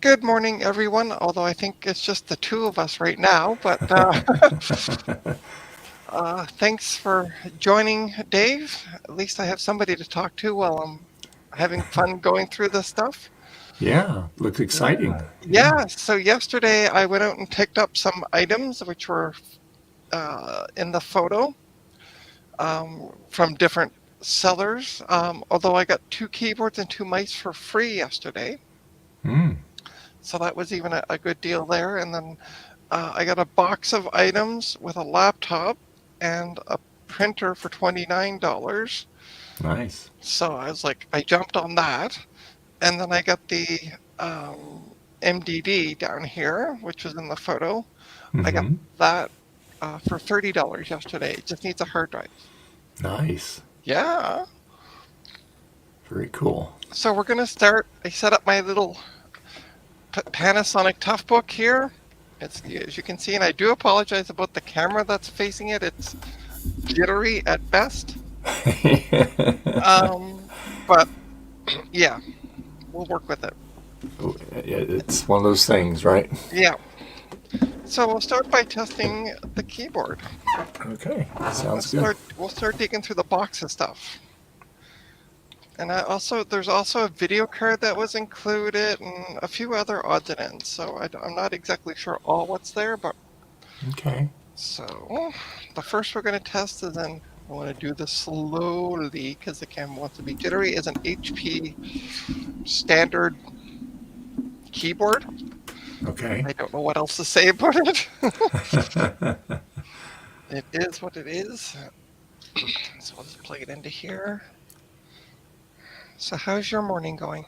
Good morning, everyone. Although I think it's just the two of us right now, but thanks for joining, Dave. At least I have somebody to talk to while I'm having fun going through this stuff. Yeah, looks exciting. Yeah. Yeah, so yesterday I went out and picked up some items which were in the photo from different sellers. Although I got two keyboards and two mice for free yesterday. Mm, So that was even a good deal there. And then I got a box of items with a laptop and a printer for $29. nice. So I was like, I jumped on that. And then I got the MDD down here, which was in the photo. I got Hmm. that for $30 yesterday. It just needs a hard drive. Nice. Yeah. Very cool. So we're going to start. I set up my little Panasonic Toughbook here. It's, as you can see, and I do apologize about the camera that's facing it. It's jittery at best. But yeah, we'll work with it. It's one of those things, right? Yeah. So we'll start by testing the keyboard. Okay, sounds good. We'll start digging through the box of stuff. And there's also a video card that was included and a few other odds and ends. So I'm not exactly sure all what's there, but Okay. so the first we're going to test is I want to do this slowly because the camera wants to be jittery, is an HP standard keyboard. Okay. I don't know what else to say about it. It is what it is. So I'll just plug it into here. So how's your morning going?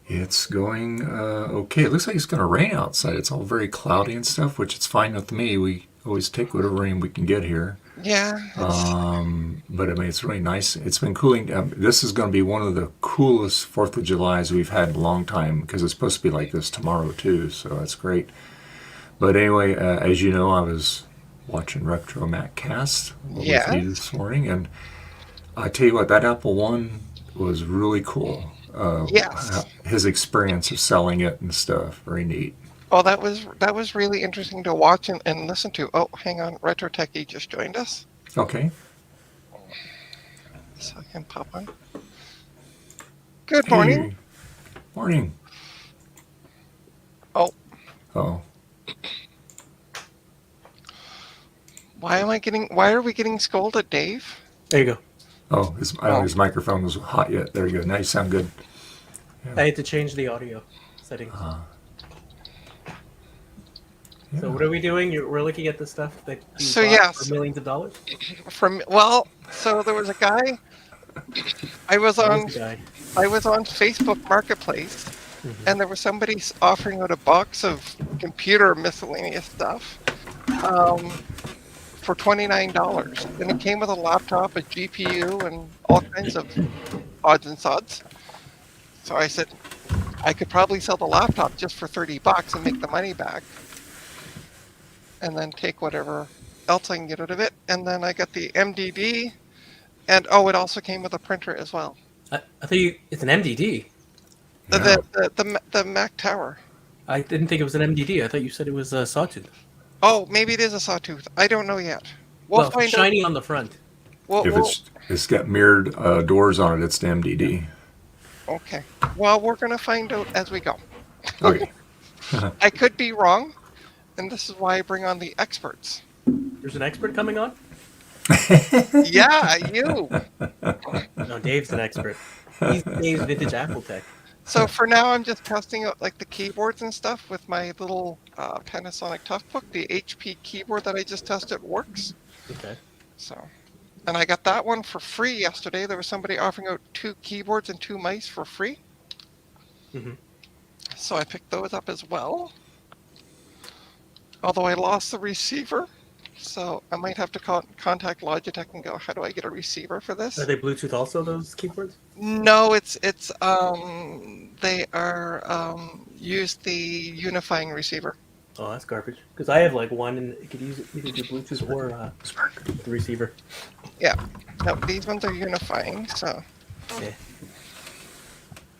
It's going okay. It looks like it's going to rain outside. It's all very cloudy and stuff, which it's fine with me. We always take whatever rain we can get here. Yeah, But I mean, it's really nice. It's been cooling. This is going to be one of the coolest 4th of Julys we've had in a long time because it's supposed to be like this tomorrow too. So that's great. But anyway, as you know, I was watching Retro Mac Cast with yeah. you this morning, and I tell you what, that Apple One was really cool. Yes. His experience of selling it and stuff, very neat. Oh, that was really interesting to watch and listen to. Oh, hang on, Retro Techie just joined us, Okay. so I can pop on. Good morning. Hey, morning. Oh, Oh, why are we getting scolded, Dave? There you go. oh, his microphone was hot yet. There you go. Now you sound good. I had to change the audio settings. Yeah. So what are we doing? We're looking at the stuff that you So bought yes. for millions of dollars? So there was a guy. I was That on was the guy. Facebook Marketplace, and there was somebody offering out a box of computer miscellaneous stuff for $29, and it came with a laptop, a GPU, and all kinds of odds and sods. So I said I could probably sell the laptop just for $30 and make the money back, and then take whatever else I can get out of it. And then I got the MDD, and it also came with a printer as well. I thought it's an MDD. Yeah. The Mac Tower. I didn't think it was an MDD. I thought you said it was a Sawtooth. Oh, maybe it is a sawtooth. I don't know yet. We'll Well, find shiny on the front. out. If it's got mirrored doors on it, it's the MDD. Okay. Well, we're gonna find out as we go. Okay. I could be wrong, and this is why I bring on the experts. There's an expert coming on? Yeah, you. No, Dave's an expert. He's Dave's Vintage Apple Tech. So for now, I'm just testing out like the keyboards and stuff with my little Panasonic Toughbook. The HP keyboard that I just tested works. Okay. So, and I got that one for free yesterday. There was somebody offering out 2 keyboards and 2 mice for free. Mm-hmm. So I picked those up as well. Although I lost the receiver, so I might have to contact Logitech and go, how do I get a receiver for this? Are they Bluetooth also, those keyboards? No, they are use the unifying receiver. Oh, that's garbage. Because I have like one, and it could either do Bluetooth or the receiver. Yeah. No, these ones are unifying, so Yeah.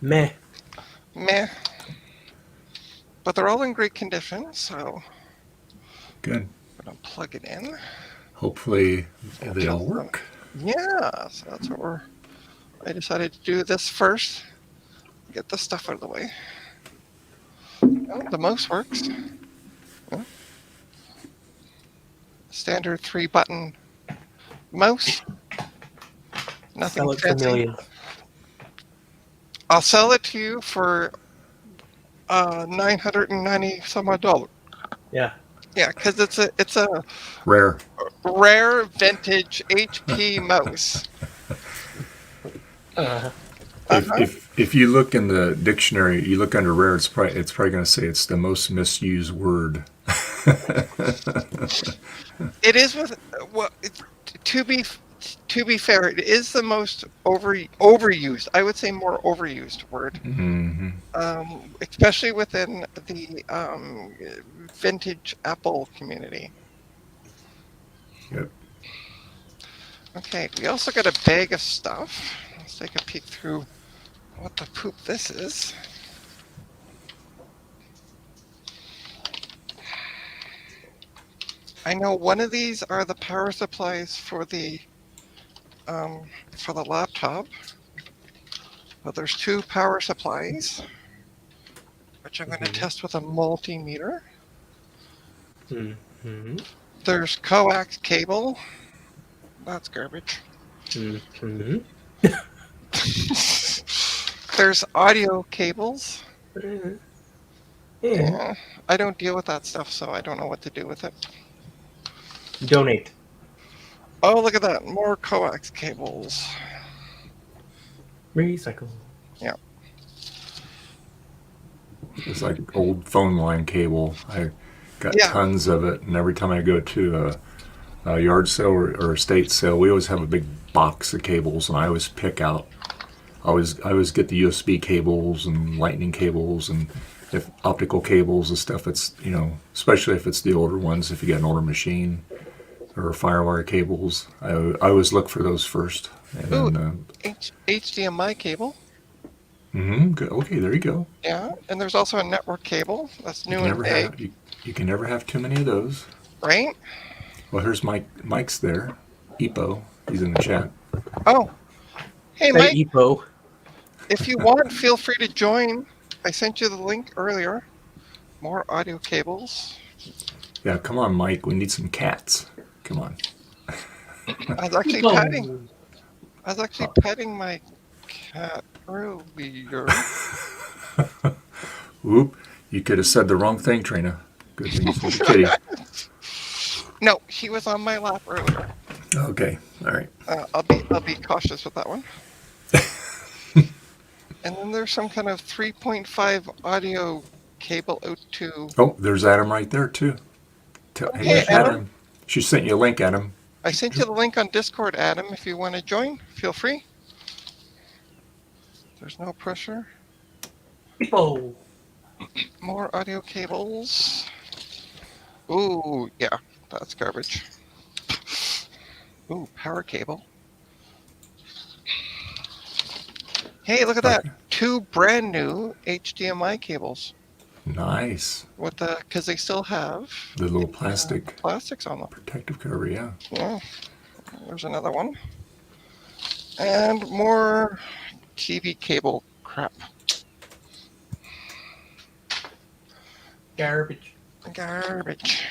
Meh. meh. but they're all in great condition. So Good. I'm gonna plug it in. Hopefully they all Test them. work. Yeah, so that's what I decided to do this first. Get the stuff out of the way. Oh, the mouse works. Yeah. Standard 3-button mouse. Nothing Sell it for fancy. millions. I'll sell it to you for $990 some odd dollars. Yeah. Yeah, because it's a Rare. rare vintage HP mouse. Uh, If you look in the dictionary, you look under rare, it's probably going to say it's the most misused word. It is with well, to be fair, it is the most overused. I would say more overused word, Hmm. especially within the vintage Apple community. Yep. Okay, we also got a bag of stuff. Let's take a peek through what the poop this is. I know one of these are the power supplies for the laptop, but there's 2 power supplies, which I'm going to test with a multimeter. mm-hmm. There's coax cable. That's garbage. Mm-hmm. There's audio cables. Yeah. Yeah, I don't deal with that stuff, so I don't know what to do with it. Donate. Oh, look at that. More coax cables. Recycle. It's like old phone line cable. I got Yeah. tons of it, and every time I go to a yard sale or estate sale, we always have a big box of cables, and I always pick out. I always get the USB cables and lightning cables and if optical cables and stuff. It's especially if it's the older ones. If you get an older machine or firewire cables, I always look for those first. And Ooh. then, HDMI cable. good. Okay, there you go. Yeah, and there's also a network cable. That's You new can and never big, have you can never have too many of those. right? Well, here's Mike's there. Epo, he's in the chat. Oh, hey Hey, Mike, EPO. if you want, feel free to join. I sent you the link earlier. More audio cables. Yeah, come on, Mike. We need some cats. Come on. I was actually EPO. petting my cat earlier. Whoop! You could have said the wrong thing, Trina. Good thing you said the kitty. No, he was on my lap earlier. Okay, all right. I'll be cautious with that one. And then there's some kind of 3.5 audio cable out to. Oh, there's Adam right there too. Hey, Hey, Adam. She sent you a link, Adam. I sent you the link on Discord, Adam. If you want to join, feel free. There's no pressure. EPO. More audio cables. Ooh, yeah, that's garbage. Ooh, power cable. Hey, look at that. 2 brand new HDMI cables Nice. with because they still have The little plastic plastics on them. protective cover, yeah. Yeah. There's another one. And more TV cable crap. Garbage. Garbage.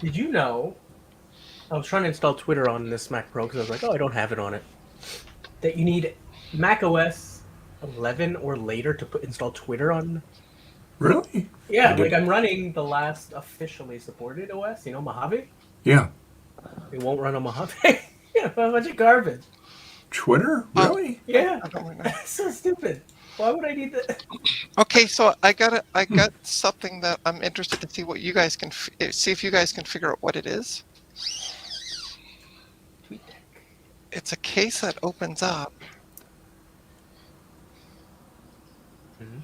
Did you know? I was trying to install Twitter on this Mac Pro because I was like, oh, I don't have it on it. That you need Mac OS 11 or later to install Twitter on. Really? Yeah, I did- like I'm running the last officially supported OS, Mojave. Yeah. It won't run on Mojave. Yeah, a bunch of garbage. Twitter? Really? Yeah, I don't know. that's so stupid. Why would I need that? Okay, so I got something that I'm interested to see what you guys can see if you guys can figure out what it is. It's a case that opens up. Mhm.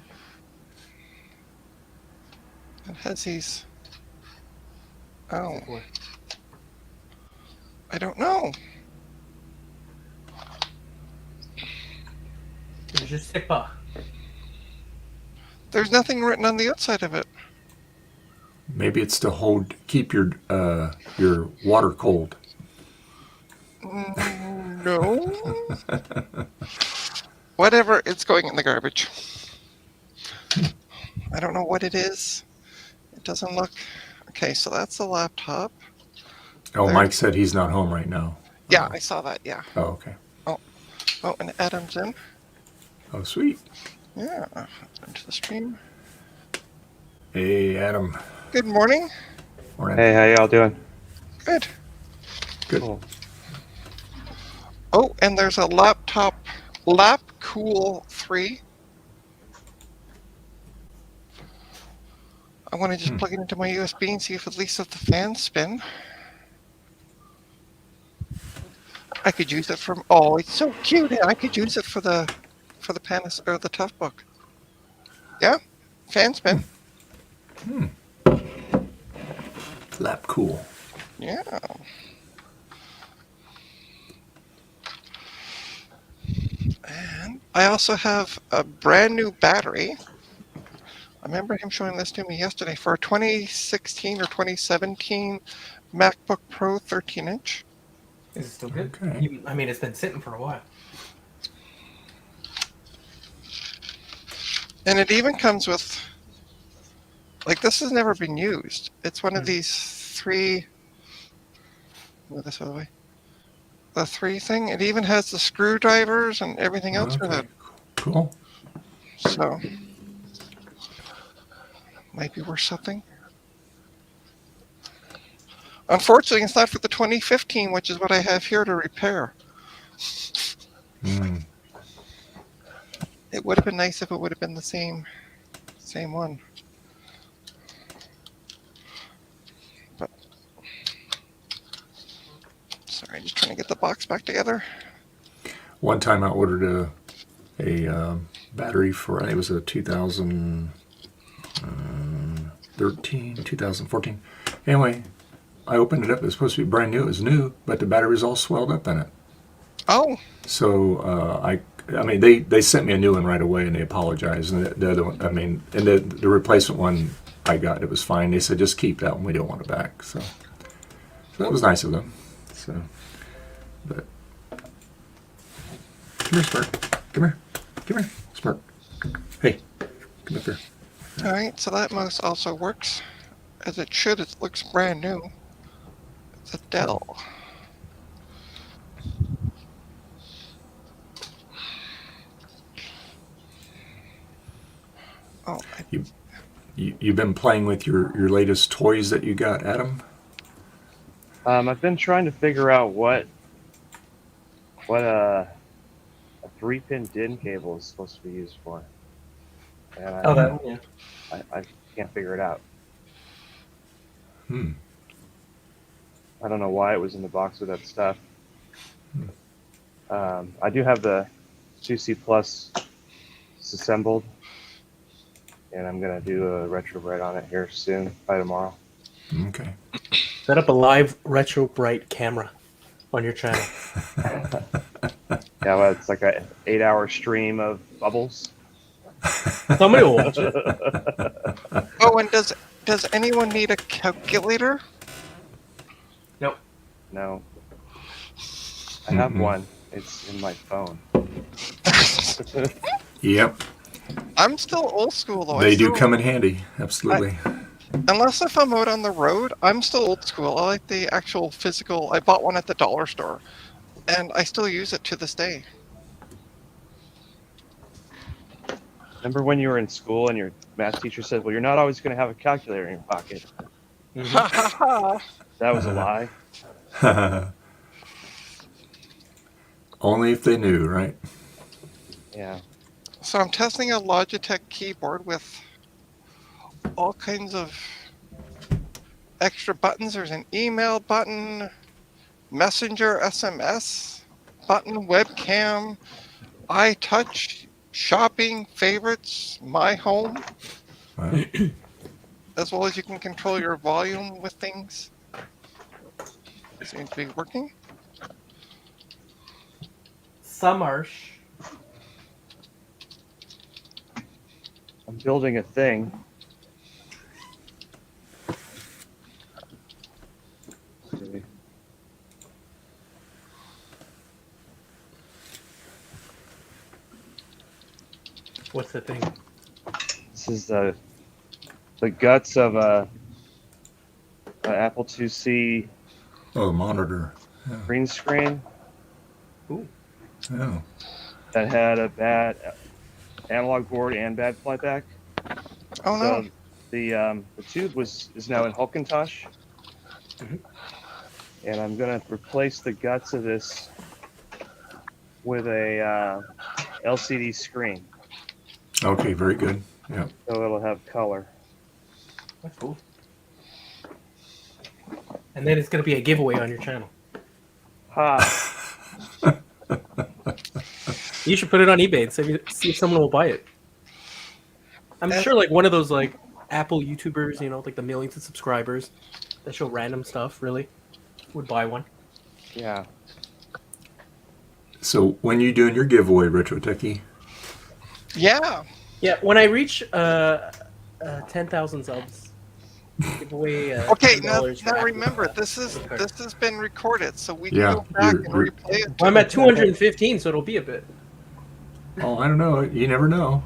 It has these. Oh, I don't know. Je sais pas. There's nothing written on the outside of it. Maybe it's to keep your water cold. No. Whatever, it's going in the garbage. I don't know what it is. It doesn't look. Okay, so that's the laptop. Oh, There. Mike said he's not home right now. Yeah, I saw that. Yeah. Oh, okay. Oh, and Adam's in. Oh, sweet. Yeah. Into the stream. Hey, Adam. Good morning. Morning. Hey, how y'all doing? Good. Good. Cool. Oh, and there's a laptop, LapCool 3. I want to just plug it into my USB and see if at least if the fans spin. I could use it for. Oh, it's so cute. I could use it for the Panas or the Toughbook. Yeah, fan spin. Lap cool. Yeah. And I also have a brand new battery. I remember him showing this to me yesterday for a 2016 or 2017 MacBook Pro 13-inch. Is it still good? Okay. I mean, it's been sitting for a while. And it even comes with, like, this has never been used. It's one of these three. Move this other way. The three thing. It even has the screwdrivers and everything else for that. Cool. So, might be worth something. Unfortunately, it's not for the 2015, which is what I have here to repair. Mm. It would have been nice if it would have been the same one. But sorry, just trying to get the box back together. One time I ordered a battery for, I think it was a 2013, 2014. Anyway, I opened it up. It was supposed to be brand new. It was new, but the battery was all swelled up in it. Oh, So I mean, they sent me a new one right away, and they apologized. And the other one, I mean, and the replacement one I got, it was fine. They said just keep that one. We don't want it back. So that was nice of them. So, but come here, Spark. Come here, Spark. Hey, come up here. all right. So that mouse also works as it should. It looks brand new. It's a Dell. Oh, You've been playing with your latest toys that you got, Adam? I've been trying to figure out what a 3-pin DIN cable is supposed to be used for. And Yeah. I can't figure it out. Hmm. I don't know why it was in the box with that stuff. I do have the 2C Plus disassembled, and I'm going to do a retro bright on it here soon, by tomorrow. Okay. Set up a live retro bright camera on your channel. Yeah, well, it's like an 8-hour stream of bubbles. Somebody will watch it. oh, and does anyone need a calculator? Nope. No. I have Mm-mm. one. It's in my phone. Yep. I'm still old school though. They do come in handy. Absolutely. Unless if I'm out on the road, I'm still old school. I like the actual physical. I bought one at the dollar store, and I still use it to this day. Remember when you were in school and your math teacher said, well, you're not always going to have a calculator in your pocket? Ha ha ha! That was a lie. Only if they knew, right? Yeah. So I'm testing a Logitech keyboard with all kinds of extra buttons. There's an email button, messenger, SMS button, webcam, iTouch, shopping, favorites, my home, Wow. as well as you can control your volume with things. Seems to be working. Summers. I'm building a thing. Let's see. What's the thing? This is the guts of a Apple IIc Oh, the monitor. green screen Ooh. Oh, that had a bad analog board and bad flyback. Oh So no. the tube is now in Hulkintosh, Mhm. and I'm gonna replace the guts of this with a LCD screen, okay, very good. Yeah. so it'll have color. That's cool. And then it's gonna be a giveaway on your channel. Ha! You should put it on eBay and see if someone will buy it. I'm And- sure like one of those like Apple YouTubers, you know, like the millions of subscribers that show random stuff, really, would buy one. Yeah. So when you doing your giveaway, Retro Techie? Yeah. Yeah, when I reach 10,000 subs, give away Okay. Now, $10 for now Apple remember, Card. this has been recorded, so we can Yeah, go back you're- and you're- replay it. Well, I'm at 215, so it'll be a bit. Oh, I don't know. You never know.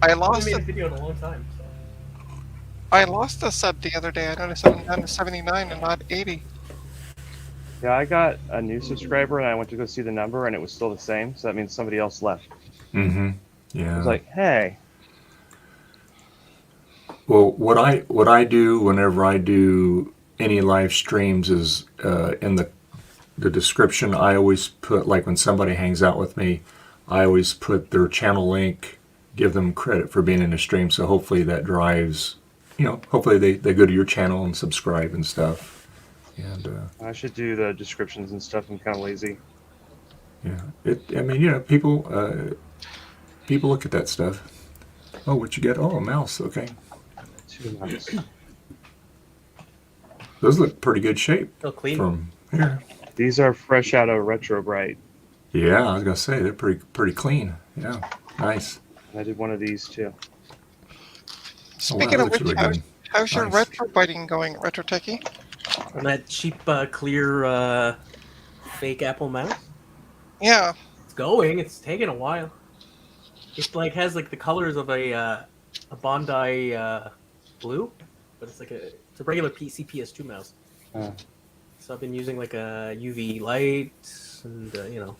I I haven't lost made a it. video in a long time. So. I lost a sub the other day. I noticed I'm down to 79 and not 80. Yeah, I got a new subscriber and I went to go see the number and it was still the same, so that means somebody else left. Mm-hmm. I Yeah. was like, hey, Well, what I do whenever I do any live streams is in the description. I always put, like, when somebody hangs out with me, I always put their channel link, give them credit for being in the stream. So hopefully that drives, hopefully they go to your channel and subscribe and stuff. And I should do the descriptions and stuff. I'm kind of lazy. yeah, people look at that stuff. Oh, what you get? Oh, a mouse. Okay, 2 months. those look pretty good shape They'll clean. from here. These are fresh out of Retro Bright. Yeah, I was gonna say they're pretty clean. Yeah, nice. I did one of these too. Speaking that of looks which, really good. how's your Nice. retro biting going, Retro Techie? And that cheap, clear, fake Apple mouse. Yeah. It's going. It's taking a while. It like has like the colors of a Bondi blue, but it's a regular PC PS2 mouse. Uh. So I've been using like a UV light and I all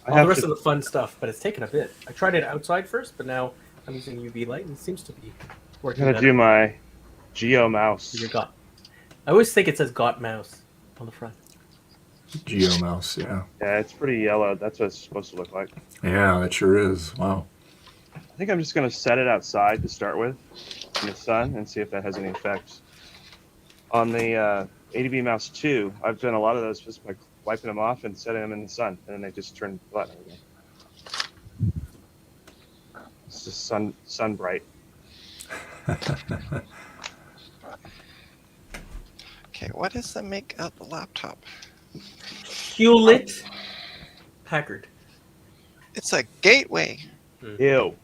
the have rest to, of the fun stuff. But it's taken a bit. I tried it outside first, but now I'm using UV light and it seems to be I'm working gonna better. do my Geo mouse. Your Got. I always think it says Got mouse on the front. Geo mouse. Yeah, Yeah, it's pretty yellow. That's what it's supposed to look like. yeah, that sure is. Wow. I think I'm just gonna set it outside to start with in the sun and see if that has any effect. On the ADB Mouse 2, I've done a lot of those just by wiping them off and setting them in the sun, and then they just turn flat again. It's just sun bright. Okay, what is the make of the laptop? Hewlett Packard. It's a Gateway. Ew,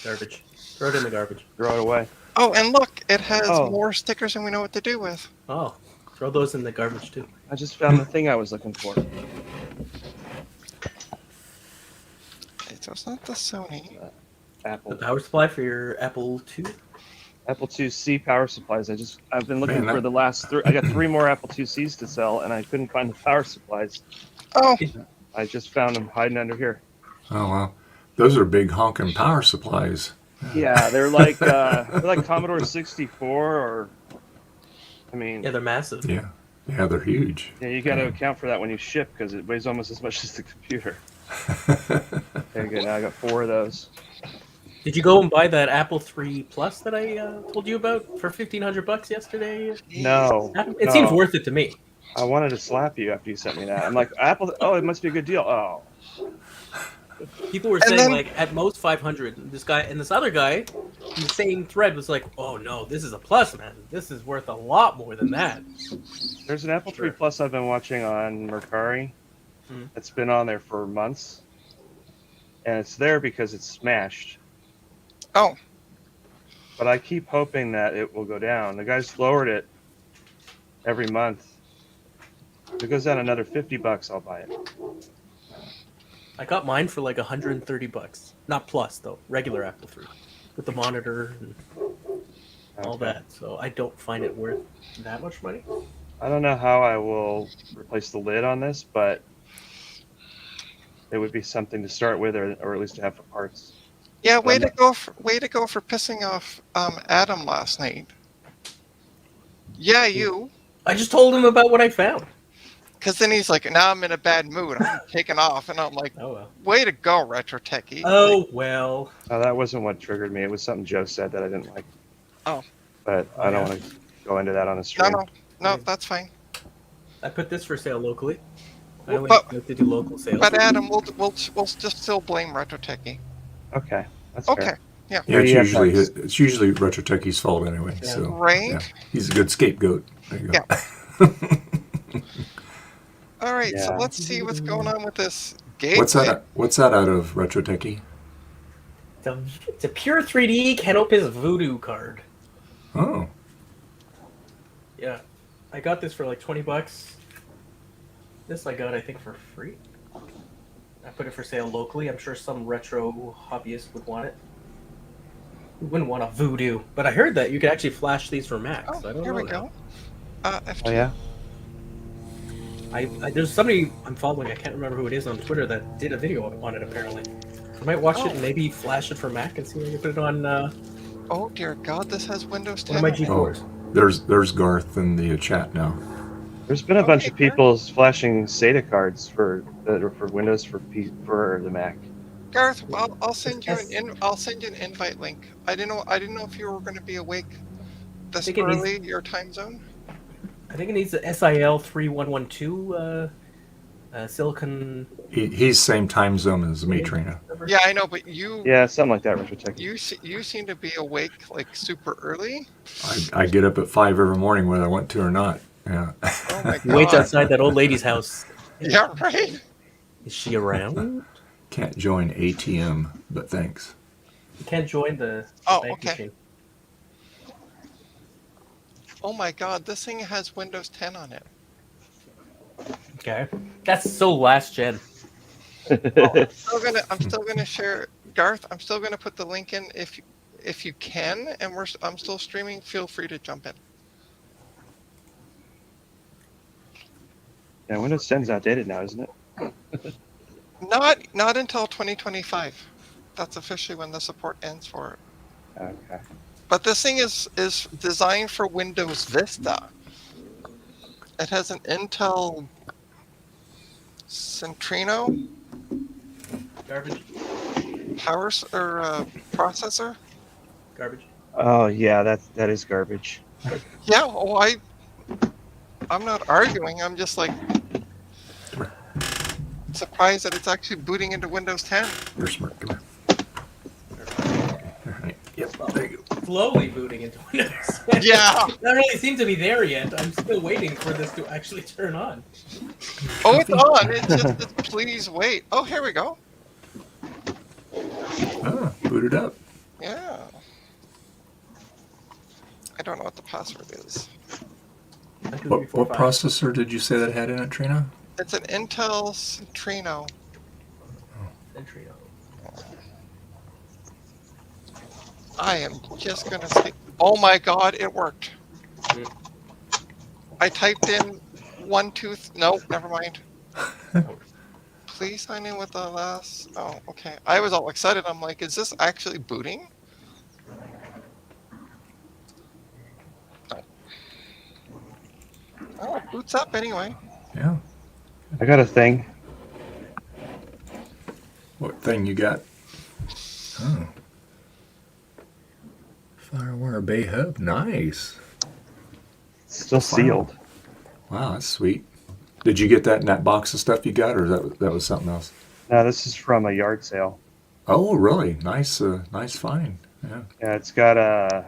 Garbage. Throw it in the garbage. throw it away. Oh, and look, it has Oh. more stickers than we know what to do with. Oh, throw those in the garbage too. I just found the thing I was looking for. Okay, so it's not the Sony. The Apple power supply for your Apple II. Apple IIc power supplies. I've been looking Man, for the last I got 3 more Apple IIcs to sell, and I couldn't find the power supplies. Oh, I just found them hiding under here. Oh wow, those are big honking power supplies. Yeah, they're like Commodore 64, or I mean, Yeah, they're massive. Yeah, they're huge. yeah, you got to account for that when you ship because it weighs almost as much as the computer. There you go. Now I got 4 of those. Did you go and buy that Apple III Plus that I told you about for $1,500 yesterday? No, It seems worth it to me. I wanted to slap you after you sent me that. I'm like, Apple. Oh, it must be a good deal. Oh, People were And saying then- like at most 500. This guy and this other guy in the same thread was like, "Oh no, this is a plus, man. This is worth a lot more than that." there's an Apple Sure. III Plus I've been watching on Mercari. Mhm. It's been on there for months, and it's there because it's smashed. oh, but I keep hoping that it will go down. The guys lowered it every month. If it goes down another $50, I'll buy it. I got mine for like $130, not plus though, regular Apple III, with the monitor and all Okay. that. So I don't find it worth that much money. I don't know how I will replace the lid on this, but it would be something to start with, or at least to have for parts. Yeah, I'm not- way to go for pissing off Adam last night. Yeah, you. I just told him about what I found. Because then he's like, now I'm in a bad mood. I'm taking off. And I'm like, Oh well. way to go, Retro Techie. Oh well. Oh, that wasn't what triggered me. It was something Joe said that I didn't like. Oh. But I don't yeah. want to go into that on the No, stream. no, that's fine. I put this for sale locally. I Well, only but- like to do local sales. But Adam, we'll just still blame Retro Techie. Okay, that's Okay, fair. Yeah, Yeah, thanks. it's usually Retro Techie's fault anyway. Yeah. So right? yeah, he's a good scapegoat. There you go. All right, so Yeah. let's see what's going on with this gateway. What's that out of Retro Techie? It's a pure 3D Canopus Voodoo card. Oh, Yeah, I got this for like $20. This I got, I think, for free. I put it for sale locally. I'm sure some retro hobbyist would want it. Who wouldn't want a Voodoo? But I heard that you could actually flash these for Mac. Oh, so I don't here know we now. go. FT. Oh yeah. I there's somebody I'm following. I can't remember who it is on Twitter that did a video on it. Apparently, I might watch it and maybe flash it for Mac and see if I can put it on Oh dear God, this has Windows 10. one of my on it. G4s. there's Garth in the chat now. There's been a bunch Okay, of people flashing SATA cards for Windows for the Mac. Garth, I'll send you Yes. I'll send you an invite link. I didn't know if you were going to be awake this think it needs- early, your time zone. I think it needs the SIL 3112 silicon. He's same time zone as me, Trina. Yeah, I know, but you Yeah, something like that, Retro Tech. you seem to be awake like super early. I get up at 5 every morning whether I want to or not. Yeah. Oh my He waits God. outside that old lady's house. Yeah, right. Is she around? Can't join ATM, but thanks. You can't join the Oh, bank okay. machine. Oh my God, this thing has Windows 10 on it. Okay, that's so last gen. I'm still gonna share, Garth. I'm still gonna put the link in if you can, and I'm still streaming. Feel free to jump in. Yeah, Windows 10's outdated now, isn't it? Not until 2025. That's officially when the support ends for it. Okay. But this thing is designed for Windows Vista. It has an Intel Centrino Garbage. processor. Garbage. Oh yeah, that is garbage. Yeah. Oh, I'm not arguing. I'm just like surprised that it's actually booting into Windows 10. You're smart. Come here. All right. Yep. There you go. Slowly booting into Windows. Yeah. Not really seem to be there yet. I'm still waiting for this to actually turn on. Oh, it's on. It's please wait. Oh, here we go. Ah, booted up. Yeah. I don't know what the password is. What processor did you say that had in it, Trina? It's an Intel Centrino. Centrino. I am just gonna say, oh my God, it worked. I typed in no, never mind. Please sign in with the last, oh, okay. I was all excited. I'm like, is this actually booting? Oh, it boots up anyway. Yeah. I got a thing. What thing you got? Oh. Firewire Bay Hub. Nice. Still sealed. Wow, that's sweet. Did you get that in that box of stuff you got, or that was something else? No, this is from a yard sale. Oh, really? Nice, nice find. Yeah. Yeah, it's a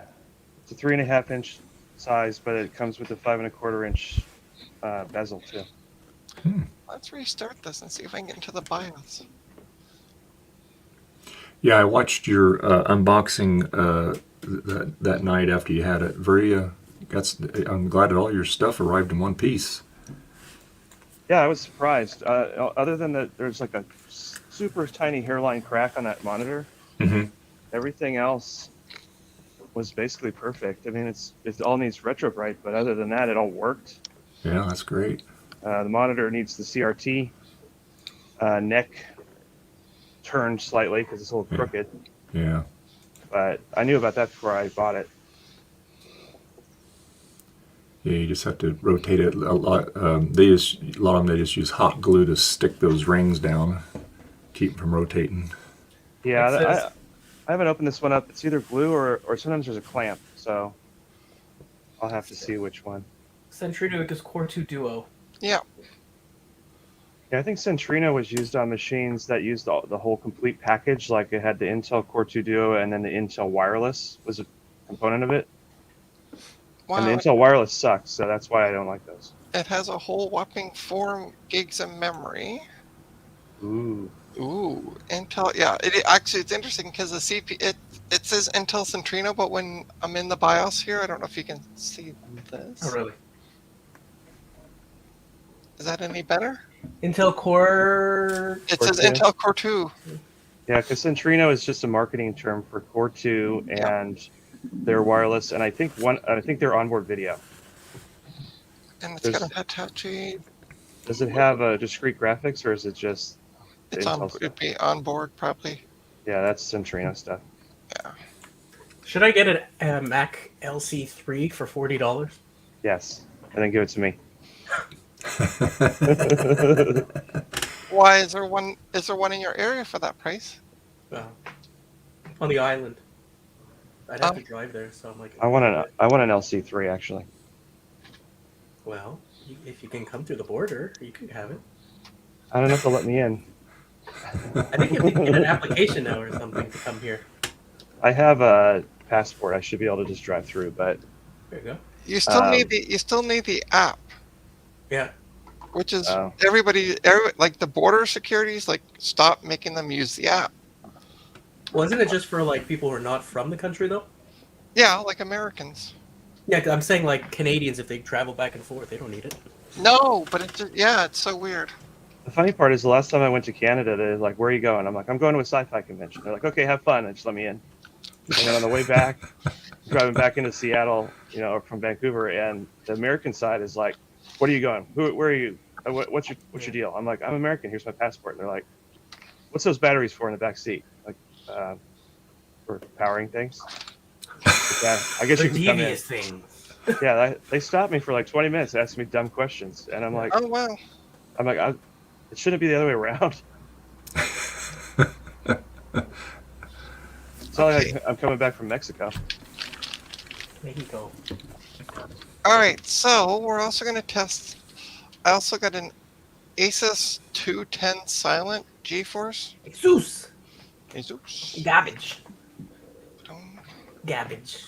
3.5 inch size, but it comes with a 5 1/4 inch bezel too. Let's restart this and see if I can get into the BIOS. Yeah, I watched your unboxing that night after you had it. I'm glad that all your stuff arrived in one piece. Yeah, I was surprised. Other than that, there's like a super tiny hairline crack on that monitor. Mm-hmm. Everything else was basically perfect. I mean, it all needs retrobrite, but other than that, it all worked. Yeah, that's great. The monitor needs the CRT neck turned slightly because it's a little crooked. Yeah. But I knew about that before I bought it. Yeah, you just have to rotate it a lot. A lot of them they just use hot glue to stick those rings down, keep them from rotating. Yeah, It says- I haven't opened this one up. It's either glue or sometimes there's a clamp. So I'll have to see which one. Centrino because Core 2 Duo. Yeah. Yeah, I think Centrino was used on machines that used the whole complete package. Like it had the Intel Core 2 Duo and then the Intel Wireless was a component of it. Wow. And the Intel Wireless sucks, so that's why I don't like those. It has a whole whopping 4 gigs of memory. Ooh. Ooh, Intel. Yeah, actually it's interesting because the CPU it says Intel Centrino, but when I'm in the BIOS here, I don't know if you can see this. Oh, really? Is that any better? Intel Core. It Core says 2? Intel Core 2. Yeah, because Centrino is just a marketing term for Core 2 and their wireless, and I think their onboard video. And it's There's- got a Hitachi. Does it have a discrete graphics, or is it just the It's Intel on. stuff? It'd be on board probably. Yeah, that's Centrino stuff. Should I get a Mac LC3 for $40? Yes, and then give it to me. Why is there one? Is there one in your area for that price? On the island. I'd have Oh. to drive there, so I'm like. I want an LC3 actually. Well, if you can come through the border, you can have it. I don't know if they'll let me in. I think you have to get an application now or something to come here. I have a passport. I should be able to just drive through, but There you go. You still Um, need the app, Yeah. which is Oh. like the border securities like stop making them use the app. Well, isn't it just for like people who are not from the country though? Yeah, like Americans. Yeah, 'cause I'm saying like Canadians, if they travel back and forth, they don't need it. No, but it's so weird. the funny part is the last time I went to Canada, they're like, "Where are you going?" I'm like, "I'm going to a sci-fi convention." They're like, "Okay, have fun," and just let me in. And then on the way back, driving back into Seattle, or from Vancouver, and the American side is like, "What are you going? Where are you? What's your deal?" I'm like, "I'm American. Here's my passport." And they're like, "What's those batteries for in the back seat?" Like, for powering things. Yeah, I guess They're you can come in. devious things. Yeah, they stopped me for like 20 minutes, asking me dumb questions, and I'm like, Oh wow. it shouldn't be the other way around. It's not like I'm coming back from Mexico. Mexico. All right, so we're also going to test. I also got an Asus 210 Silent GeForce. Jesus. Asus. Garbage. Garbage.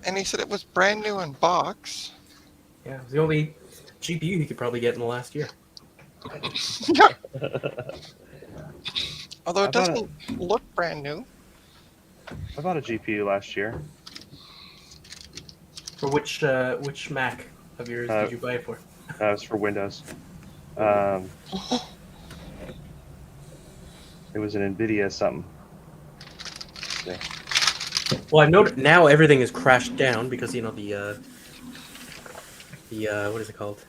And he said it was brand new in box. Yeah, it was the only GPU you could probably get in the last year. Although I it bought doesn't look brand new. I bought a GPU last year. For which Mac of yours did you buy it for? It was for Windows. It was an NVIDIA something. Well, I've noted now everything is crashed down because the what is it called?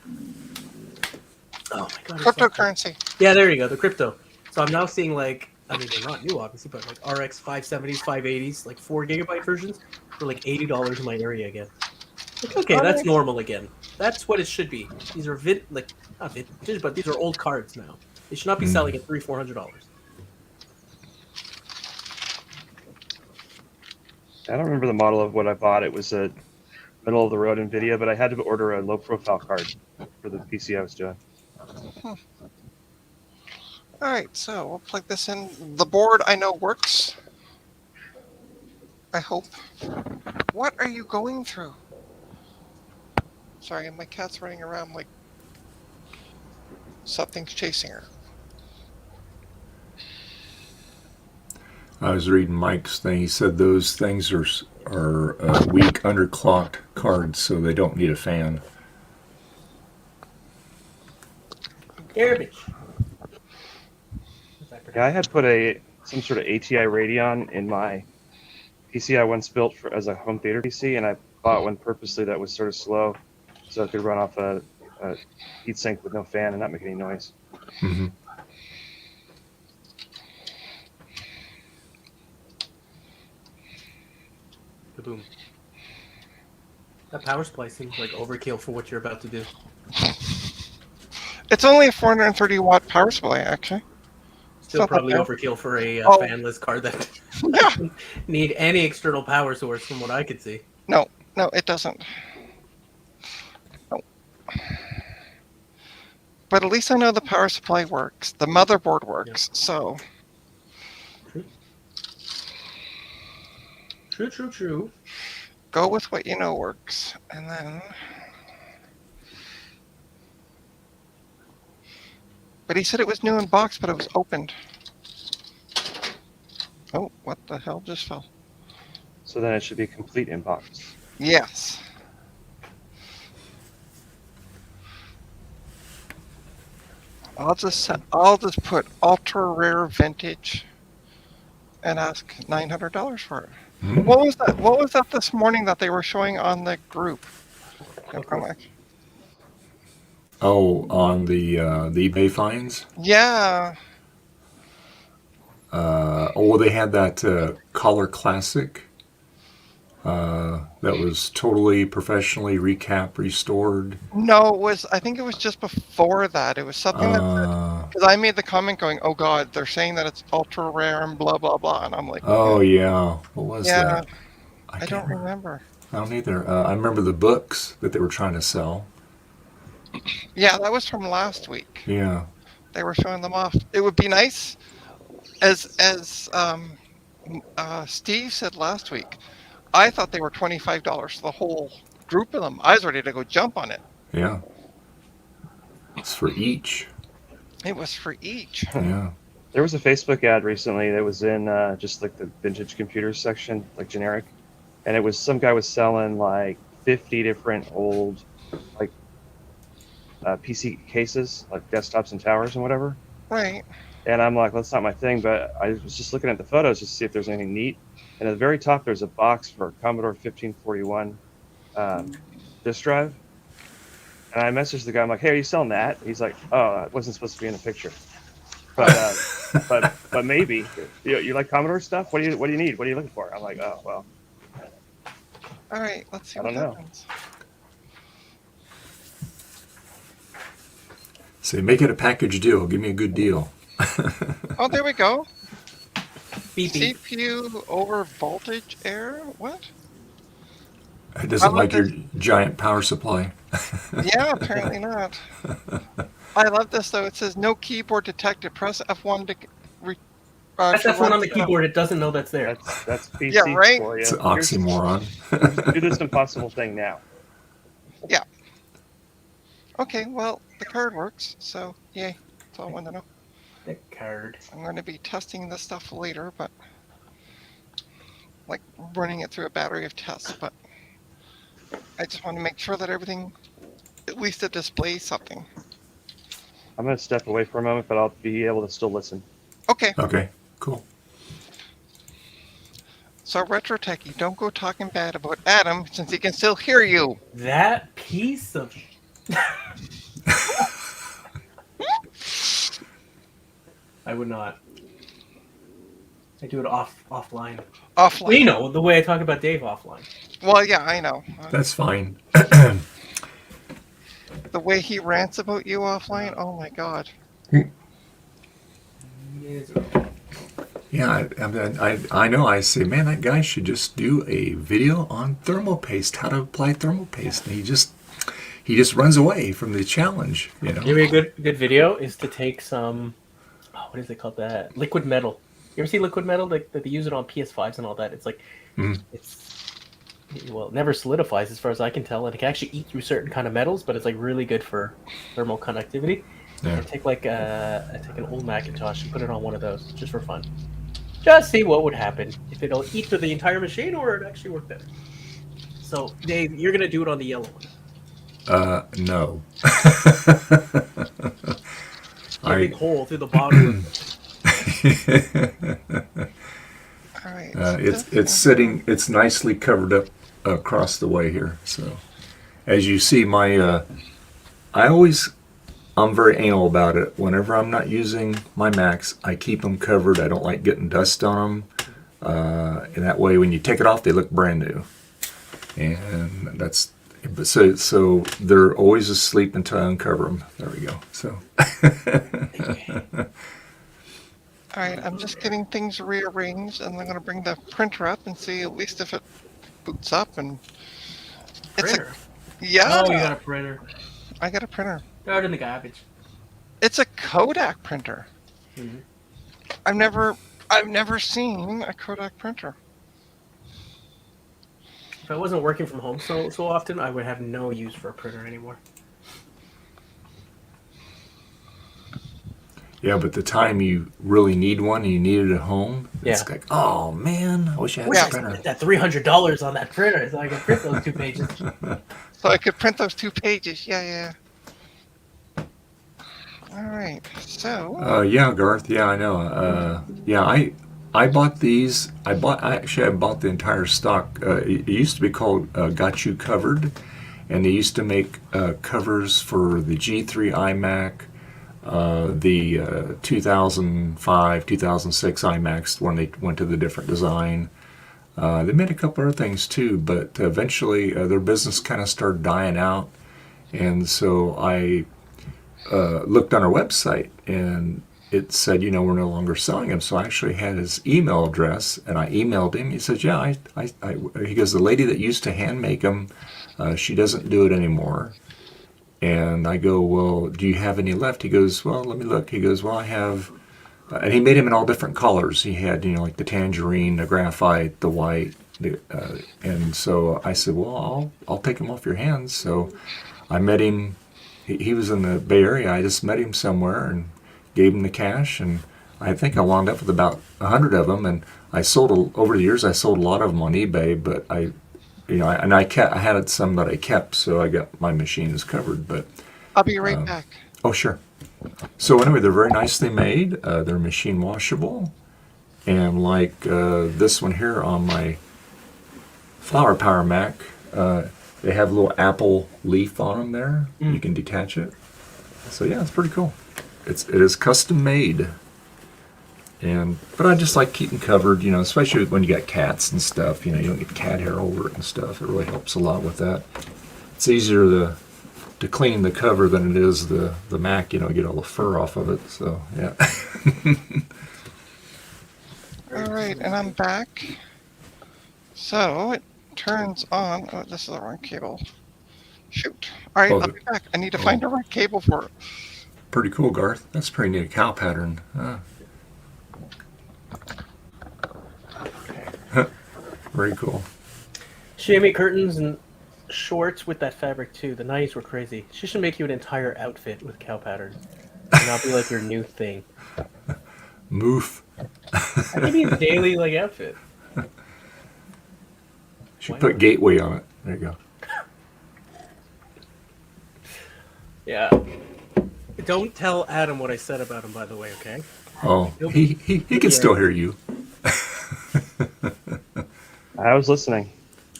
Oh my god! it's not- Cryptocurrency. Yeah, there you go. The crypto. So I'm now seeing like, I mean, they're not new obviously, but like RX 570s, 580s, like 4 GB versions for like $80 in my area again. Like, okay, that's normal again. That's what it should be. These are not vintage, but these are old cards now. They should not be selling at $300-$400. I don't remember the model of what I bought. It was a middle of the road NVIDIA, but I had to order a low profile card for the PC I was doing. All right, so we'll plug this in. The board I know works. I hope. What are you going through? Sorry, my cat's running around like something's chasing her. I was reading Mike's thing. He said those things are weak underclocked cards, so they don't need a fan. Garbage. Yeah, I had put some sort of ATI Radeon in my PC I once built as a home theater PC, and I bought one purposely that was sort of slow, so it could run off a heatsink with no fan and not make any noise. Hmm. Boom. That power supply seems like overkill for what you're about to do. It's only a 430 watt power supply, actually. Still Not that probably bad. overkill for a Oh. fanless card that Yeah. doesn't need any external power source from what I could see. No, it doesn't. No. But at least I know the power supply works. The motherboard works. So True. go with what you know works. And then. But he said it was new in box, but it was opened. Oh, what the hell just fell? So then it should be complete in box. Yes. I'll just put ultra rare vintage and ask $900 for it. Hmm. What was that? What was that this morning that they were showing on the group? Oh, on the eBay finds. Yeah. They had that Color Classic that was totally professionally restored. No, it was. I think it was just before that. It was something because I made the comment going, "Oh God, they're saying that it's ultra rare and blah blah blah," and I'm like, Oh yeah, what was yeah, that? I don't remember. I don't either. I remember the books that they were trying to sell. Yeah, that was from last week. Yeah. They were showing them off. It would be nice, as Steve said last week. I thought they were $25, the whole group of them. I was ready to go jump on it. Yeah. It's for each. It was for each. Yeah. There was a Facebook ad recently that was in just like the vintage computers section, like generic, and it was some guy was selling like 50 different old like PC cases, like desktops and towers and whatever. Right. And I'm like, that's not my thing, but I was just looking at the photos just to see if there's anything neat. And at the very top, there's a box for Commodore 1541 disk drive. And I messaged the guy. I'm like, "Hey, are you selling that?" He's like, "Oh, it wasn't supposed to be in the picture, but but maybe you like Commodore stuff. What do you need? What are you looking for?" I'm like, "Oh well, All right. Let's see I what don't know. happens. Say, make it a package deal. Give me a good deal. Oh, there we go. Beep beep. CPU over voltage error. What? It doesn't I like like your giant power supply. Yeah, apparently not. I love this though. It says no keyboard detected. Press F1 to. That's to F1 on run the setup. keyboard. It doesn't know that's there. that's PC Yeah, right? for you. It's an oxymoron. Do this impossible thing now." Okay, well, the card works, so yay. That's all I want to know. That card. I'm going to be testing this stuff later, but like running it through a battery of tests, but I just want to make sure that everything, at least it displays something. I'm gonna step away for a moment, but I'll be able to still listen. Okay, Okay, cool. so Retro Techie, don't go talking bad about Adam since he can still hear you. That piece of. I would not. I do it offline. Offline. You know the way I talk about Dave offline. Well, yeah, I know. That's fine. The way he rants about you offline, oh my god. Yeah, I know. I say, man, that guy should just do a video on thermal paste, how to apply thermal paste. And he just runs away from the challenge, you know. Maybe a good video is to take some. Oh, what is it called? That liquid metal. You ever see liquid metal? Like that they use it on PS5s and all that. It's like it never solidifies as far as I can tell, and it can actually eat through certain kind of metals, but it's like really good for thermal conductivity. Yeah. I take an old Macintosh and put it on one of those just for fun. Just see what would happen if it'll eat through the entire machine or it actually work better. So, Dave, you're gonna do it on the yellow one. No. A big hole through the bottom. All right. It's sitting. It's nicely covered up across the way here. So, as you see, I'm very anal about it. Whenever I'm not using my Macs, I keep them covered. I don't like getting dust on them, and that way, when you take it off, they look brand new. And that's. But so they're always asleep until I uncover them. There we go. So. All right, I'm just getting things rearranged, and I'm going to bring the printer up and see at least if it boots up. And it's Printer. yeah, Oh, you got a printer. I got a printer. Throw it in the garbage. It's a Kodak printer. Mhm. I've never seen a Kodak printer. If I wasn't working from home so often, I would have no use for a printer anymore. Yeah, but the time you really need one and you need it at home, it's Yeah. like, oh man, I wish I had Wish a I printer. spent that $300 on that printer so I could print those 2 pages. So I could print those 2 pages. Yeah. All right, so Yeah, Garth. Yeah, I know. Yeah, I bought these. I bought the entire stock. It used to be called Got You Covered, and they used to make covers for the G3 iMac, the 2005, 2006 iMacs when they went to the different design. They made a couple other things too, but eventually their business kind of started dying out, and so I looked on our website and it said, we're no longer selling them. So I actually had his email address and I emailed him. He says, yeah, he goes, the lady that used to hand make them, she doesn't do it anymore. And I go, well, do you have any left? He goes, well, let me look. He goes, well, I have, and he made them in all different colors. He had, like the tangerine, the graphite, the white. And so I said, well, I'll take them off your hands. So I met him. He was in the Bay Area. I just met him somewhere and gave him the cash, and I think I wound up with about 100 of them. And I sold over the years. I sold a lot of them on eBay, but I had some that I kept, so I got my machines covered. But I'll be right back. oh, sure. So anyway, they're very nicely made. They're machine washable, and like this one here on my Flower Power Mac. They have a little apple leaf on them there. You can detach it. So yeah, it's pretty cool. It is custom made. But I just like keeping covered, especially when you got cats and stuff. You don't get cat hair over it and stuff. It really helps a lot with that. It's easier to clean the cover than it is the Mac. Get all the fur off of it. So yeah. All right, and I'm back. So it turns on. Oh, this is the wrong cable. Shoot. All right, Oh, I'll be back. I need to find the right cable for it. Pretty cool, Garth. That's pretty neat. Cow pattern. Very cool. She made curtains and shorts with that fabric too. The 90s were crazy. She should make you an entire outfit with cow pattern. And that'll be like your new thing. Moof. Maybe a daily outfit. Should Why put not? Gateway on it. There you go. Yeah. Don't tell Adam what I said about him, by the way, okay? Oh, he can still hear you. I was listening.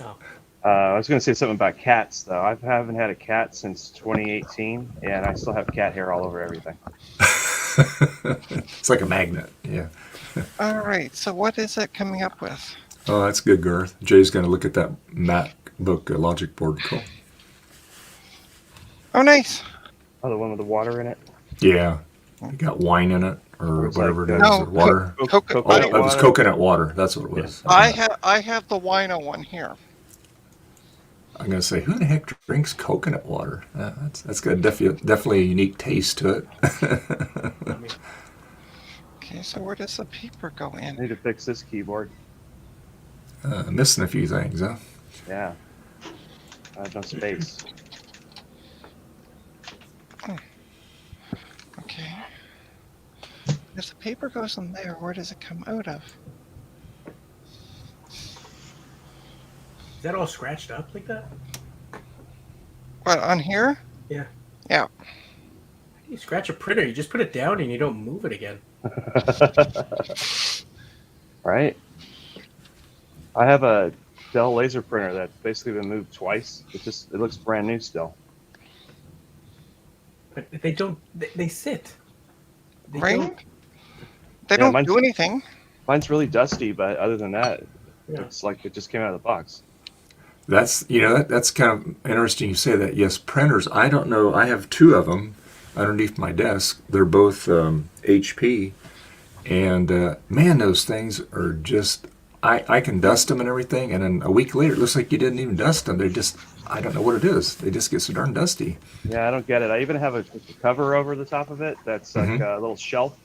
Oh. I was going to say something about cats, though. I haven't had a cat since 2018, and I still have cat hair all over everything. It's like a magnet. Yeah. All right, so what is it coming up with? Oh, that's good, Garth. Jay's going to look at that MacBook Logic board. Cool. Oh, nice. Oh, the one with the water in it? Yeah. You got wine in it or It's whatever like, it is. no, or water. Coconut Oh, it was water. coconut water. That's what it was. I have the wino one here. I'm going to say, who the heck drinks coconut water? That's got definitely a unique taste to it. I mean, Okay, so where does the paper go I in? need to fix this keyboard. Missing a few things, huh? Yeah. I have no space. Okay. If the paper goes in there, where does it come out of? Is that all scratched up like that? What, on here? Yeah. Yeah. You scratch a printer, you just put it down and you don't move it again. Right? I have a Dell laser printer that's basically been moved twice. It looks brand new still. But they don't. They sit. They Right? don't- They Yeah, don't mine's- do anything. Mine's really dusty, but other than that, Yeah. it's like it just came out of the box. That's that's kind of interesting you say that. Yes, printers. I don't know. I have two of them underneath my desk. They're both HP, and man, those things are just. I can dust them and everything, and then a week later, it looks like you didn't even dust them. They're just. I don't know what it is. They just get so darn dusty. Yeah, I don't get it. I even have a cover over the top of it that's like Mhm. a little shelf.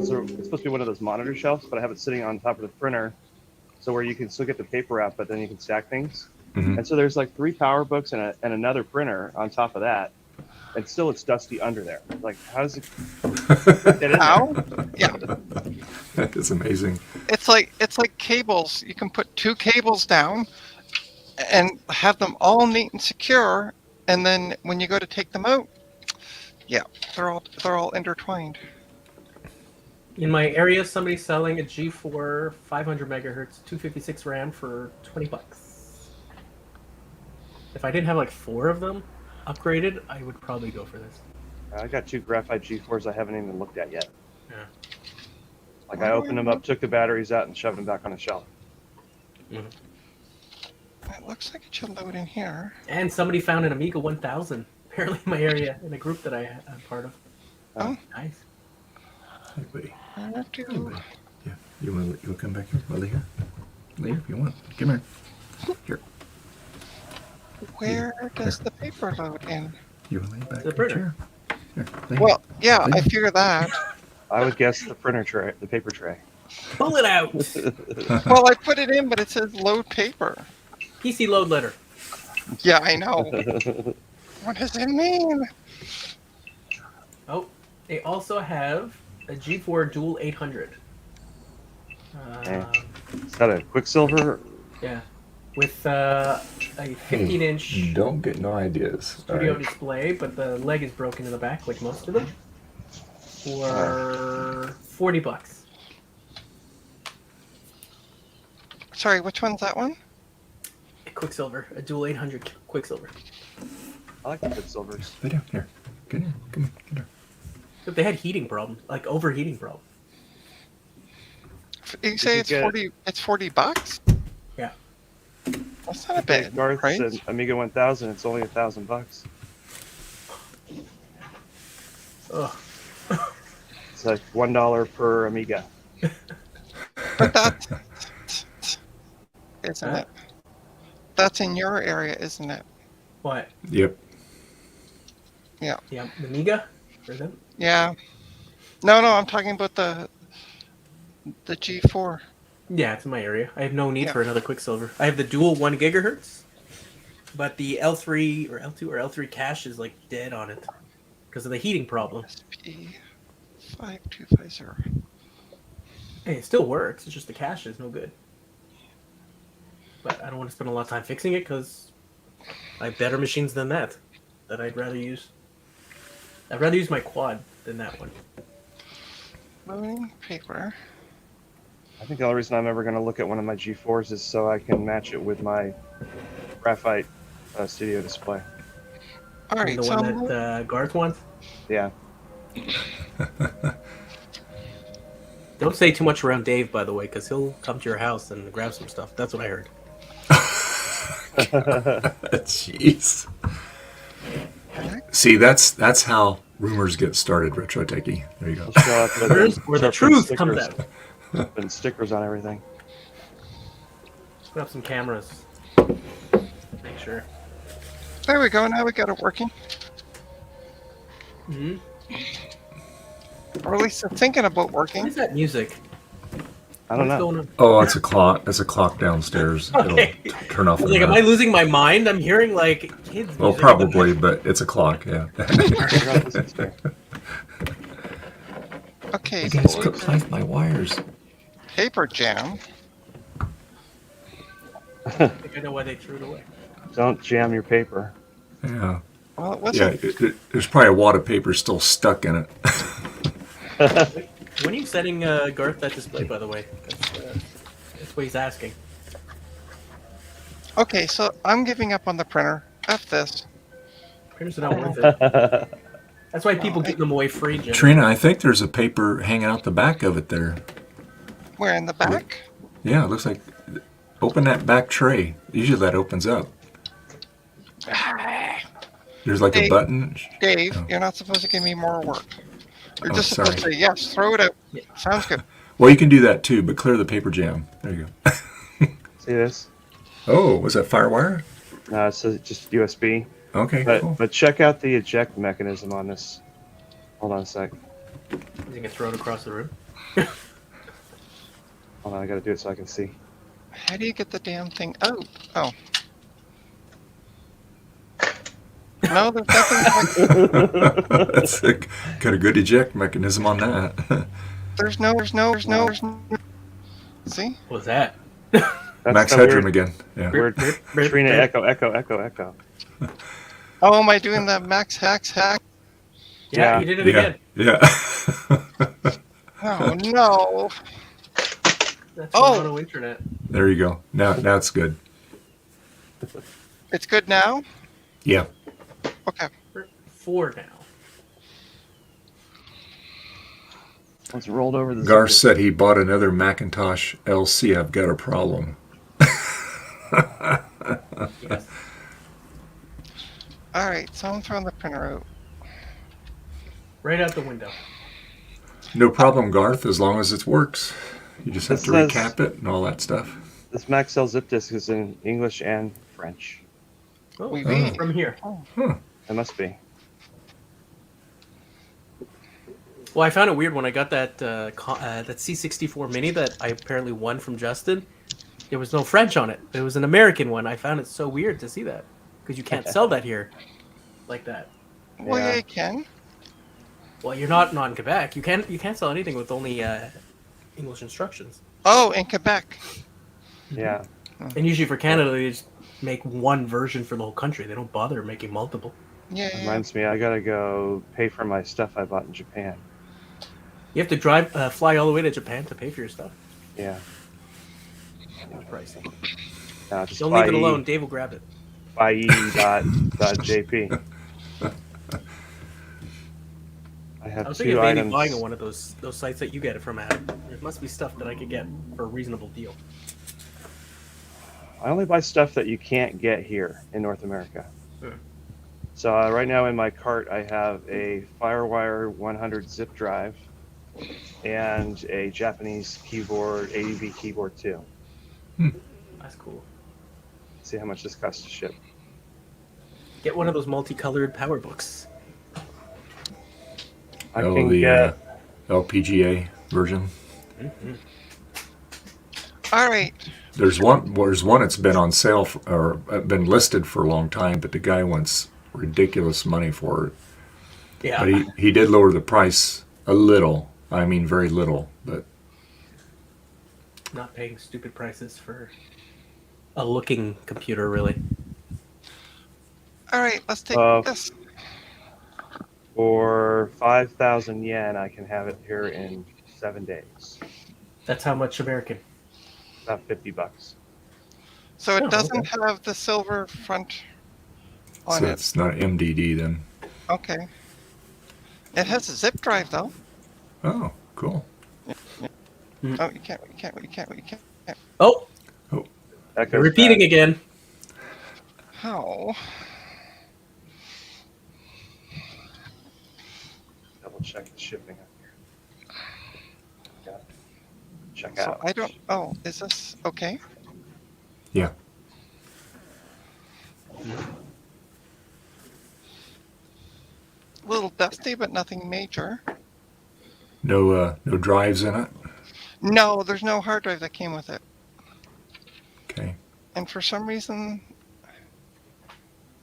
So it's supposed to be one of those monitor shelves, but I have it sitting on top of the printer, so where you can still get the paper out, but then you can stack things. Mhm. And so there's like 3 power books and another printer on top of that, and still it's dusty under there. Like, how does it get in there? How? Yeah. That is amazing. It's like cables. You can put 2 cables down and have them all neat and secure, and then when you go to take them out, yeah, they're all intertwined. In my area, somebody's selling a G4 500 megahertz 256 RAM for $20. If I didn't have like 4 of them upgraded, I would probably go for this. I got 2 graphite G4s I haven't even looked at yet. Yeah. Like, I opened them up, took the batteries out, and shoved them back on the shelf. It looks like it should load in here. And somebody found an Amiga 1000 apparently in my area in a group that I'm part of. Oh. Nice. Hey, buddy. Where do- Yeah. You want to come back here? Lay here. Lay here if you want. Come here. Here. Where does the paper load in? You want to lay back The in printer. chair? Here. Lay Well, yeah, I Yeah. figure that. I would guess the printer tray, the paper tray. Pull it out. Well, I put it in, but it says load paper. PC load letter. Yeah, I know. What does it mean? Oh, they also have a G4 Dual 800. Okay. Is that a Quicksilver? Yeah, with a 15-inch Don't get no ideas. All studio right. display, but the leg is broken in the back, like most of them, for $40. Sorry, which one's that one? Quicksilver, a Dual 800 Quicksilver. I like the Quicksilvers. Lay down here. Get here. Come here. Get here. But they had heating problem, like overheating problem. You say you it's get- 40. It's $40. Yeah. That's not a bad Garth price. said Amiga 1000. It's only $1,000. Ugh. It's like $1 per Amiga. But that's isn't Huh? it? That's in your area, isn't it? What? Yep. Yeah, the Amiga for them. Yeah. No, I'm talking about the G4. Yeah, it's in my area. I have no need Yeah. for another Quicksilver. I have the dual 1 gigahertz, but the L3 or L2 or L3 cache is like dead on it because of the heating problem. SP5250. Hey, it still works. It's just the cache is no good. But I don't want to spend a lot of time fixing it because I have better machines than that I'd rather use. I'd rather use my quad than that one. Loading paper. I think the only reason I'm ever going to look at one of my G4s is so I can match it with my graphite studio display. All right, the so one that Garth wants. Yeah. Don't say too much around Dave, by the way, because he'll come to your house and grab some stuff. That's what I heard. Jeez. See, that's how rumors get started, Retro Techie. There you go. I'll show up with Where's where the sharpened truth comes stickers- out. And stickers on everything. Grab some cameras. Make sure. there we go. Now we got it working, Hmm. or at least I'm thinking about What working. is that music? I don't What's know. going on? Oh, it's a clock. It's a clock downstairs. Okay. It'll turn off. I was in like, a am I minute. losing my mind? I'm hearing like kids. Well, music. probably, but it's a clock. Yeah. Figure out this is here. Okay, You guys so could knife my wires. paper jam. I think I know why they threw it away. Don't jam your paper. Yeah. Well, it Yeah, wasn't. there's probably a wad of paper still stuck in it. When are you setting Garth that display, by the way? That's what he's asking. Okay, so I'm giving up on the printer. F this. Printers are not worth it. That's why people give them away free, Jim. Trina, I think there's a paper hanging out the back of it there. Where in the back? Yeah, it looks like. Open that back tray. Usually that opens up. There's like a Hey. button. Dave, Oh. you're not supposed to give me more work. You're Oh, just supposed sorry. to say yes, throw it out. Yeah. Sounds good. Well, you can do that too, but clear the paper jam. There you go. See this? Oh, was that FireWire? No, it says just USB. Okay, But cool. but check out the eject mechanism on this. Hold on a sec. You can throw it across the room. Hold on, I gotta do it so I can see. How do you get the damn thing out? Oh. No, there's nothing. That's got a good eject mechanism on that. There's no. See? What was that? That's Max the Headroom weird, again. Yeah. weird Trina echo, echo, echo, echo. Oh, am I doing the max hacks hack? Yeah, Yeah. you did it Yeah. again. Yeah. Oh no. That's Oh. Mono Internet. There you go. Now it's good. It's good now? Yeah. Okay. We're 4 now. Once it rolled over the Garth zipper. said he bought another Macintosh LC. I've got a problem. Yes. Alright, so I'm throwing the printer out. Right out the window. No problem, Garth, as long as it works. You just have This to says- recap it and all that stuff. This Maxell zip disk is in English and French. Oh, Oui, oui. from here. It must be. Well, I found it weird when I got that that C64 Mini that I apparently won from Justin. There was no French on it. It was an American one. I found it so weird to see that because you can't sell that here like that. Well, Yeah. yeah, you can. Well, you're not in Quebec. You can't sell anything with only English instructions. Oh, in Quebec. Yeah. And usually for Canada, they just make one version for the whole country. They don't bother making multiple. Yeah, yeah. Reminds me, I gotta go pay for my stuff I bought in Japan. You have to fly all the way to Japan to pay for your stuff. Yeah. It's pricey. No, just Don't leave it alone. Dave will grab it. Jp. I have I was thinking two of maybe items. buying on one of those sites that you get it from, Adam. There must be stuff that I could get for a reasonable deal. I only buy stuff that you can't get here in North America. Hmm. So right now in my cart, I have a FireWire 100 zip drive and a Japanese keyboard, ADB keyboard too. That's cool. See how much this costs to ship. Get one of those multicolored power books. I Oh, can the get. LPGA version. Alright. There's one that's been on sale or been listed for a long time, but the guy wants ridiculous money for it. Yeah. But he did lower the price a little. I mean, very little. But Not paying stupid prices for a looking computer, really. Alright, let's take Uh, this. For 5,000 yen, I can have it here in 7 days. That's how much American. About $50. So it Oh, doesn't okay. have the silver front on so it. it's not MDD then. Okay. It has a zip drive though. Oh, cool. Oh, you can't. Oh, That you're goes repeating back. again. How? Double check the shipping up here. Got it. Check So out. I don't. Oh, is this okay? Yeah. A little dusty, but nothing major. No drives in it. No, there's no hard drive that came with it. Okay. And for some reason,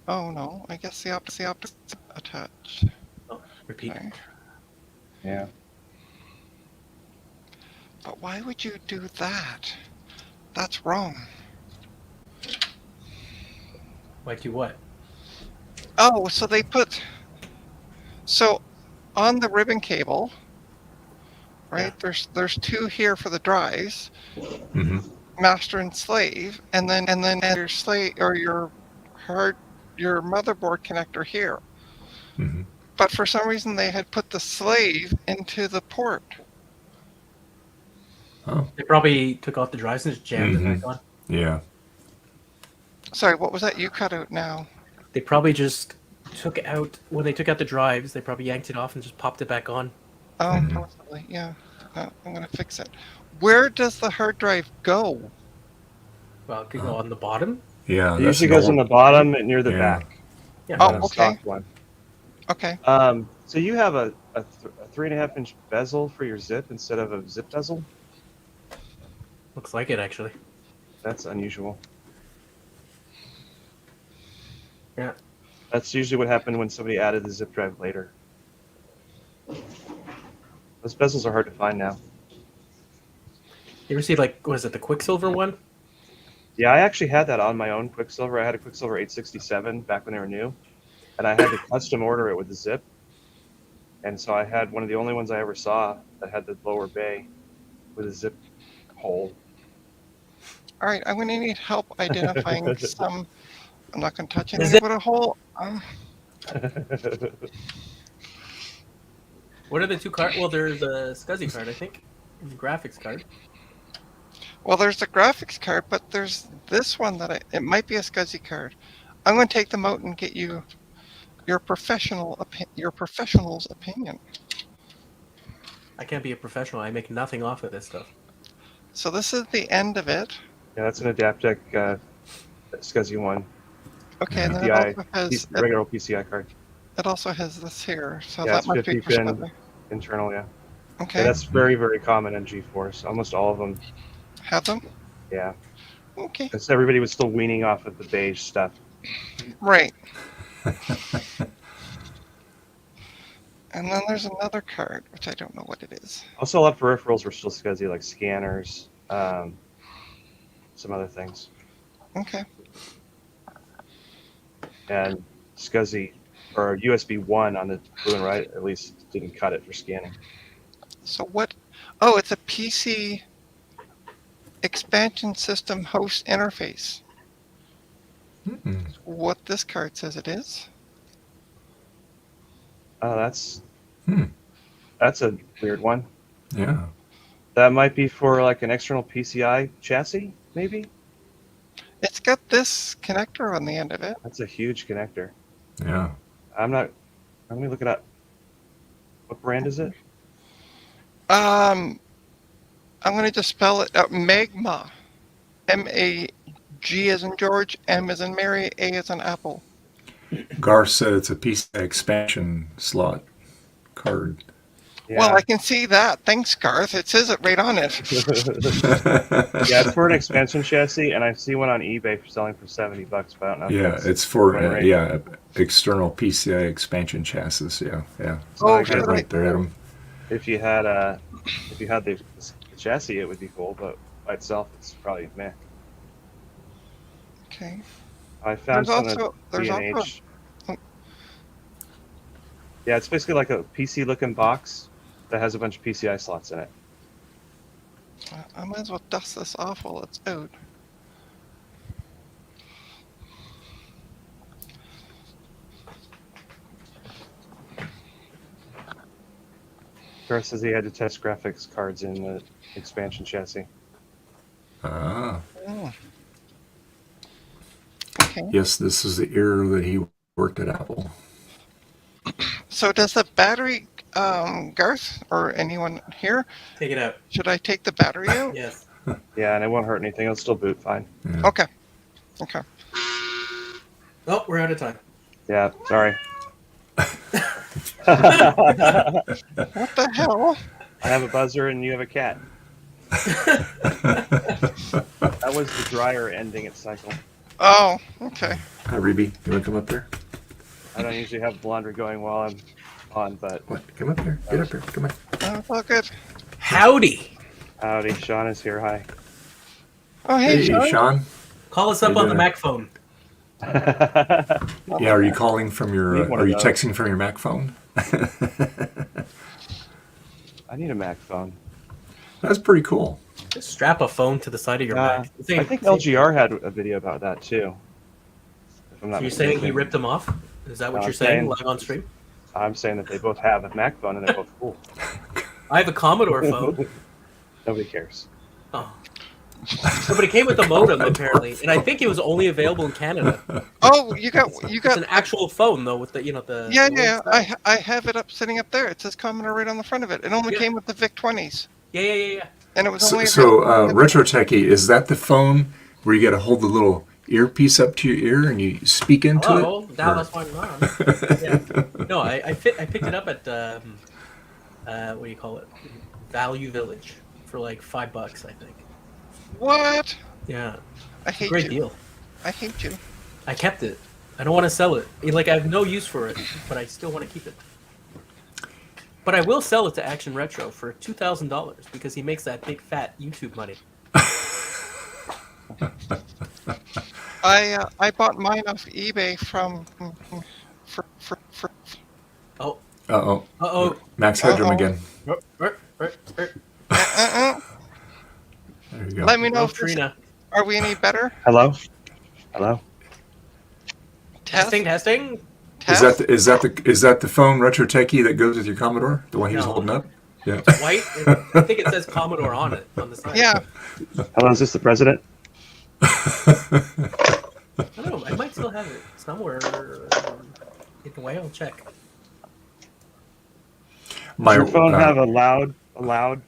oh no, I guess the opposite attached. Oh, repeat. Okay. Yeah. But why would you do that? That's wrong. Like do what? Oh, so they put... So, on the ribbon cable, right, there's two here for the drives, Hmm. master and slave, and then your slave, or your motherboard connector here. Hmm. But for some reason they had put the slave into the port. Oh, They probably took off the drives and just jammed it back on. yeah. Sorry, what was that you cut out now? They probably just took out when they took out the drives. They probably yanked it off and just popped it back on. Oh, Mhm. possibly, yeah. I'm gonna fix it. Where does the hard drive go? Well, it could go on the bottom. Yeah. It usually goes on the bottom and near the Yeah. back. Yeah. Oh, The okay. stock one. Okay. So you have a 3.5-inch bezel for your zip instead of a zip bezel? Looks like it actually. That's unusual. Yeah. That's usually what happened when somebody added the zip drive later. Those bezels are hard to find now. You ever see like was it the Quicksilver one? Yeah, I actually had that on my own Quicksilver. I had a Quicksilver 867 back when they were new, and I had to custom order it with the zip. And so I had one of the only ones I ever saw that had the lower bay with a zip hole. All right, I'm gonna need help identifying some. I'm not gonna touch Is anything it- with a hole. What are the two cards? Well, there's a SCSI card, I think. And the graphics card. Well, there's the graphics card, but there's this one that it might be a SCSI card. I'm gonna take them out and get you your professional's opinion. I can't be a professional. I make nothing off of this stuff. So this is the end of it. Yeah, that's an Adaptec SCSI one. Okay, and then PCI, regular PCI card. it also has this here. So Yeah, that it's must be 50 for pin. SCSI. Internal, yeah. Okay, Yeah, that's very, very common in GeForce. Almost all of them. have them. Yeah. Okay, Because everybody was still weaning off of the beige stuff. right. And then there's another card, which I don't know what it is. Also, a lot of peripherals were still SCSI, like scanners, some other things. Okay, And SCSI, or USB 1 on the blue and right, at least didn't cut it for scanning. so what? Oh, it's a PC expansion system host interface. Mm-mm. What this card says it is. Oh, that's Hmm. that's a weird one. Yeah. That might be for like an external PCI chassis, maybe? It's got this connector on the end of it. That's a huge connector. Yeah. Let me look it up. What brand is it? I'm gonna just spell it out. Magma. M-A-G as in George, M as in Mary, A as in Apple. Garth said it's a PCI expansion slot card. Yeah. Well, I can see that. Thanks, Garth. It says it right on it. Yeah, it's for an expansion chassis, and I see one on eBay for selling for $70, but I don't know. if Yeah, that's it's for right. external PCI expansion chassis. Yeah, yeah. Oh, I Got guess it right there, Adam. if you had the chassis, it would be cool, but by itself, it's probably meh. Okay. I found There's some also- at there's B&H. also- Yeah, it's basically like a PC-looking box that has a bunch of PCI slots in it. I might as well dust this off while it's out. Garth says he had to test graphics cards in the expansion chassis. Ah, Oh. Okay. yes, this is the era that he worked at Apple. So does the battery, Garth, or anyone here, Take it out. should I take the battery out? Yes. Yeah, and it won't hurt anything. It'll still boot fine. Yeah. Okay. Okay. Oh, we're out of time. Yeah, sorry. What the hell? I have a buzzer and you have a cat. That was the dryer ending its cycle. Oh, okay. Hi, Reby. You want to come up there? I don't usually have the laundry going while I'm on, but What? Come up here. Get up here. Come on. Oh, it's all good. Howdy. Howdy, Sean is here. Hi. Oh, hey, Sean. Sean. Call us up Hey on the there. Mac phone. Yeah, are you calling from your? Need one Are of you those. texting from your Mac phone? I need a Mac phone. That's pretty cool. Just strap a phone to the side of your Mac. I think LGR had a video about that too. If I'm So not you're saying he mistaken. ripped them off? Is that what No, you're I'm saying saying- live on stream? I'm saying that they both have a Mac phone and they're both cool. I have a Commodore phone. Nobody cares. Oh. No, but it came with a modem apparently, and I think it was only available in Canada. Oh, you got It's an actual phone though, with the the yeah, the yeah. little stuff. I have it sitting up there. It says Commodore right on the front of it. It only Yeah. came with the VIC 20s, Yeah. and it was So, only Retro Techie, is that the phone where you got to hold the little earpiece up to your ear and you speak into Hello, it? Dallas Fine Mom. Yeah. No, I picked it up at what do you call it? Value Village for like $5, I think. What? Yeah, I hate great you. deal. I hate you. I kept it. I don't want to sell it. Like I have no use for it, but I still want to keep it. But I will sell it to Action Retro for $2,000 because he makes that big fat YouTube money. I bought mine off eBay from for Oh, Uh-oh. uh-oh. Max Headroom Uh-oh. again. uh, There you go. let me know No, if this, Trina. are we any better? Hello? Hello? Test. Testing. Test. Is that the phone Retro Techie that goes with your Commodore? The one he was No. holding up? Yeah. White. I think it says Commodore on it on the side. Yeah. Hello, is this the president? I don't know. I might still have it somewhere. Either way, I'll check. My, Does your phone have a loud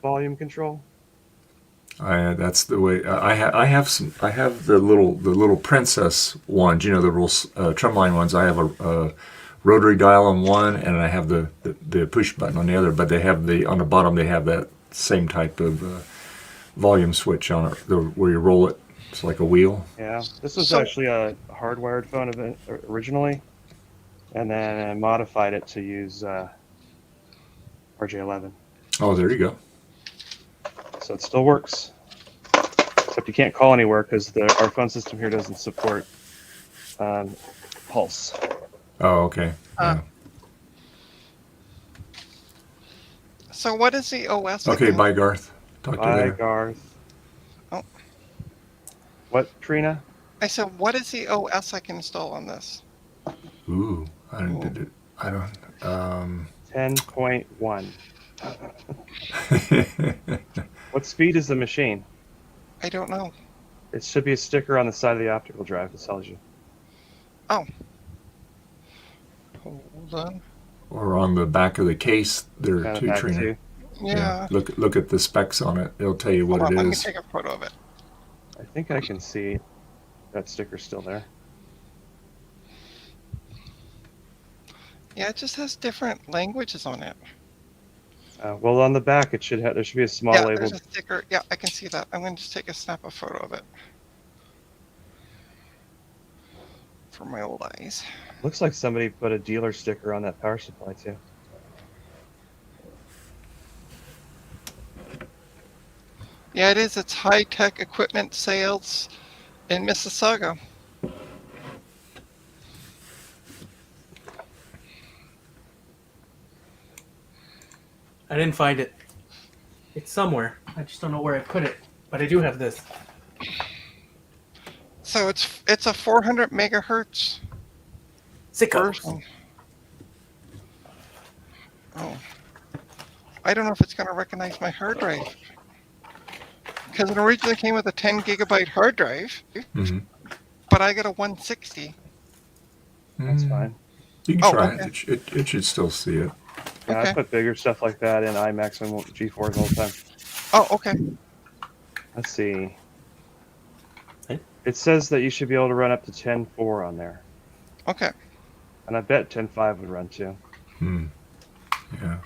volume control? that's the way I have the little Princess ones, the little Tremline ones. I have a rotary dial on one, and I have the push button on the other. But they have on the bottom they have that same type of volume switch on it, where you roll it. It's like a wheel. Yeah. This was So- actually a hardwired phone originally, and then I modified it to use RJ11. Oh, there you go. So it still works. Except you can't call anywhere because our phone system here doesn't support Pulse. Oh, okay. Uh, Yeah. So what is the OS? Okay, again? bye, Garth. Talk to you Bye, later. Garth. Oh. What, Trina? I said, what is the OS I can install on this? Ooh, I don't. 10.1. What speed is the machine? I don't know. It should be a sticker on the side of the optical drive that tells you. Hold on. Or on the back of the case there Kind of too, back Trina. to- Yeah. Look at the specs on it. It'll tell you what Hold on, it let me is. take a photo of it. I think I can see that sticker's still there. Yeah, it just has different languages on it. Well, on the back, there should be a small yeah, label. there's a sticker. Yeah, I can see that. I'm going to just take a snap a photo of it for my old eyes. Looks like somebody put a dealer sticker on that power supply too. Yeah, it is. It's high-tech equipment sales in Mississauga. I didn't find it. It's somewhere. I just don't know where I put it. But I do have this. So it's a 400 megahertz Sickos. version. Oh, I don't know if it's going to recognize my hard drive because it originally came with a 10 gigabyte hard drive, Mhm. but I got a 160. That's Mm, fine. You can Oh, try okay. it. It should still see it. Yeah, Okay. I put bigger stuff like that in iMacs and G4s all the time. Oh, okay. Let's see. Okay. It says that you should be able to run up to 10.4 on there, Okay. and I bet 10.5 would run too. Hmm. Yeah.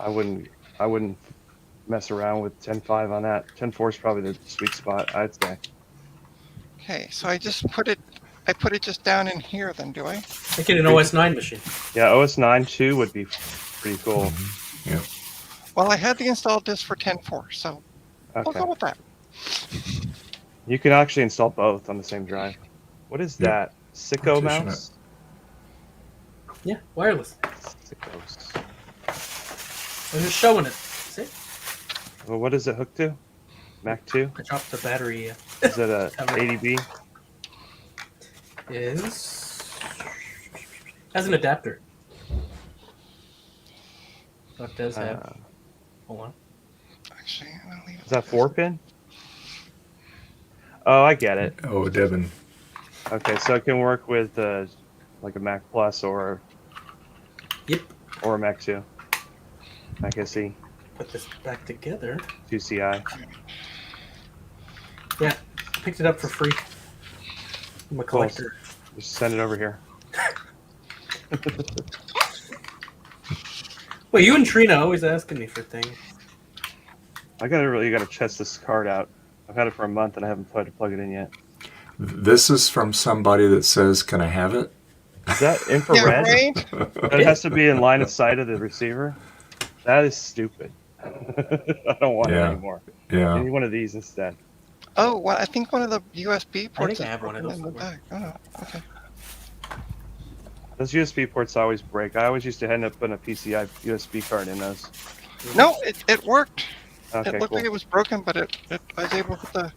I wouldn't mess around with 10.5 on that. 10.4 is probably the sweet spot, I'd say. Okay. So I just put it. I put it just down in here. Then do I? Make it an OS 9 machine. Yeah, OS 9.2 would be pretty cool. Yeah. Well, I had the installed disk for 10.4, so We'll Okay. go with that. You can actually install both on the same drive. What is Yeah. that? Sicko Partition mouse? Yeah, wireless. Sickos. I'm just showing it. See? Well, what is it hooked to? Mac 2? I dropped the battery. Is it a Cover. ADB? Is has an adapter. So it does have. Hold on. Actually, I'm gonna leave it. Is that 4-pin? Oh, I get it. Oh, Devin. Okay, so it can work with like a Mac Plus or Yep. a Mac 2. Mac SE, Put this back together. 2CI. Yeah, picked it up for free. I'm a collector. Just send it over here. Well, you and Trina always asking me for things. I gotta test this card out. I've had it for a month and I haven't tried to plug it in yet. This is from somebody that says, "Can I have it?" Is that Yeah, infrared? right? That it has to be in line of sight of the receiver? That is stupid. I don't want it Yeah. anymore. I Yeah. need one of these instead. Oh, well, I think one of the USB ports I is have one of broken those in the somewhere. back. Oh, okay. Those USB ports always break. I always used to end up putting a PCI USB card in those. No, it worked. Okay, It looked cool. like it was broken, but I was able to put the.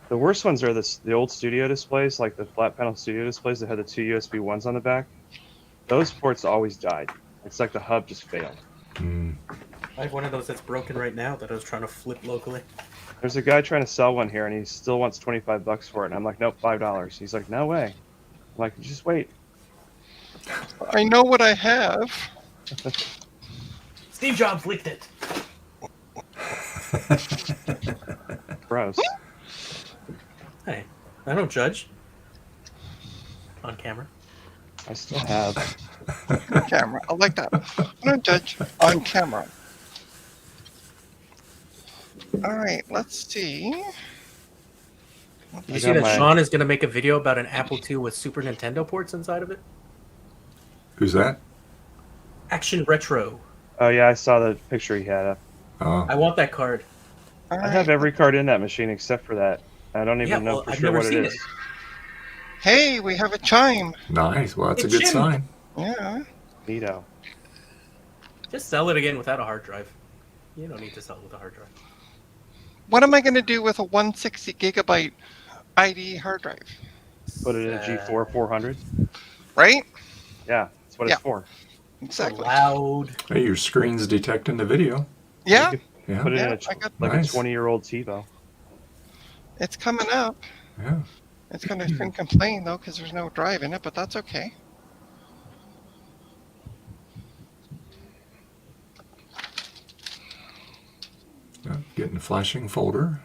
The worst ones are the old studio displays, like the flat panel studio displays that had the two USB ones on the back. Those ports always died. It's like the hub just failed. Mm. I have one of those that's broken right now that I was trying to flip locally. There's a guy trying to sell one here, and he still wants $25 for it. And I'm like, nope, $5. He's like, no way. I'm like, just wait. I know what I have. Steve Jobs licked it. Gross. Hey, I don't judge. On camera. I still have. On camera. I like that. I don't judge on camera. All right, let's see. Did you I see got that my- Sean is going to make a video about an Apple II with Super Nintendo ports inside of it? Who's that? Action Retro. Oh yeah, I saw the picture he had up. Oh, I want that card. All I right. have every card in that machine except for that. I don't even Yeah, know well, for I've sure never what it seen is. it. Hey, we have a chime. nice. Well, that's a It's good Jim. sign. Yeah. Neato. Just sell it again without a hard drive. You don't need to sell it with a hard drive. What am I going to do with a 160 gigabyte IDE hard drive? Put it in a G4 400. Right? Yeah, that's what Yeah. it's for. Exactly. Loud. Hey, your screen's detecting the video. Yeah, You can Yeah. put it in yeah. a I got. like Nice. a 20-year-old TiVo. It's coming up. Yeah. It's going to complain though because there's no drive in it, but that's okay. Yeah. Getting a flashing folder.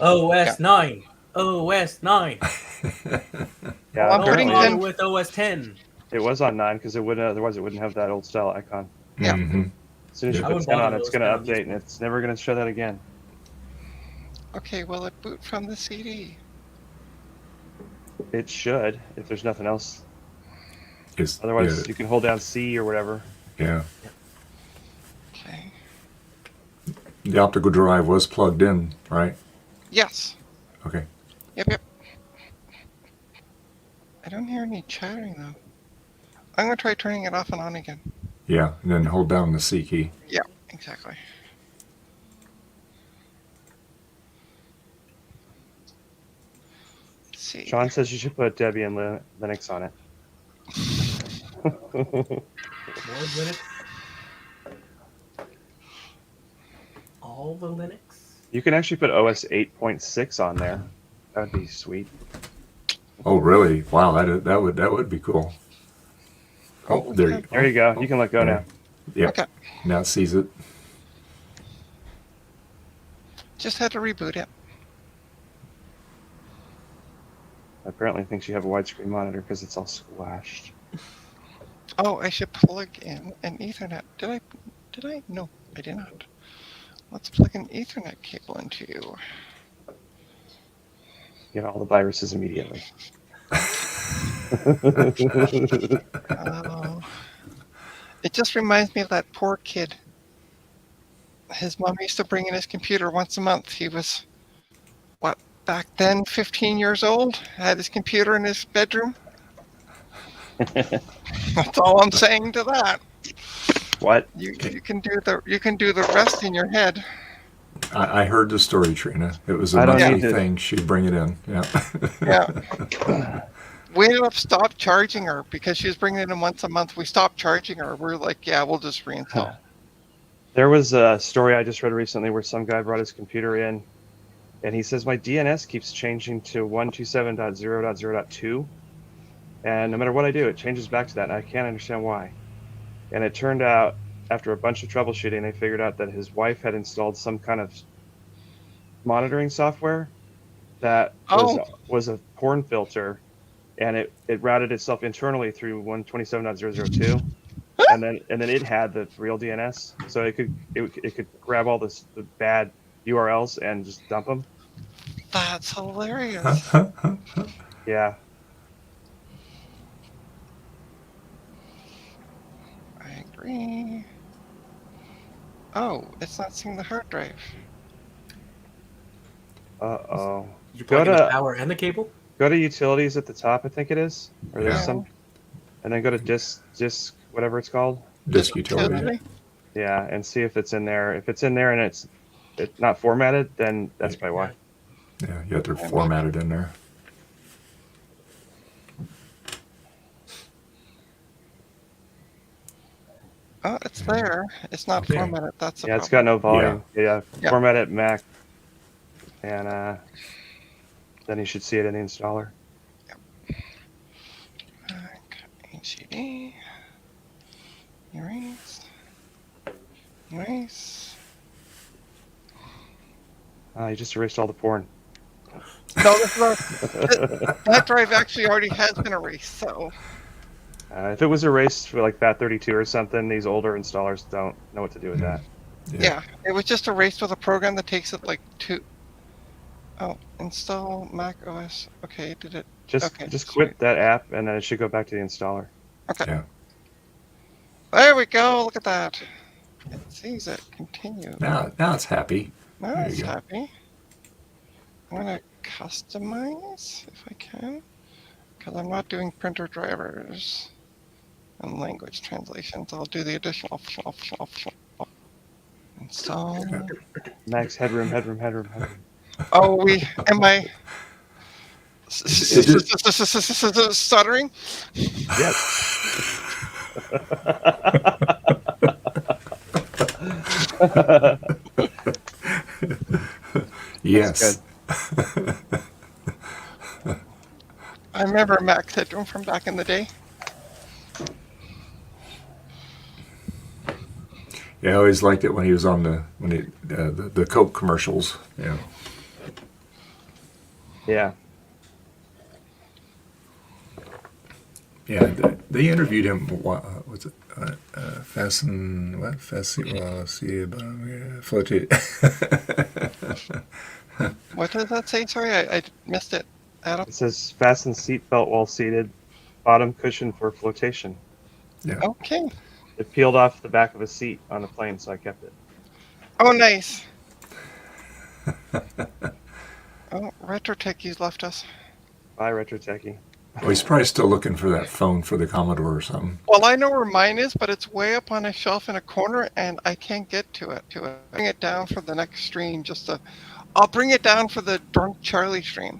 OS 9. OS 9. Yeah, Well, I'm No putting apparently bother 10 with OS 10. it was on 9 because it wouldn't. Otherwise, it wouldn't have that old style icon. Yeah. Hmm. As soon as you Yeah. I put wouldn't 10 bother on, with it's OS going 10 to on these update, and it's never going to show that again. Okay, will it boot from the CD? It should, if there's nothing else. Is Otherwise, you can hold down C or whatever. yeah. Okay. The optical drive was plugged in, right? Yes. Okay. Yep. I don't hear any chattering though. I'm going to try turning it off and on again. Yeah. And then hold down the C key. Yeah, exactly. Let's see. Sean says you should put Debian Linux on it. More Linux. All the Linux. You can actually put OS 8.6 on there. That would be sweet. Oh, really? Wow. That would be cool. Oh, there you go. There you go. You can let go now. Yep. Okay. Now it sees it. Just had to reboot it. Apparently thinks you have a widescreen monitor because it's all squashed. Oh, I should plug in an Ethernet. Did I? No, I did not. Let's plug an Ethernet cable into you. Get all the viruses immediately. Oh. It just reminds me of that poor kid. his mom used to bring in his computer once a month. He was, what, back then 15 years old, had his computer in his bedroom. That's all I'm saying to that. What? You can do the rest in your head. I heard the story, Trina. It was a I don't monthly need to- thing. She'd bring it in. Yeah. Yeah. We ended up stopped charging her because she was bringing it in once a month. We stopped charging her. We're like, yeah, we'll just reinstall. There was a story I just read recently where some guy brought his computer in, and he says my DNS keeps changing to 127.0.0.2, and no matter what I do, it changes back to that, and I can't understand why. And it turned out, after a bunch of troubleshooting, they figured out that his wife had installed some kind of monitoring software that was a porn filter, and it routed itself internally through 127.0.0.2. and then it had the real DNS, so it could grab all the bad URLs and just dump them. That's hilarious. Yeah, I agree. Oh, it's not seeing the hard drive. uh-oh. Did you Go plug in to- the power and the cable? Go to utilities at the top, I think it is, or there's Yeah. some, and then go to disk whatever it's called. Disk utility. Yeah, and see if it's in there. If it's in there and it's not formatted, then that's probably why. Yeah, you have to format it in there. Oh, it's there. It's not Okay. formatted. That's the Yeah, it's problem. got no volume. Yeah, Yeah. format it Mac, and then you should see it in the installer. HCD. Erase. Erase. You just erased all the porn. No, that drive actually already has been erased. So If it was erased for like FAT32 or something, these older installers don't know what to do with that. yeah, it was just erased with a program that takes it like two. Oh, install Mac OS. Okay, did it? Just Okay, just sweet. quit that app, and then it should go back to the installer. Okay. Yeah. There we go. Look at that. It sees it. Continue. Now it's happy. Now There you it's go. happy. I'm gonna customize if I can, because I'm not doing printer drivers and language translations. I'll do the additional install. Max headroom. Oh, am I stuttering? Yes. Yes. I remember Max Headroom from back in the day. Yeah, I always liked it when he was on the Coke commercials. Yeah. Yeah. Yeah, they interviewed him. What's it? Fasten what? Floated. What does that say? Sorry, I missed it. Adam. It says fasten seatbelt while seated, bottom cushion for flotation. Okay. It peeled off the back of a seat on the plane, so I kept it. Oh, nice. Oh, Retro Techies left us. Bye, Retro Techie. Well, he's probably still looking for that phone for the Commodore or something. Well, I know where mine is, but it's way up on a shelf in a corner, and I can't get to it. Bring it down for the next stream. I'll bring it down for the Drunk Charlie stream.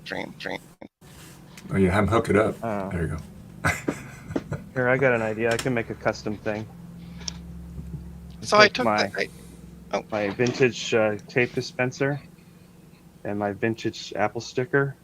Oh, you have him hook it up. Oh. There you go. Here, I got an idea. I can make a custom thing. So I Take took my vintage tape dispenser and my vintage Apple sticker.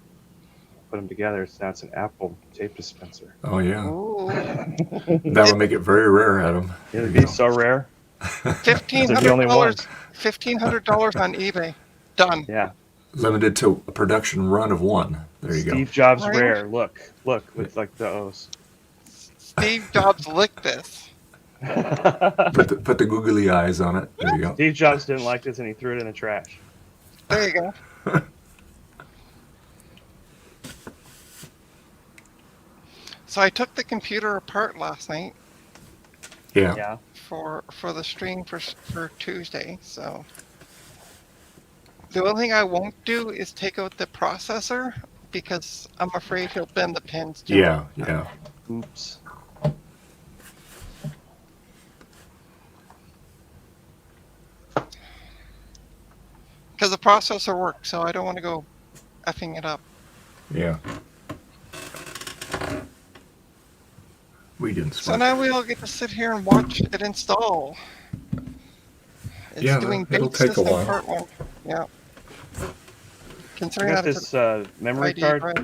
Put them together. So now it's an Apple tape dispenser. Oh yeah, Ooh, that would make it very rare, Adam. It would There you be so rare. $1,500. They're the only ones. $1,500 on eBay. Done. Yeah. Limited to a production run of one. There you Steve Jobs Right. rare. Look, with like the O's. Steve Jobs licked this. go. Put the googly eyes on it. There you go. Steve Jobs didn't like this and he threw it in the trash. There you go. So I took the computer apart last night, Yeah. Yeah. for the stream for Tuesday. So the only thing I won't do is take out the processor because I'm afraid he'll bend the pins too much. Yeah. Yeah. Oops. Because the processor works, so I don't want to go effing it up. Yeah. We didn't So sweat. now we all get to sit here and watch it install. It's Yeah, doing it'll base take a system while. part 1. Yeah. I Considering got that it's this memory ID, card, right?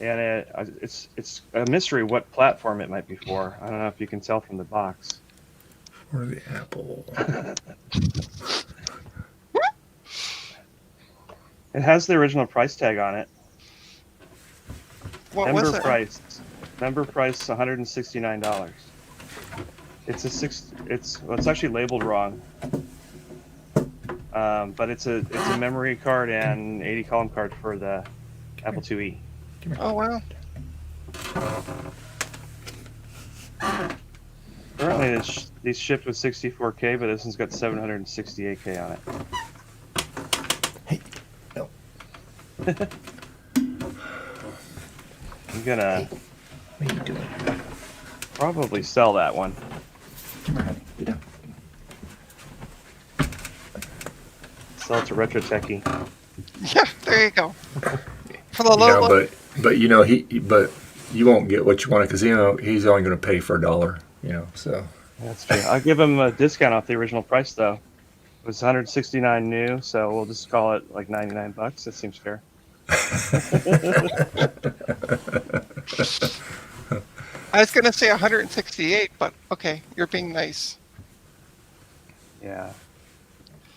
and it's a mystery what platform it might be for. I don't know if you can tell from the box. Or the Apple. It has the original price tag on it. What was Member it? price. Member price $169. It's actually labeled wrong. But it's a memory card and 80 column card for the Apple IIe. Oh wow. Currently, these shipped with 64K, but this one's got 768K on it. Hey. No. I'm gonna What are you doing? probably sell that one. Come here, honey. Get down. Sell it to Retro Techie. Yeah, there you go. For the You low, know, but you know but you won't get what you want because he's only going to pay for $1. You know, so That's true. I'll give him a discount off the original price though. It was 169 new, so we'll just call it like 99 bucks. That seems fair. I was gonna say 168, but okay, you're being nice. Yeah.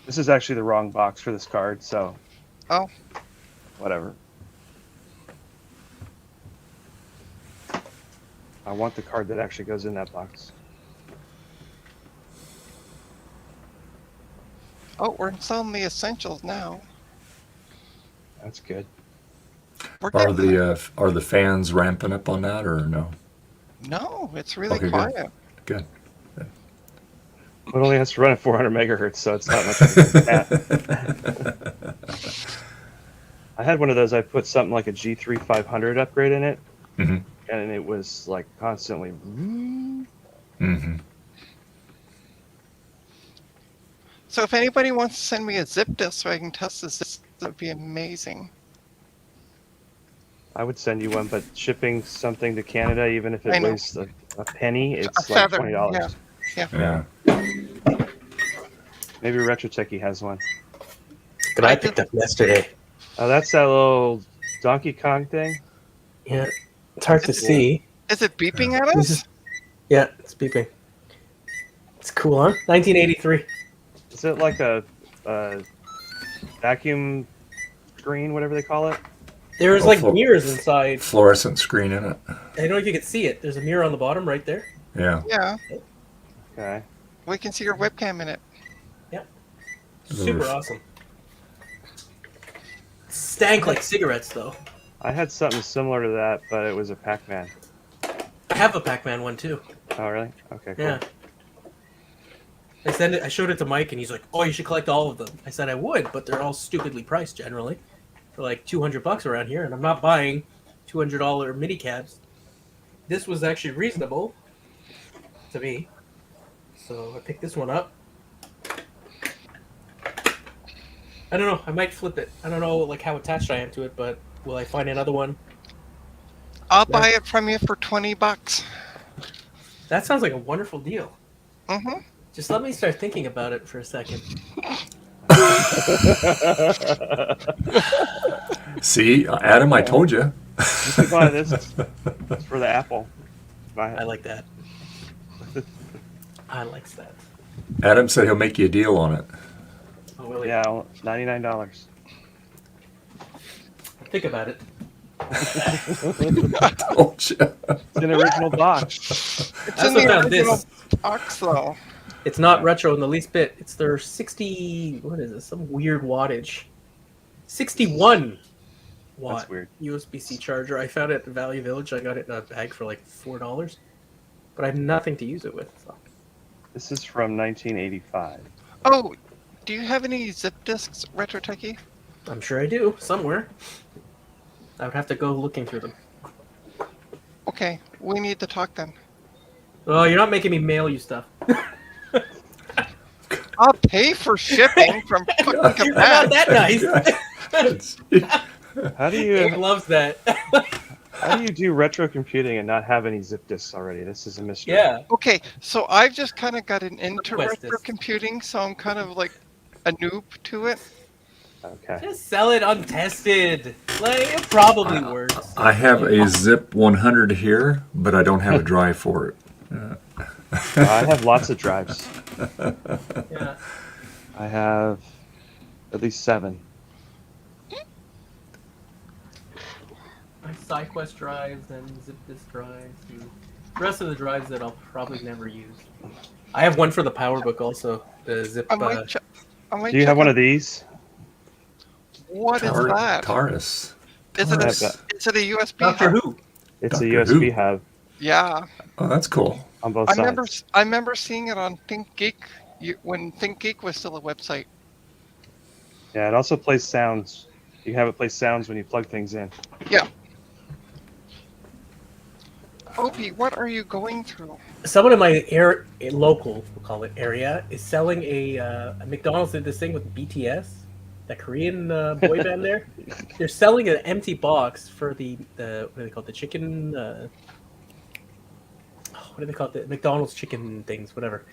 This is actually the wrong box for this card, so. Oh. Whatever. I want the card that actually goes in that box. Oh, we're installing the essentials now. That's good. We're are getting the fans ramping up on that or no? no, it's really Okay, good. quiet. Good. It only has to run at 400 megahertz, so it's not much of a that. I had one of those. I put something like a G3 500 upgrade in it, Mm-hmm. and it was like constantly. Mm-hmm. So if anybody wants to send me a zip disk so I can test this, that would be amazing. I would send you one, but shipping something to Canada, even if I it know. weighs a penny, A it's like feather, $20. yeah. Yeah. Maybe Retro Techie has one. But I picked up yesterday. Oh, that's that little Donkey Kong thing. Yeah, it's hard to see. Is it beeping at us? Yeah, it's beeping. It's cool, huh? 1983. Is it like a vacuum screen, whatever they call it? There's Oh, like full- mirrors inside. Fluorescent screen in it. I don't know if you can see it. There's a mirror on the bottom right there. Yeah. Yeah, Okay. we can see your webcam in it. Super Oof. awesome. Stank like cigarettes, though. I had something similar to that, but it was a Pac-Man. I have a Pac-Man one too. Oh, really? Okay, cool. Yeah. I showed it to Mike, and he's like, "Oh, you should collect all of them." I said I would, but they're all stupidly priced generally, for like $200 around here, and I'm not buying $200 mini cabs. This was actually reasonable to me, so I picked this one up. I don't know. I might flip it. I don't know like how attached I am to it, but will I find another one? I'll buy it from you for $20. That sounds like a wonderful deal. Mm-hmm. Just let me start thinking about it for a second. See, Adam, I told you. You should buy this. It's for the Apple. Buy I it. like that. I like that. Adam said he'll make you a deal on it. Oh, really? Yeah, $99. Think about it. I told you. It's an original box. It's That's in what the found original this. box, though. It's not retro in the least bit. It's their 60. What is this? Some weird wattage. 61 watt That's weird. USB-C charger. I found it at Value Village. I got it in a bag for like $4. but I have nothing to use it with. So. This is from 1985. Oh, do you have any zip disks, Retro Techie? I'm sure I do somewhere. I would have to go looking through them. Okay, we need to talk then. Oh, you're not making me mail you stuff. I'll pay for shipping from fucking You're not Japan. that nice. How do Dave you loves that. how do you do retro computing and not have any zip disks already? This is a mystery. Yeah. Okay, so I've just kind of gotten into Request retro this. computing, so I'm kind of like a noob to it. Okay. Just sell it untested. Like, it probably works. I have a Zip 100 here, but I don't have a drive for it. I have lots of drives. Yeah. I have at least 7. My SideQuest drives and ZipDisk drives. And the rest of the drives that I'll probably never use. I have one for the PowerBook also. The Zip. I might, I might Do you check have one out- of these? What is that? Taurus. Is it, Taurus. is it a USB Doctor hub? Who? It's Doctor a USB Who. hub Yeah, Oh, that's cool. on both I sides. remember seeing it on ThinkGeek when ThinkGeek was still a website. Yeah, it also plays sounds. You can have it play sounds when you plug things in. Opie, what are you going through? Someone in my local, we'll call it area, is selling a McDonald's did this thing with BTS, that Korean boy band there. They're selling an empty box for the what do they call it? The chicken. What do they call it? The McDonald's chicken things, whatever.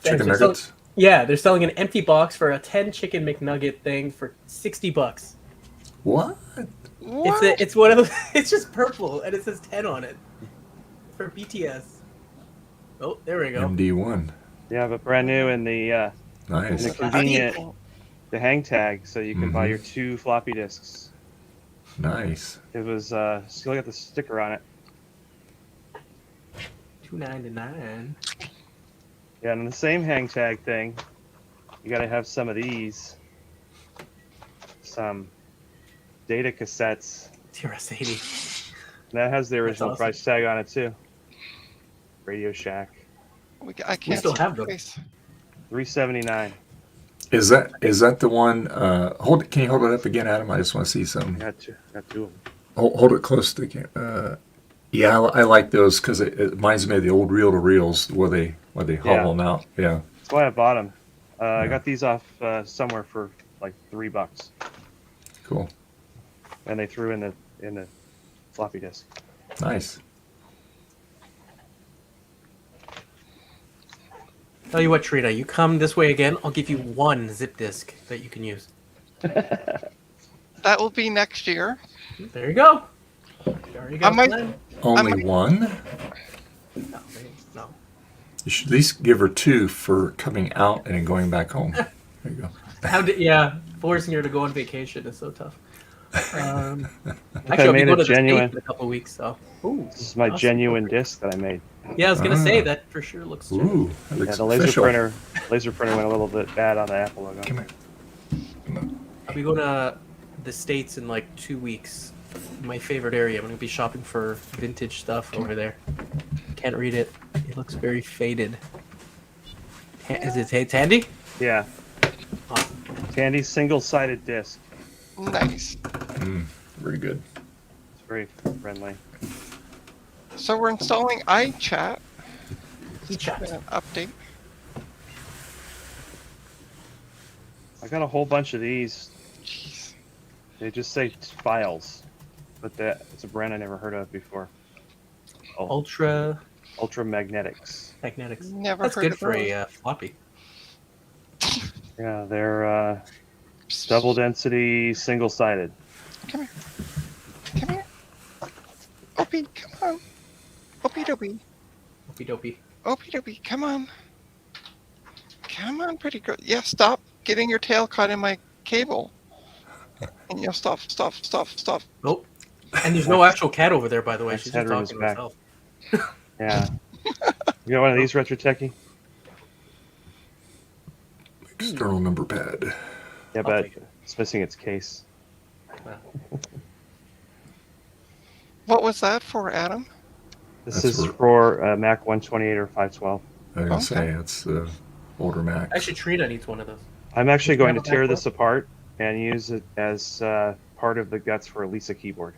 Chicken They're selling- nuggets. yeah, they're selling an empty box for a 10 chicken McNugget thing for $60. What? What? It's one of those. It's just purple and it says 10 on it for BTS. Oh, there we go. MD1. Yeah, but brand new in the Nice. the convenient the hang tag, so you can buy Mhm. your 2 floppy disks. Nice. It was still got the sticker on it. $2.99. Yeah, and the same hang tag thing, you got to have some of these, some data cassettes. TRS-80. And that has the original awesome. price tag on it too. Radio Shack, I can't still see have your them. face. $379. Is that the one? Can you hold it up again, Adam? I just want to see something. Got 2 of them. Hold it close to the camera. Yeah, I like those because it reminds me of the old reel-to-reels where they haul them out. Yeah. That's why I bought them. I got these off somewhere for like $3, Cool. and they threw in the floppy disk. Nice. Tell you what, Trina, you come this way again, I'll give you 1 zip disk that you can use. That will be next year. There you go. There you go. I might- Glenn. Only might- one? No. You should at least give her 2 for coming out and then going back home. There you go. Forcing her to go on vacation is so tough. I Actually, I'll be made going a to the genuine- States in a couple weeks, so. Ooh, This is my awesome. genuine disc that I made. Yeah, I was gonna say Ah. that for sure looks. genuine. Ooh, that Yeah, looks the laser official. printer went a little bit bad on the Apple logo. Come here. I'll be going to the States in like 2 weeks. My favorite area. I'm gonna be shopping for vintage stuff over there. Can't read it. It looks very faded. Is it it's handy? Yeah, Awesome. Tandy single-sided disc. Nice. Very good. It's very friendly. So we're installing iChat. Chat. An update. I got a whole bunch of these. Jeez. They just say files, but it's a brand I never heard of before. Ultra Ultra Magnetics. magnetics. Never That's heard good of for those. a floppy. Yeah, they're double density, single-sided. Come here. Come here. Opie, come on. Opie dopey. Opie dopey. Opie dopey, come on. Come on, pretty girl. Yeah, stop getting your tail caught in my cable. And you'll stop. Nope. And there's no actual cat over there, by the way. Next She's just headroom is talking to back. herself. Yeah. You got one of these, Retro Techie? External number pad. Yeah, I'll but take it. it's missing its case. What was that for, Adam? This That's is where- for Mac 128 or 512. I was gonna say Okay. it's the older Mac. Actually, Trina needs one of those. I'm actually Does it going to have a tear backbone? this apart and use it as part of the guts for a Lisa keyboard.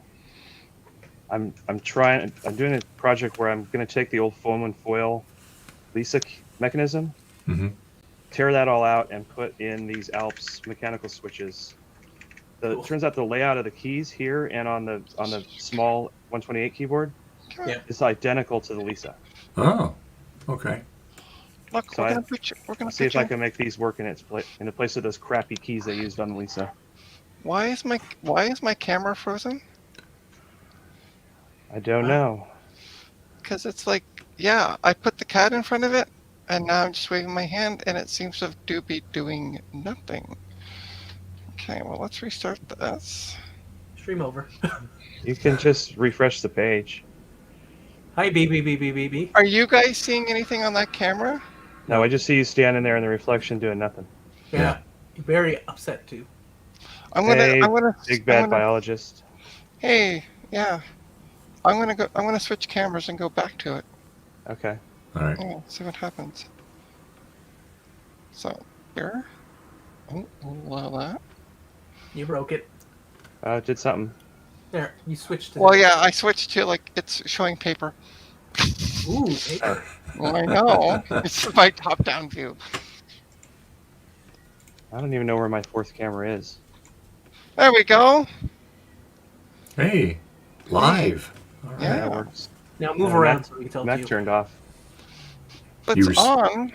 I'm doing a project where I'm going to take the old foam and foil Lisa mechanism, Hmm. tear that all out, and put in these Alps mechanical switches. Cool. Turns out the layout of the keys here and on the small 128 keyboard Come on. Yeah. is identical to the Lisa. Oh, okay. Look, So we're I- gonna put you. We're gonna I'll see put if you. I can make these work in the place of those crappy keys they used on the Lisa. Why is my camera frozen? I don't Huh? know. Because it's like, yeah, I put the cat in front of it, and now I'm just waving my hand, and it seems to be doing nothing. Okay, well, let's restart this. Stream over. You can just refresh the page. Hi, BB. Are you guys seeing anything on that camera? No, I just see you standing there in the reflection doing nothing. Yeah. Very upset too. I'm gonna. Hey, I'm gonna. Big I'm bad gonna- biologist. Hey, yeah. I'm gonna go. I'm gonna switch cameras and go back to it. Okay. All right. Yeah, see what happens. So here. Oh, allow that. You broke it. It did something. There, you switched to. Well, yeah, I switched to like it's showing paper. Ooh, paper. Well, I know. It's my top-down view. I don't even know where my fourth camera is. There we go. Hey, live. All right. Yeah. That works. Now move Yeah, around Mac- so we can tell Mac you. turned off. It's You res- on.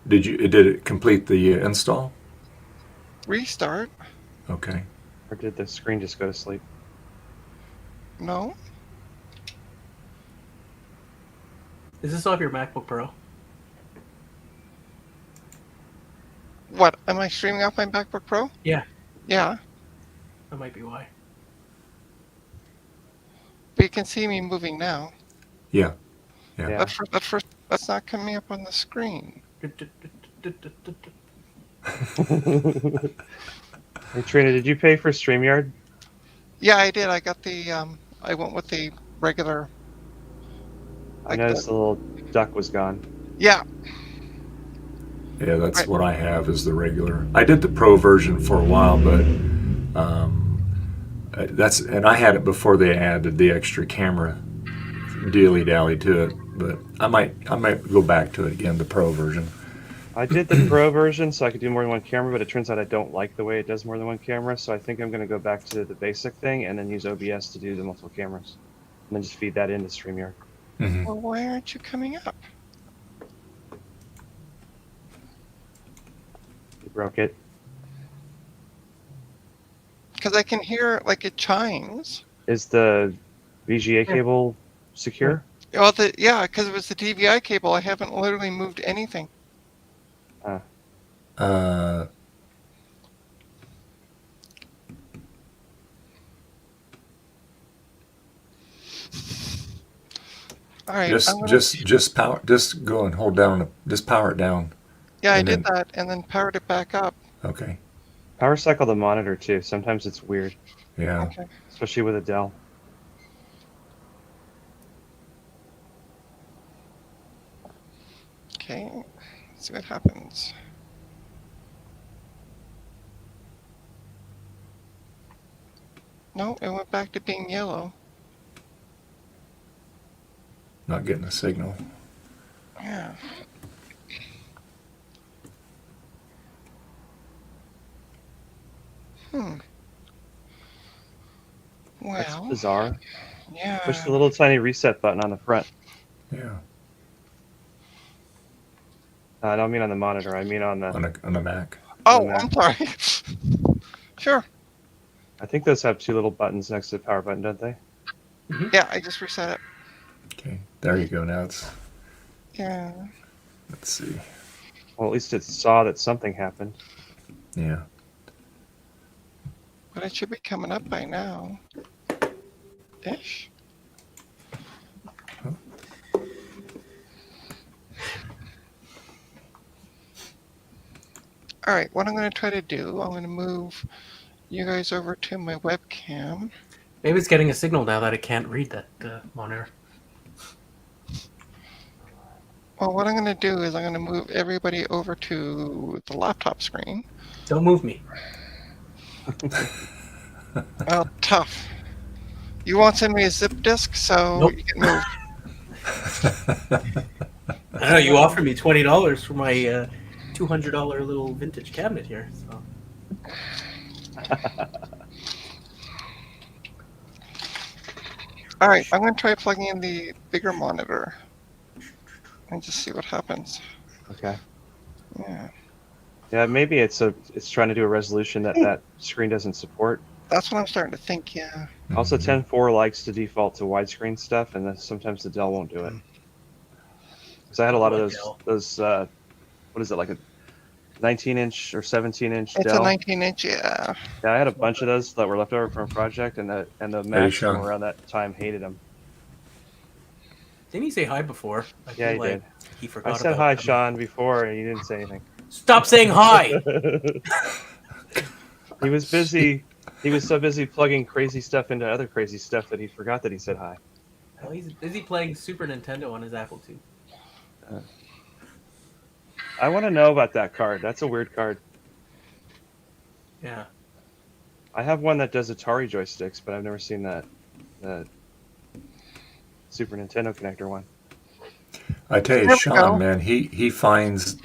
Did it complete the install? Restart. Okay. Or did the screen just go to sleep? No. Is this off your MacBook Pro? What? Am I streaming off my MacBook Pro? Yeah. Yeah. That might be why. But you can see me moving now. Yeah. Yeah. That's not coming up on the screen. Hey Trina, did you pay for StreamYard? Yeah, I did. I got the. I went with the regular. I Like noticed the little duck was gone. Yeah. Yeah, that's Right. what I have is the regular. I did the pro version for a while, but and I had it before they added the extra camera dilly dally to it. But I might go back to it again, the pro version. I did the pro version so I could do more than one camera, but it turns out I don't like the way it does more than one camera. So I think I'm going to go back to the basic thing and then use OBS to do the multiple cameras, and then just feed that into StreamYard. Hmm. Well, why aren't you coming up? You broke it. Because I can hear like it chimes. Is the VGA cable secure? Well, because it was the DVI cable. I haven't literally moved anything. All right. I'm gonna- Just power. Just go and hold down. Just power it down. Yeah, I and did then- that, and then powered it back up. Okay. Power cycle the monitor too. Sometimes it's weird, Yeah. Okay. especially with a Dell. Okay. Let's see what happens. No, it went back to being yellow. Not getting a signal. Yeah. Hmm. That's Well, bizarre. yeah. Push the little tiny reset button on the front. Yeah. I don't mean on the monitor. I mean on the. On a Mac. Oh, Mac. I'm sorry. Sure. I think those have two little buttons next to the power button, don't they? Yeah, I just reset it. Okay. There you go. Now it's. Yeah. Let's see. Well, at least it saw that something happened. Yeah. But it should be coming up by now. Ish. All right, what I'm going to try to do, I'm going to move you guys over to my webcam. Maybe it's getting a signal now that it can't read that monitor. Well, what I'm going to do is I'm going to move everybody over to the laptop screen. Don't move me. Well, tough. You won't send me a zip disk, so Nope. you get moved. I know you offered me $20 for my $200 little vintage cabinet here. So All right, I'm going to try plugging in the bigger monitor and just see what happens. Okay. Yeah, Yeah, maybe it's trying to do a resolution that screen doesn't support. that's what I'm starting to think. Yeah. Also, Mhm. 10.4 likes to default to widescreen stuff, and then sometimes the Dell won't do it. Because I had a lot of those what is it, like a 19-inch or 17-inch It's a Dell? 19-inch. Yeah. Yeah, I had a bunch of those that were left over from a project, and the Macs Sean. from around that time hated them. didn't he say hi before? I Yeah, feel he like did. he forgot I said about hi, them. Sean, before, and you didn't say anything. Stop saying hi. He was busy. He was so busy plugging crazy stuff into other crazy stuff that he forgot that he said hi. Well, he's busy playing Super Nintendo on his Apple II. I want to know about that card. That's a weird card. Yeah. I have one that does Atari joysticks, but I've never seen that Super Nintendo connector one. I tell There you, we Sean, go. man, he finds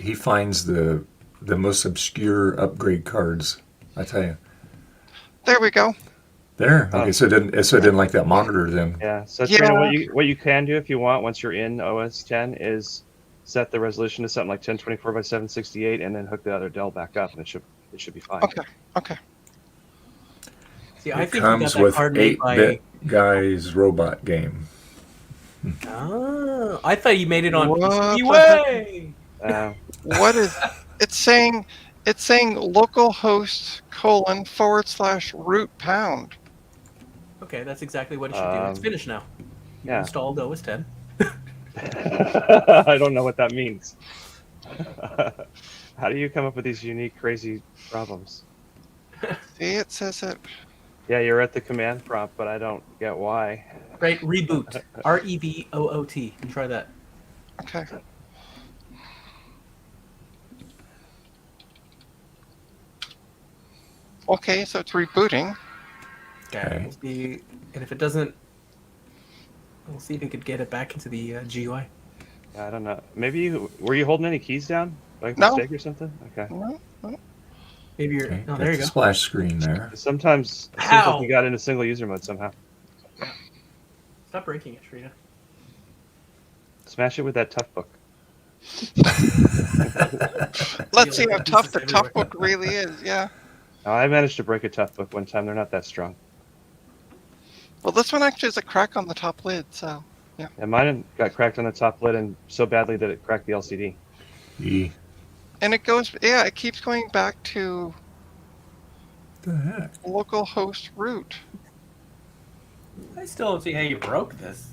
the most obscure upgrade cards. I tell you. There we go. There. Oh. Okay, so it didn't like that monitor then. Yeah. So Yeah. Trina, what you can do if you want once you're in OS 10 is set the resolution to something like 1024 by 768, and then hook the other Dell back up, and it should be fine. Okay. Okay. See, I It think he got comes that with card made by. 8-bit guys robot game. Oh, I thought you made it on What PCB the Way. What is? It's saying localhost :/root pound. Okay, that's exactly what it should do. It's finished now. You yeah. installed OS 10. I don't know what that means. How do you come up with these unique, crazy problems? See, it says it. Yeah, you're at the command prompt, but I don't get why. Right, reboot. REBOOT. You can try that. Okay. Okay, so it's rebooting. Okay. We'll see. And if it doesn't, we'll see if we could get it back into the GUI. I don't know. Maybe were you holding any keys down by No. mistake or something? Okay. No, no. Maybe you're. Okay. Oh, Got there you the go. splash screen there. Sometimes it seems Ow! like you got into single user mode somehow. Stop breaking it, Trina. Smash it with that tough book. Let's see how This tough is the everywhere. tough book really is. Yeah. I managed to break a tough book one time. They're not that strong. Well, this one actually has a crack on the top lid, so And mine got cracked on the top lid and so badly that it cracked the LCD. and it goes. Yeah, it keeps going back to The heck? localhost root. I still don't see how you broke this.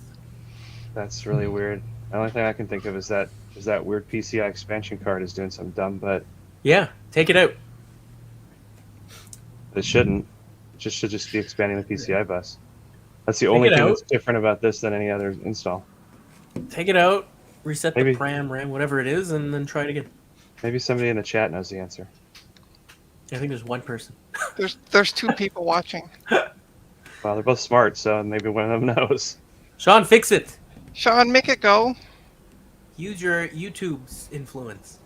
That's really weird. The only thing I can think of is that weird PCI expansion card is doing something dumb, but Yeah, take it out. it shouldn't. It should just be expanding the PCI bus. That's the Take only it thing out. that's different about this than any other install. Take it out, reset Maybe- the RAM, whatever it is, and then try it again. Maybe somebody in the chat knows the answer. I think there's one person. There's two people watching. Well, they're both smart, so maybe one of them knows. Sean, fix it. Sean, make it go. Use your YouTube's influence.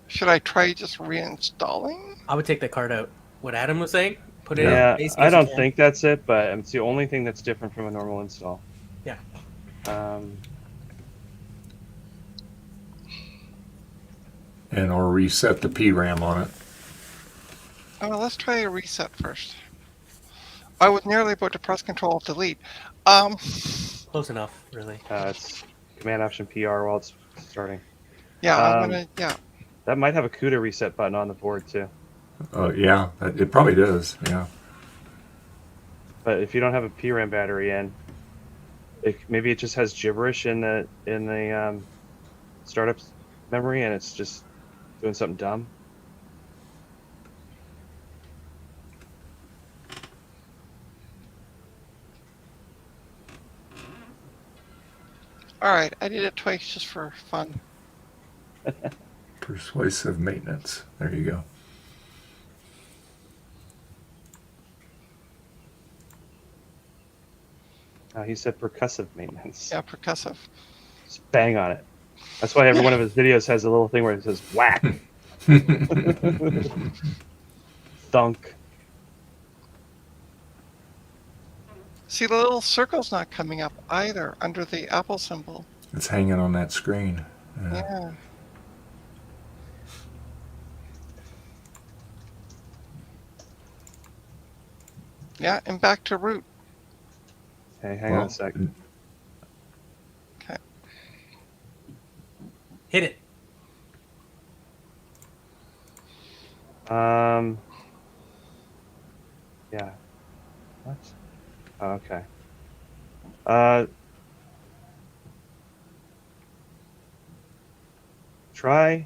Should I try just reinstalling? I would take that card out. What Adam was saying, put it Yeah, in. base I case don't you can. think that's it, but it's the only thing that's different from a normal install. Yeah. And or reset the PRAM on it. Oh, let's try a reset first. I was nearly about to press Control Delete. Close enough, really. It's Command Option PR while it's starting. Yeah, I'm Um, gonna. Yeah, That might have a CUDA reset button on the board too. Yeah, it probably does. Yeah. But if you don't have a PRAM battery in, maybe it just has gibberish in the startup memory, and it's just doing something dumb. All right, I did it twice just for fun. Persuasive maintenance. There you go. He said percussive maintenance. Yeah, percussive. Just bang on it. That's why every one of his videos has a little thing where it says whack, thunk. See, the little circle's not coming up either under the Apple symbol. It's hanging on that screen. Yeah. Yeah, and back to root. Hey, hang on a sec. Okay. Hit it. Yeah. What? Oh, okay. Try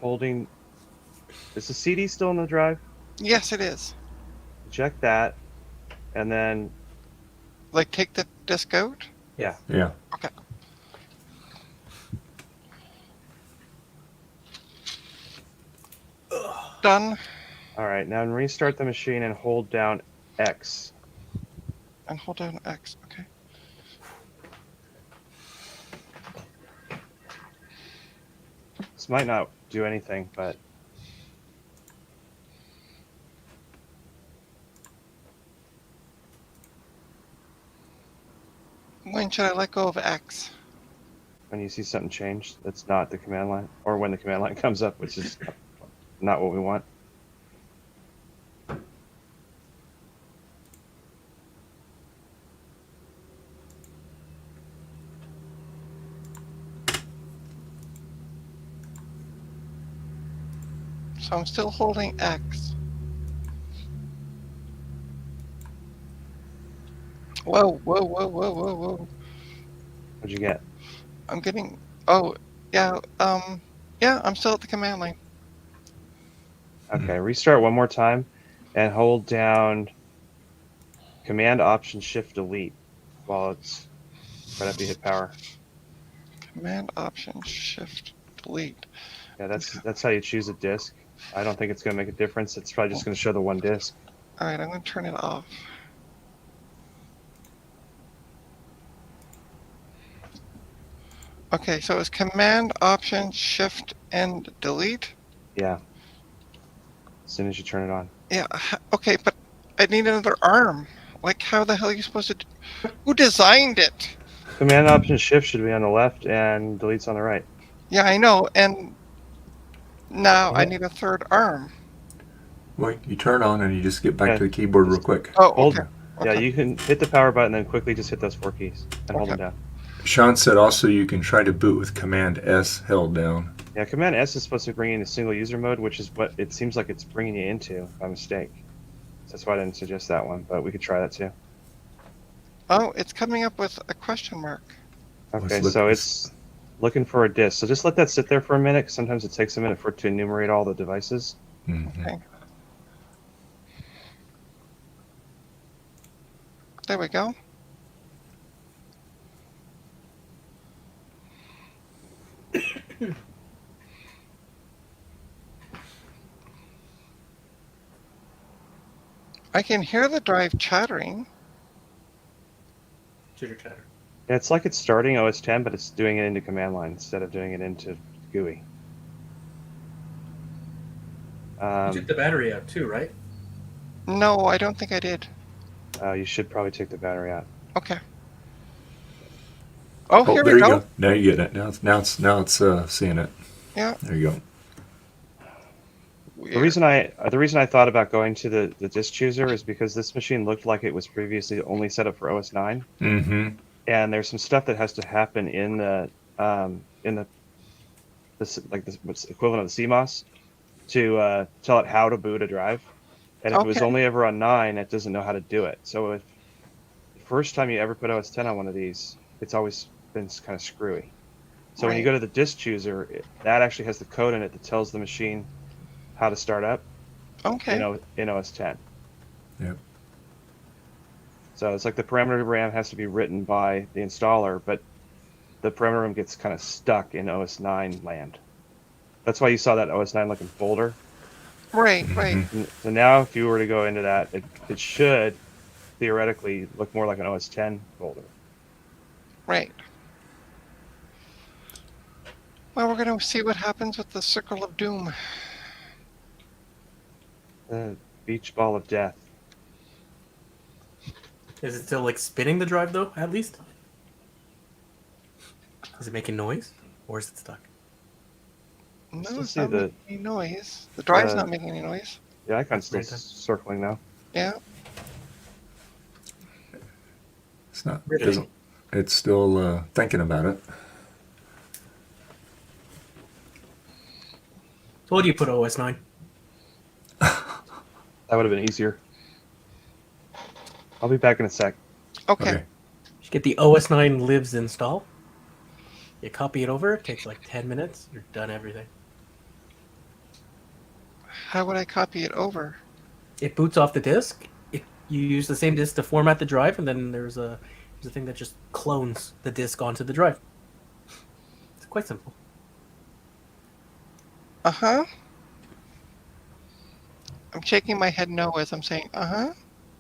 holding. Is the CD still in the drive? Yes, it is. Eject that, and then Like, take the disc out? yeah. Yeah. Okay. Done. All right. Now restart the machine and hold down X. And hold down X. Okay. This might not do anything, but When should I let go of X? when you see something change, that's not the command line, or when the command line comes up, which is not what we want. So I'm still holding X. Whoa, whoa, whoa, whoa, whoa, whoa. What'd you get? I'm getting. Oh, yeah. Yeah, I'm still at the command line. Okay, restart one more time and hold down Command Option Shift Delete while it's right after you hit power. Command Option Shift Delete. Yeah, that's how you choose a disk. I don't think it's going to make a difference. It's probably just going to show the one disk. All right, I'm going to turn it off. Okay, so it's Command Option Shift and Delete. Yeah. As soon as you turn it on. Yeah. Okay, but I need another arm. Like, how the hell are you supposed to? Who designed it? Command Option Shift should be on the left and Delete's on the right. Yeah, I know. And now I What? need a third arm. Wait, you turn on and you just get back Yeah. to the keyboard real quick. Oh, Hold. okay. Yeah, Okay. you can hit the power button and then quickly just hit those 4 keys and hold them Okay. down. Sean said also you can try to boot with Command S held down. Yeah, Command S is supposed to bring you into single user mode, which is what it seems like it's bringing you into by mistake. So that's why I didn't suggest that one, but we could try that too. Oh, it's coming up with a question mark. Okay, Let's look so at it's looking for a disk. So just let that sit there for a minute. 'Cause sometimes it takes a minute for it to enumerate all the devices. Mm-hmm. Okay. There we go. I can hear the drive chattering. Chitter chatter. Yeah, it's like it's starting OS 10, but it's doing it into command line instead of doing it into GUI. You took the battery out too, right? No, I don't think I did. You should probably take the battery out. Okay. Oh, here there we you go. go. Now you get it. Now it's seeing it. Yeah. There you go. Weird. The reason I thought about going to the disk chooser is because this machine looked like it was previously only set up for OS 9, Mm-hmm. and there's some stuff that has to happen in the what's equivalent of the CMOS to tell it how to boot a drive. And if it was Okay. only ever on 9, it doesn't know how to do it. So if the first time you ever put OS 10 on one of these, it's always been kind of screwy. So when you Right. go to the disk chooser, that actually has the code in it that tells the machine how to start up Okay. in OS 10. Yep. So it's like the parameter RAM has to be written by the installer, but the parameter RAM gets kind of stuck in OS 9 land. That's why you saw that OS 9 looking folder. Right, right. So now if you were to go into that, it should theoretically look more like an OS 10 folder. Right. Well, we're going to see what happens with the Circle of Doom. The beach ball of death. Is it still like spinning the drive though? At least. Is it making noise, or is it stuck? No, Still it's see not the- making any noise. The drive's uh, not making any noise. The icon's still Right then. circling now. Yeah. It's not. Really? Doesn't. It's still thinking about it. So what do you put OS 9? That would have been easier. I'll be back in a sec. Okay. You get the OS 9 libs install. You copy it over. It takes like 10 minutes. You're done everything. How would I copy it over? It boots off the disk. You use the same disk to format the drive, and then there's a thing that just clones the disk onto the drive. It's quite simple. Uh-huh. I'm shaking my head no as I'm saying uh-huh.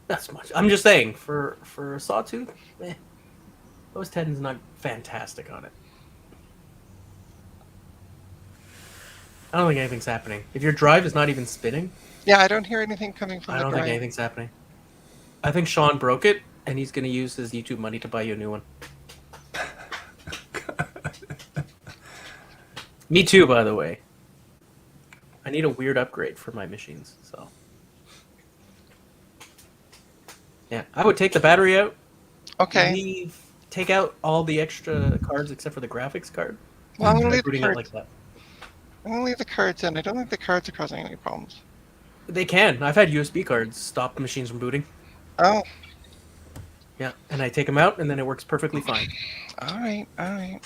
That's much. I'm just saying, for a Sawtooth, OS 10 is not fantastic on it. I don't think anything's happening. If your drive is not even spinning, Yeah, I don't hear anything coming from I the don't drive. think anything's happening. I think Sean broke it, and he's going to use his YouTube money to buy you a new one. Me too, by the way. I need a weird upgrade for my machines, so. Yeah, I would take the battery out. Okay. Take out all the extra cards except for the graphics card. Well, I'm gonna Try leave the booting it cards. like that. I'm gonna leave the cards in. I don't think the cards are causing any problems. They can. I've had USB cards stop machines from booting. Oh, Yeah, and I take them out, and then it works perfectly fine. all right, all right.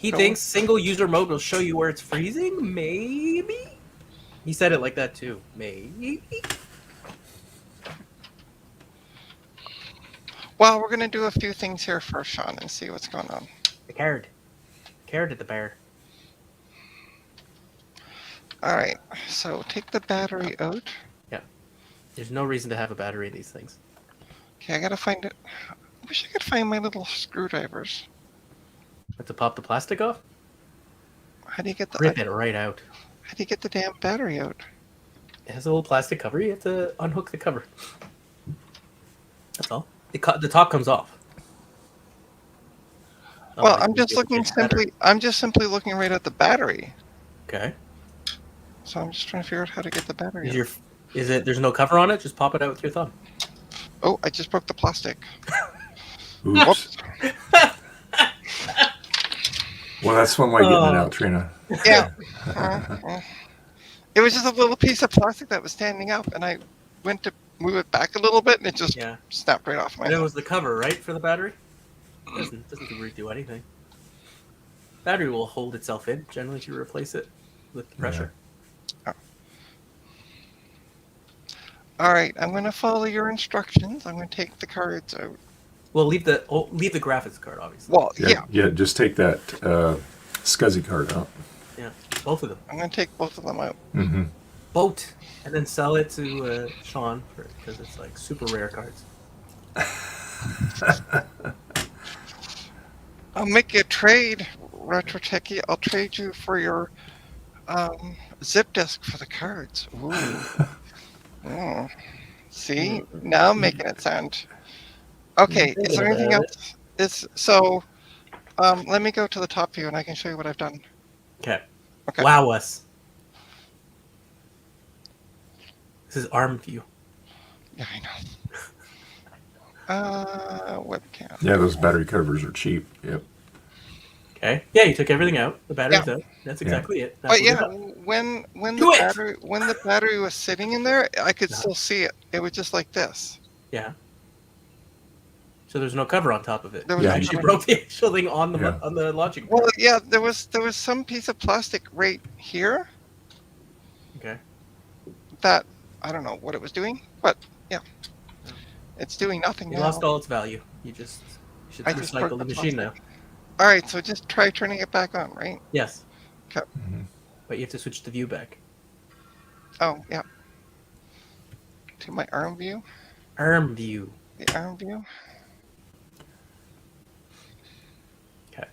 He Okay. thinks single user mode will show you where it's freezing. Maybe. He said it like that too. Maybe. Well, we're gonna do a few things here first, Sean, and see what's going on. The card. Card at the bear. All right. So take the battery out. There's no reason to have a battery in these things. Okay, I gotta find it. I wish I could find my little screwdrivers. But to pop the plastic off, How do you get the? rip it right out. How do you get the damn battery out? It has a little plastic cover. You have to unhook the cover. That's all. The top comes off. Not Well, like I'm you'd just be able to looking change the battery. simply. I'm just simply looking right at the battery. Okay. So I'm just trying to figure out how to get the battery. Is out. there's no cover on it? Just pop it out with your thumb. Oh, I just broke the plastic. Oops. Whoops. Well, that's one way of getting it out, Trina. Yeah. It was just a little piece of plastic that was standing up, and I went to move it back a little bit, and it just Yeah. snapped right off my And it hand. was the cover, right, for the battery? Doesn't really do anything. Battery will hold itself in generally if you replace it with the pressure. All right, I'm going to follow your instructions. I'm going to take the cards out. Well, leave the graphics card, obviously. Well, yeah, Yeah. Just take that SCSI card out. Yeah, both of them. I'm going to take both of them out. Mm-hmm. Both, and then sell it to Sean because it's like super rare cards. I'll make you a trade, Retro Techie. I'll trade you for your zip disk for the cards. Ooh. Mm. See, now I'm making it sound. Okay, is there anything else? Let me go to the top view and I can show you what I've done. Okay. Okay. Wow us. This is ARM view. Yeah, I know. Webcam. Yeah, those battery covers are cheap. Yep. Okay. Yeah, you took everything out. The battery's Yeah. out. That's exactly it. Now But put it yeah, up. when Do the it! battery was sitting in there, I could Yeah. still see it. It was just like this. Yeah. So there's no cover on top of it. There was Yeah, no you You cover. broke the actual thing on the Yeah. on the logic board. Well, yeah, there was some piece of plastic right here Okay. that I don't know what it was doing, but yeah. It's doing nothing It now. lost all its value. You should I just recycle broke the the machine now. plastic. All right, so just try turning it back on, right? Yes. Okay. But you have to switch the view back. Oh, yeah. To my arm view. Arm view. The arm view. Okay.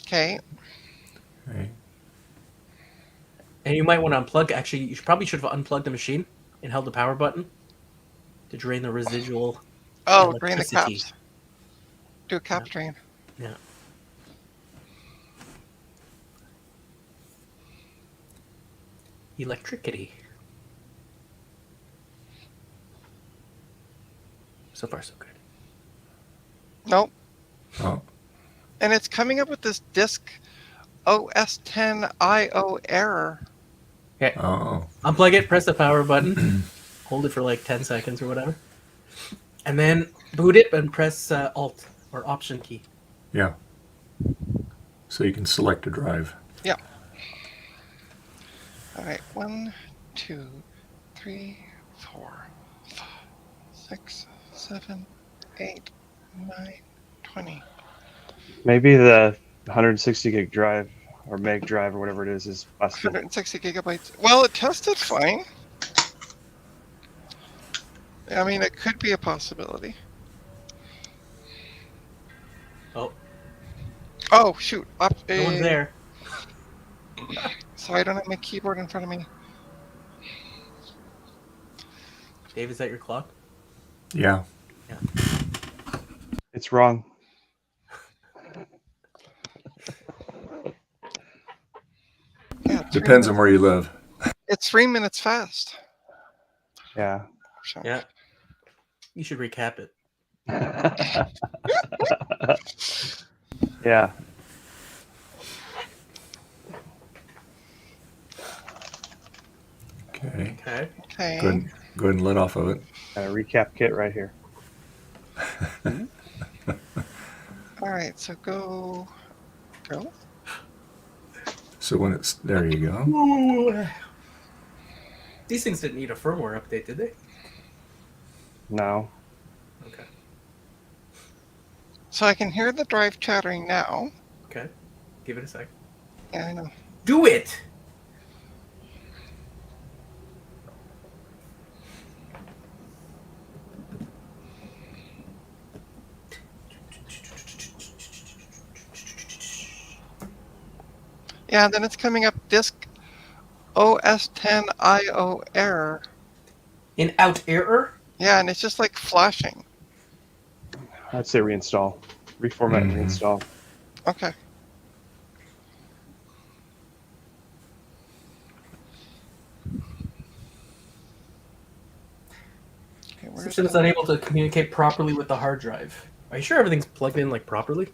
Okay. Okay. And you might want to unplug. Actually, you probably should have unplugged the machine and held the power button to drain the residual. Oh, drain the Electricity. caps. Do a cap Yeah. drain. Yeah. Electricity. So far, so good. Nope. Oh, And it's coming up with this disk OS 10 IO error. Okay. oh, Unplug it, press the power button, hold it for like 10 seconds or whatever, and then boot it and press Alt or Option key. yeah. So you can select a drive. All right, 1, 2, 3, 4, 5, 6, 7, 8, 9, 20. Maybe the 160 gig drive or meg drive or whatever it is busted. 160 gigabytes. Well, it tested fine. I mean, it could be a possibility. Oh, Oh, shoot. no one's there. So I don't have my keyboard in front of me. Dave, is that your clock? Yeah. It's wrong. Yeah, it's Depends 3 on where you live. It's 3 minutes fast. Yeah. So. Yeah. You should recap it. Yeah. Okay. Okay. Okay. Go ahead and let off of it. Got a recap kit right here. All right, so go. So when it's there, you go. Ooh. These things didn't need a firmware update, did they? No. Okay. So I can hear the drive chattering now. Okay. Give it a sec. Yeah, I know. Do it! Yeah, then it's coming up disk OS 10 IO error. In out error? Yeah, and it's just like flashing. I'd say reinstall. Reformat and Mhm. reinstall. Okay. Okay, where's System is the- unable to communicate properly with the hard drive. Are you sure everything's plugged in like properly?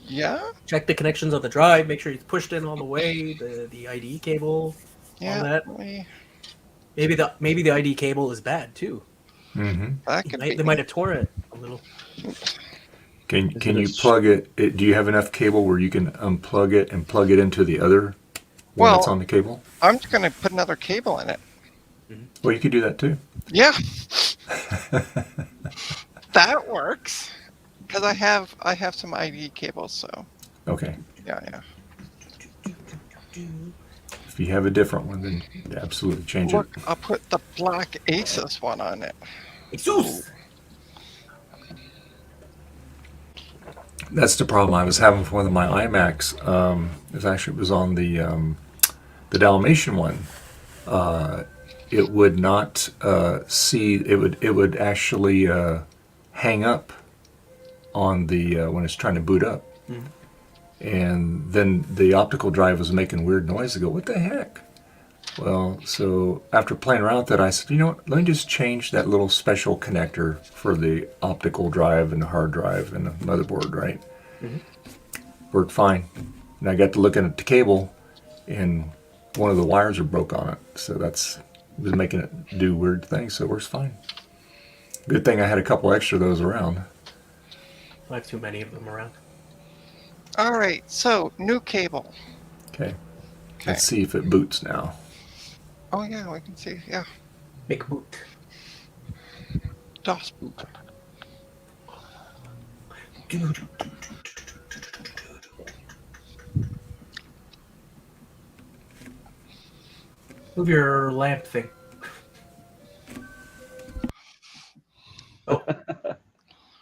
Yeah? Check the connections on the drive. Make sure it's pushed in all the way. The IDE cable. Yeah. that. we- Maybe the IDE cable is bad too. Mm-hmm. That could be. They might have tore it a little. Can Is can it a you sh- plug it? Do you have enough cable where you can unplug it and plug it into the other one that's Well- on the cable? I'm just going to put another cable in it. Well, you could do that too. Yeah, that works. Because I have some IDE cables, so Okay. yeah. If you have a different one, then absolutely change it. Look, I'll put the black Asus one on it. Jesus! That's the problem I was having with one of my iMacs. It was on the Dalmatian one. It would not see. It would actually hang up on the when it's trying to boot up, and then the optical drive was making weird noise. I go, what the heck? Well, so after playing around with that, I said, you know what? Let me just change that little special connector for the optical drive and the hard drive and the motherboard, right? Worked fine. And I got to looking at the cable, and one of the wires are broke on it. So it was making it do weird things. So it works fine. Good thing I had a couple extra of those around. I have too many of them around. All right, so new cable. Okay. Okay. Let's see if it boots now. Oh yeah, we can see. Yeah, McBoot. DOS boot. Move your lamp thing. Oh,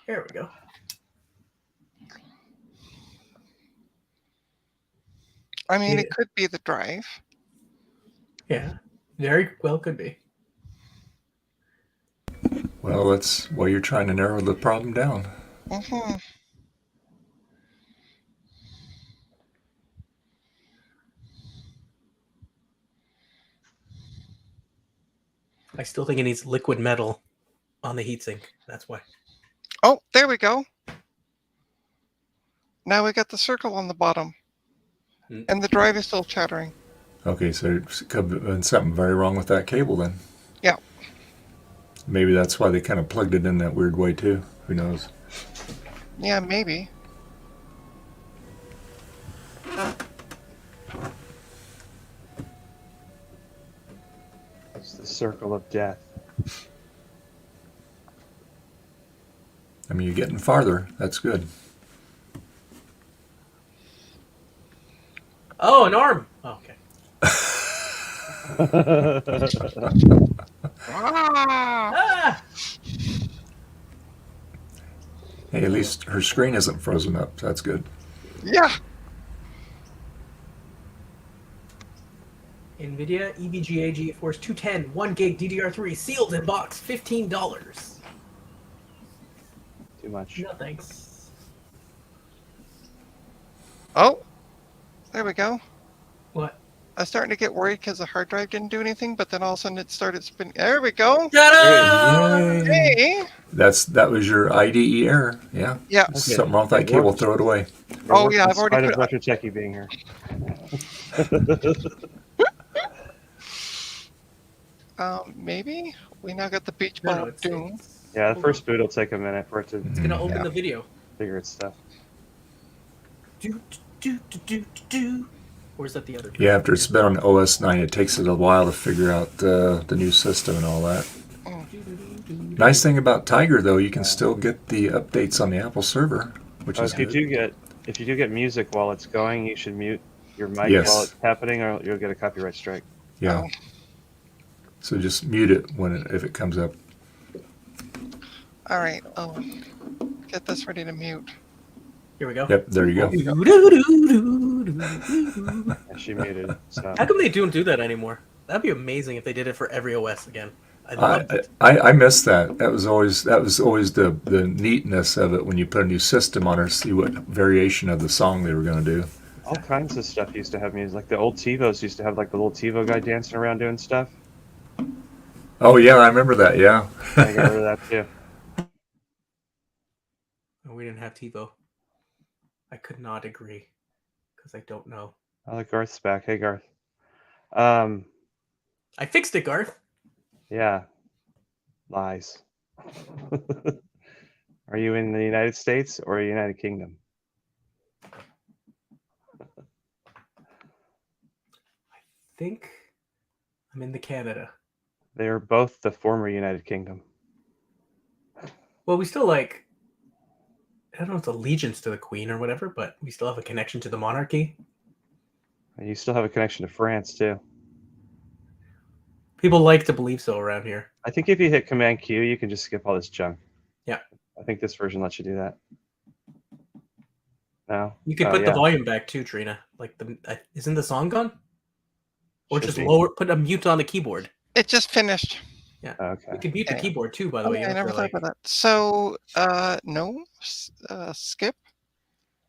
here we go. I mean, Yeah. it could be the drive. Yeah, very well could be. Well, that's why you're trying to narrow the problem down. Mm-hmm. I still think it needs liquid metal on the heatsink. That's why. Oh, there we go. Now we got the circle on the bottom. Mm. And the drive is still chattering. Okay, so there's could have been something very wrong with that cable then. Yeah. Maybe that's why they kind of plugged it in that weird way too. Who knows? Yeah, maybe. It's the circle of death. I mean, you're getting farther. That's good. Oh, an arm. Oh, okay. Ah! Ah! Hey, at least her screen isn't frozen up. So that's good. Yeah. NVIDIA EVGA GeForce 210 1 gig DDR3 sealed in box, $15. Too much. No thanks. Oh, there we go. What? I was starting to get worried because the hard drive didn't do anything, but then all of a sudden it started spinning. There we go. Ta-da! Yay. Hey. That was your IDE error. Yeah. Yeah. Okay. Something wrong with that It cable. worked. Throw it away. Oh, yeah, I've already In spite put- of Retro Techie being here. Maybe we now got the beach No, ball no, of it's, doom. it's, Yeah, the hold first on. boot will take a minute for it to It's gonna open Yeah. the video. figure its stuff. Do, do, do, do, do. Or is that the other? Yeah, after it's been on OS 9, it takes it a while to figure out the new system and all that. Nice thing about Tiger, though, you can still get the updates on the Apple server, which is If you good. do get music while it's going, you should mute your mic Yes. while it's happening, or you'll get a copyright strike. Yeah. Oh. So just mute it if it comes up. All right. Oh, get this ready to mute. Here we go. Yep, there you go. Do-do-do-do-do-do. And she muted. So How come they don't do that anymore? That'd be amazing if they did it for every OS again. I loved it. I miss that. That was always the neatness of it when you put a new system on or see what variation of the song they were going to do. all kinds of stuff used to have music. Like the old TiVos used to have like the little TiVo guy dancing around doing stuff. Oh yeah, I remember that. Yeah. I got rid of that too. Oh, we didn't have TiVo. I could not agree because I don't know. I like Garth's back. Hey Garth. I fixed it, Garth. Yeah. Lies. Are you in the United States or United Kingdom? I think I'm in the Canada. They are both the former United Kingdom. Well, we still I don't know if it's allegiance to the Queen or whatever, but we still have a connection to the monarchy. And you still have a connection to France too. People like to believe so around here. I think if you hit Command Q, you can just skip all this junk. Yeah. I think this version lets you do that. No. You could Oh, put yeah. the volume back too, Trina. Like isn't the song gone? Or Should just be. put a mute on the keyboard. It just finished. Okay. You could mute the Yeah. keyboard too, by the Oh, way. yeah, I You don't never have to, thought about that. So, no, skip.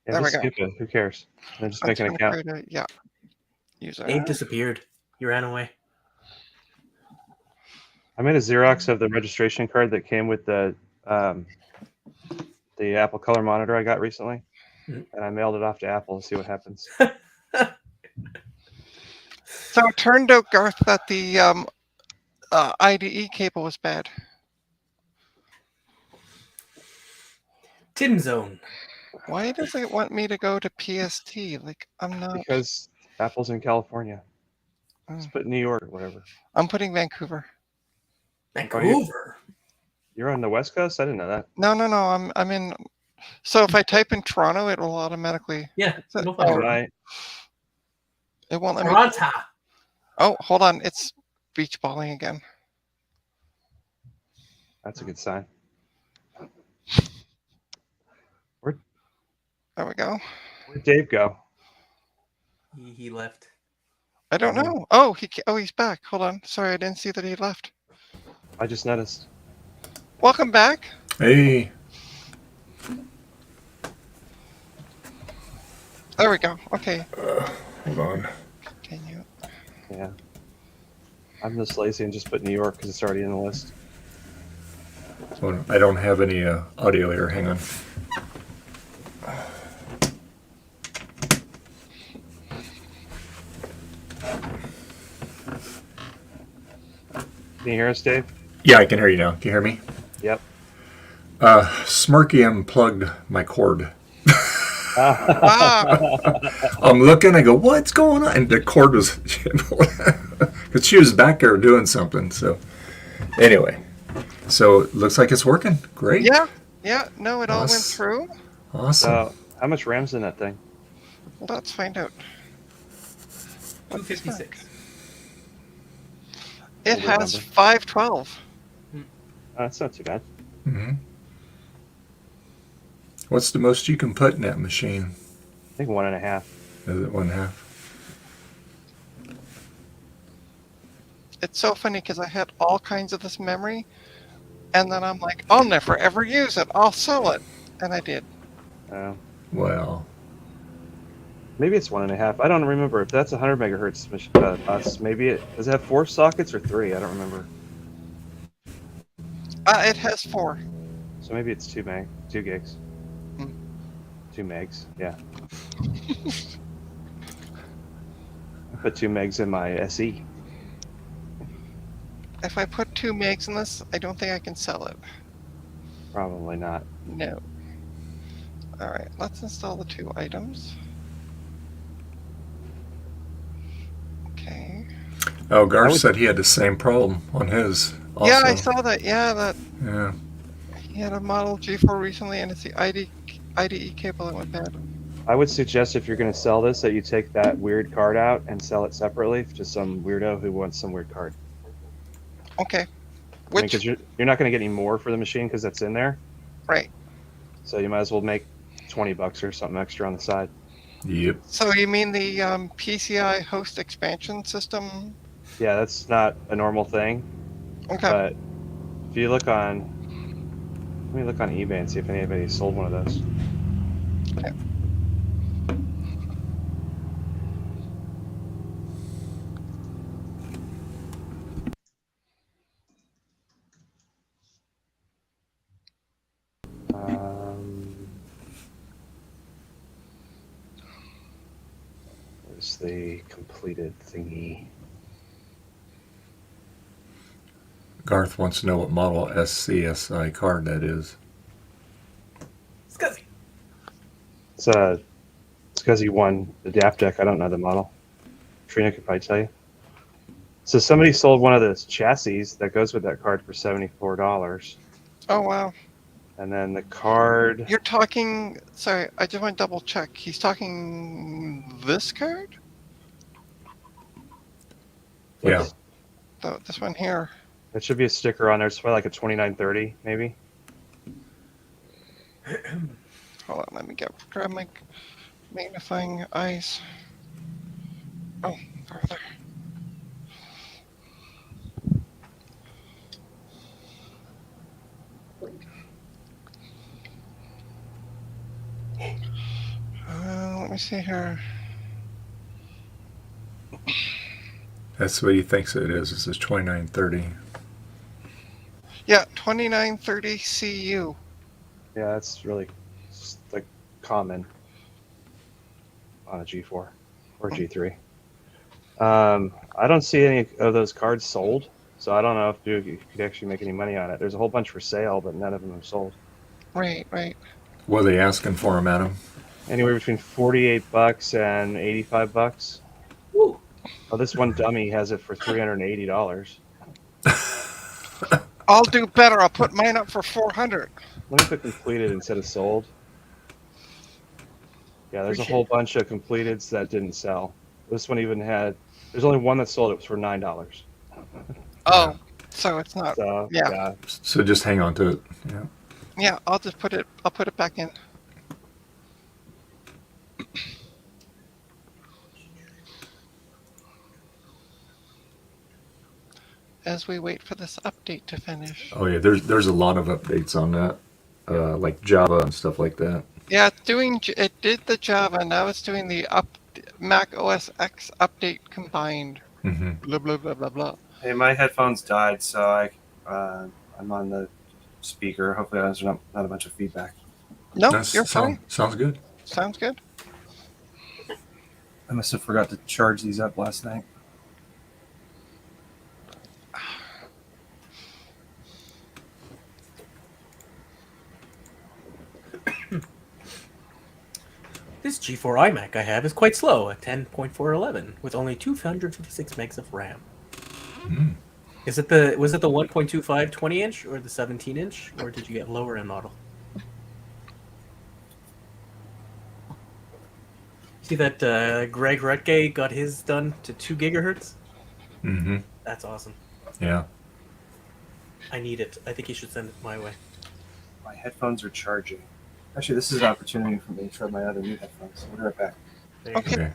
Yeah, There we just go. skip it. Who cares? Then just I'm make an just gonna account. try to- yeah. User. Abe disappeared. He ran away. I made a Xerox of the registration card that came with the Apple Color monitor I got recently, Mhm. and I mailed it off to Apple to see what happens. So it turned out, Garth, that the IDE cable was bad. Tim Zone. Why does it want me to go to PST? Like, I'm not. Because Apple's in California. Let's put New York or whatever. I'm putting Vancouver. Vancouver. You're on the West Coast? I didn't know that. No. I'm in. So if I type in Toronto, it will automatically. Yeah, you'll Oh, find All Toronto. right. It won't let me. Toronto. Oh, hold on. It's beach balling again. That's a good sign. There we go. Where'd Dave go? He left. I don't know. Oh, he's back. Hold on. Sorry, I didn't see that he left. I just noticed. Welcome back. Hey, There we go. Okay. hold on. Continue. Yeah. I'm just lazy and just put New York because it's already in the list. Well, I don't have any audio here. Hang on. Can you hear us, Dave? Yeah, I can hear you now. Can you hear me? Yep. Smirky unplugged my cord. Ah, I'm looking. I go, what's going on? And the cord was, because she was back there doing something. So, anyway, so it looks like it's working. Great. yeah. No, it all went Us. through. Awesome. So, how much RAM's in that thing? Well, let's find out. 256. It Older has number. 512. That's not too bad. hmm What's the most you can put in that machine? I think 1.5. Is it 1/2? It's so funny because I had all kinds of this memory, and then I'm like, I'll never ever use it. I'll sell it, and I did. Well, Maybe it's 1.5. I don't remember if that's 100 megahertz bus. Maybe it does it have 4 sockets or 3? I don't remember. It has 4. So maybe it's 2 gigs. Hmm. 2 megs. Yeah. I put 2 megs in my SE. If I put 2 megs in this, I don't think I can sell it. Probably not. No. All right, let's install the 2 items. Okay. oh, Garth I would- said he had the same problem on his. Also. Yeah, I saw that. Yeah, that Yeah. he had a Model G4 recently, and it's the IDE cable that went bad. I would suggest if you're going to sell this that you take that weird card out and sell it separately to some weirdo who wants some weird card. Okay. Because Which you're not going to get any more for the machine because that's in there. right? So you might as well make $20 or something extra on the side. Yep. So you mean the PCI host expansion system? Yeah, that's not a normal thing. Okay. But if you look on, let me look on eBay and see if anybody sold one of those. Okay. Where's the completed thingy? Garth wants to know what model SCSI card that is. Scuzzy. It's because he won the DAP deck. I don't know the model. Trina could probably tell you. So somebody sold one of those chassis that goes with that card for $74, Oh wow. and then the card. You're talking. Sorry, I just want to double check. He's talking this card? Yeah. This one here. That should be a sticker on there. It's probably like a 2930, maybe. Hold on, let me grab my magnifying eyes. Oh, further. Let me see here. That's what he thinks it is. This is 2930. Yeah, 2930 CU. Yeah, that's really like common on a G4 or G3. I don't see any of those cards sold, so I don't know if you could actually make any money on it. There's a whole bunch for sale, but none of them are sold. Right. What are they asking for him, Adam? Anywhere between $48 and $85. Woo. Oh, this one dummy has it for $380. I'll do better. I'll put mine up for 400. Let me put completed instead of sold. Yeah, there's a whole bunch of completeds that didn't sell. This one even had. There's only one that sold. It was for $9. Oh, so it's not. So Yeah. yeah, So just hang on to it. Yeah. Yeah, I'll just put it. I'll put it back in. As we wait for this update to finish. Oh yeah, there's a lot of updates on that, like Java and stuff like that. Yeah, it's doing. It did the Java. Now it's doing the Mac OS X update combined. Hmm. Blah blah blah blah blah. Hey, my headphones died, so I'm on the speaker. Hopefully, there's not a bunch of feedback. No, you're fine. Sounds good. Sounds good. I must have forgot to charge these up last night. This G4 iMac I have is quite slow at 10.411 with only 256 megs of RAM. Mm. Was it the 1.25 20-inch or the 17-inch, or did you get lower end model? See that Greg Rutke got his done to 2 gigahertz? Hmm. That's awesome. Yeah. I need it. I think you should send it my way. My headphones are charging. Actually, this is an opportunity for me to try my other new headphones. We'll be right back. There you Okay. go. Okay.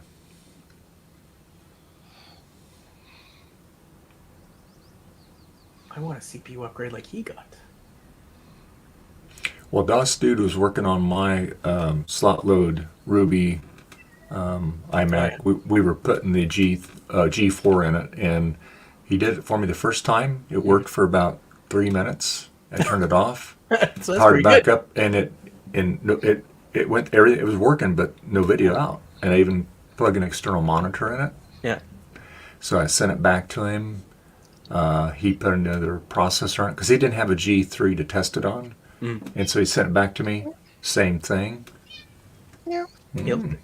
I want a CPU upgrade like he got. Well, DOS Dude was working on my slot load Ruby iMac. We were putting the G4 in it, and he did it for me the first time. It worked for about 3 minutes. I turned it off, So that's powered pretty back good. up, and it went everything. It was working, but no video out. And I even plugged an external monitor in it. Yeah. So I sent it back to him. He put another processor on it because he didn't have a G3 to test it on. Mm. And so he sent it back to me. Same thing. Yeah. Yep.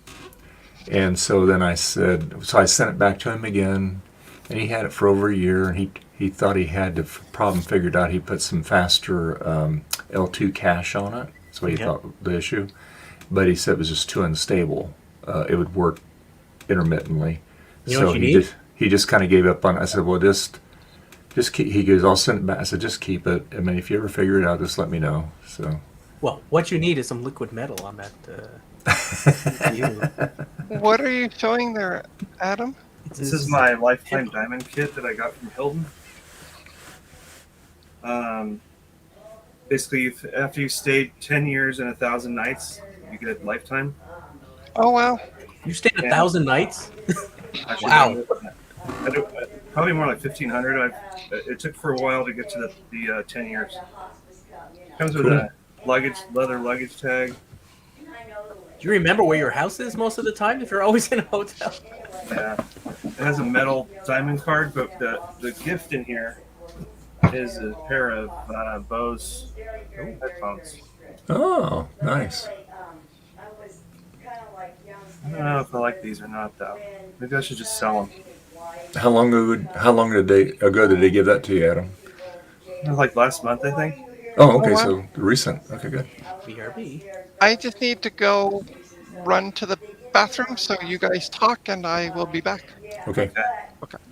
And so then I said, so I sent it back to him again, and he had it for over a year, and he thought he had the problem figured out. He put some faster L2 cache on it. That's what he Okay. thought the issue. But he said it was just too unstable. It would work intermittently. You know so what you need? he just kind of gave up on it. I said, well, just keep. He goes, I'll send it back. I said, just keep it. I mean, if you ever figure it out, just let me know. So. Well, what you need is some liquid metal on that CPU. What are you showing there, Adam? This is my lifetime diamond kit that I got from Hilton. Basically, after you stayed 10 years and 1,000 nights, you get a lifetime. Oh wow. You stayed 1,000 nights? Actually, Wow. Probably more like 1,500. It took for a while to get to the 10 years. Comes with a leather luggage tag. Do you remember where your house is most of the time if you're always in a hotel? Yeah, it has a metal diamond card, but the gift in here is a pair of Bose headphones. Oh, nice. I don't know if I like these or not, though. Maybe I should just sell them. How long ago did they give that to you, Adam? Like last month, I think. Oh, okay, wow. so recent. Okay, good. BRB. I just need to go run to the bathroom, so you guys talk, and I will be back. Okay.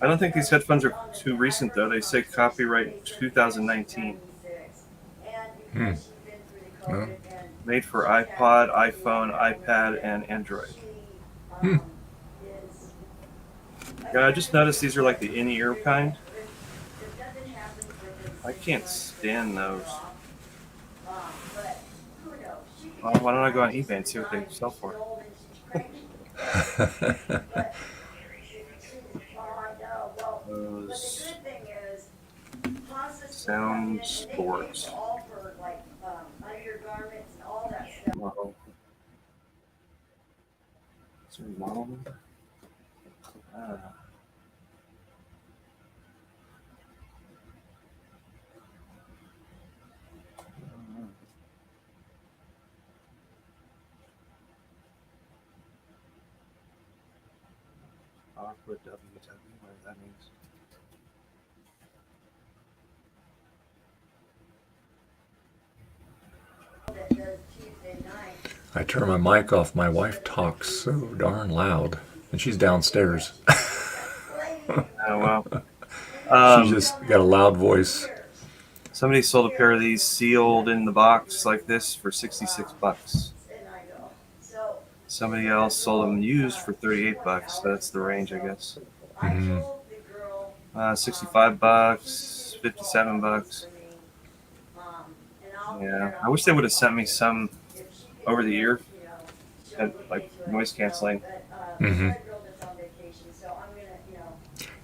I don't think these headphones are too recent, though. They say copyright 2019. Well, Made for iPod, iPhone, iPad, and Android. Hmm. Yeah, I just noticed these are like the in-ear kind. I can't stand those. Well, why don't I go on eBay and see what they sell for? Those Sound Sports. Model. Is there a model number? Aqua WW, whatever that means. I turn my mic off. My wife talks so darn loud, and she's downstairs. Oh well. She's just got a loud voice. Somebody sold a pair of these sealed in the box like this for $66. Somebody else sold them used for $38. That's the range, I guess. Mhm. $65, $57. Yeah, I wish they would have sent me some over the ear, and like noise canceling. Mm-hmm.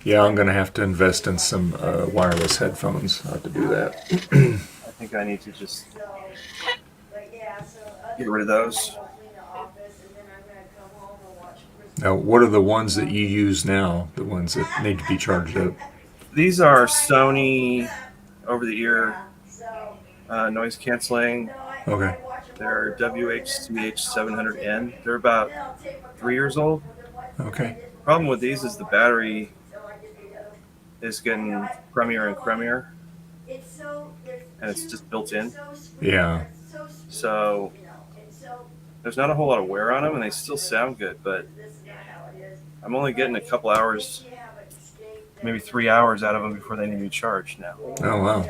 Yeah, I'm gonna have to invest in some wireless headphones. I have to do that. I think I need to just get rid of those. Now, what are the ones that you use now? The ones that need to be charged up? These are Sony over-the-ear noise canceling. Okay. They're WHCH700N. They're about 3 years old. Okay. Problem with these is the battery is getting crummier and crummier, and it's just built in. Yeah. So there's not a whole lot of wear on them, and they still sound good, but I'm only getting a couple hours, maybe 3 hours out of them before they need to be charged now. Oh wow.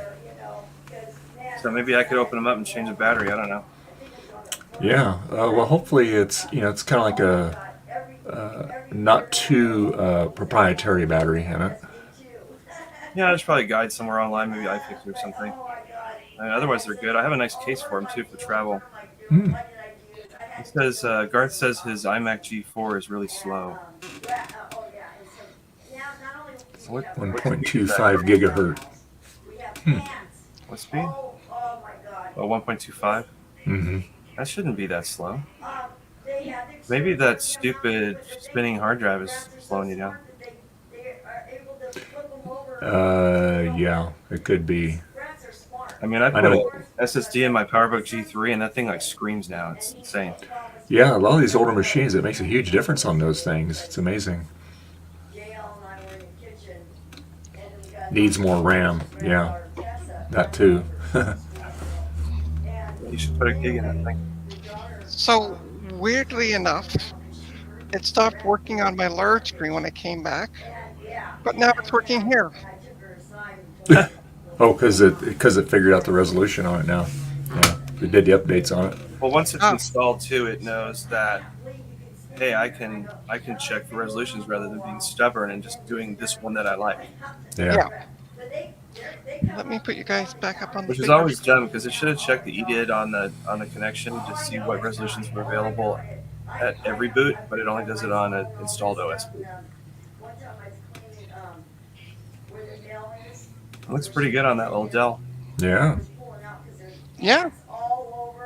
So maybe I could open them up and change the battery. I don't know. Yeah. Well, hopefully it's it's kind of like a not too proprietary battery in it. Yeah, there's probably a guide somewhere online, maybe iFixit or something. I mean, otherwise, they're good. I have a nice case for them too for travel. Hmm. It says Garth says his iMac G4 is really slow. So what 1.25 gigahertz. What speed? Oh, 1.25. Mm-hmm. That shouldn't be that slow. Maybe that stupid spinning hard drive is slowing you down. Yeah, it could be. I mean, I I put know. an SSD in my PowerBook G3, and that thing like screams now. It's insane. Yeah, a lot of these older machines, it makes a huge difference on those things. It's amazing. Needs more RAM. Yeah, that too. You should put a gig in that thing. So weirdly enough, it stopped working on my large screen when I came back, but now it's working here. Oh, because it figured out the resolution on it now. Yeah, it did the updates on it. Well, once it's Oh. installed too, it knows that, hey, I can check the resolutions rather than being stubborn and just doing this one that I like, Yeah. Let me put you guys back up on the which is bigger always dumb because it should have checked the EDID on the connection to see what resolutions were available at every boot, but it only does it on an installed OS boot. It looks pretty good on that little Dell. Yeah. Yeah. All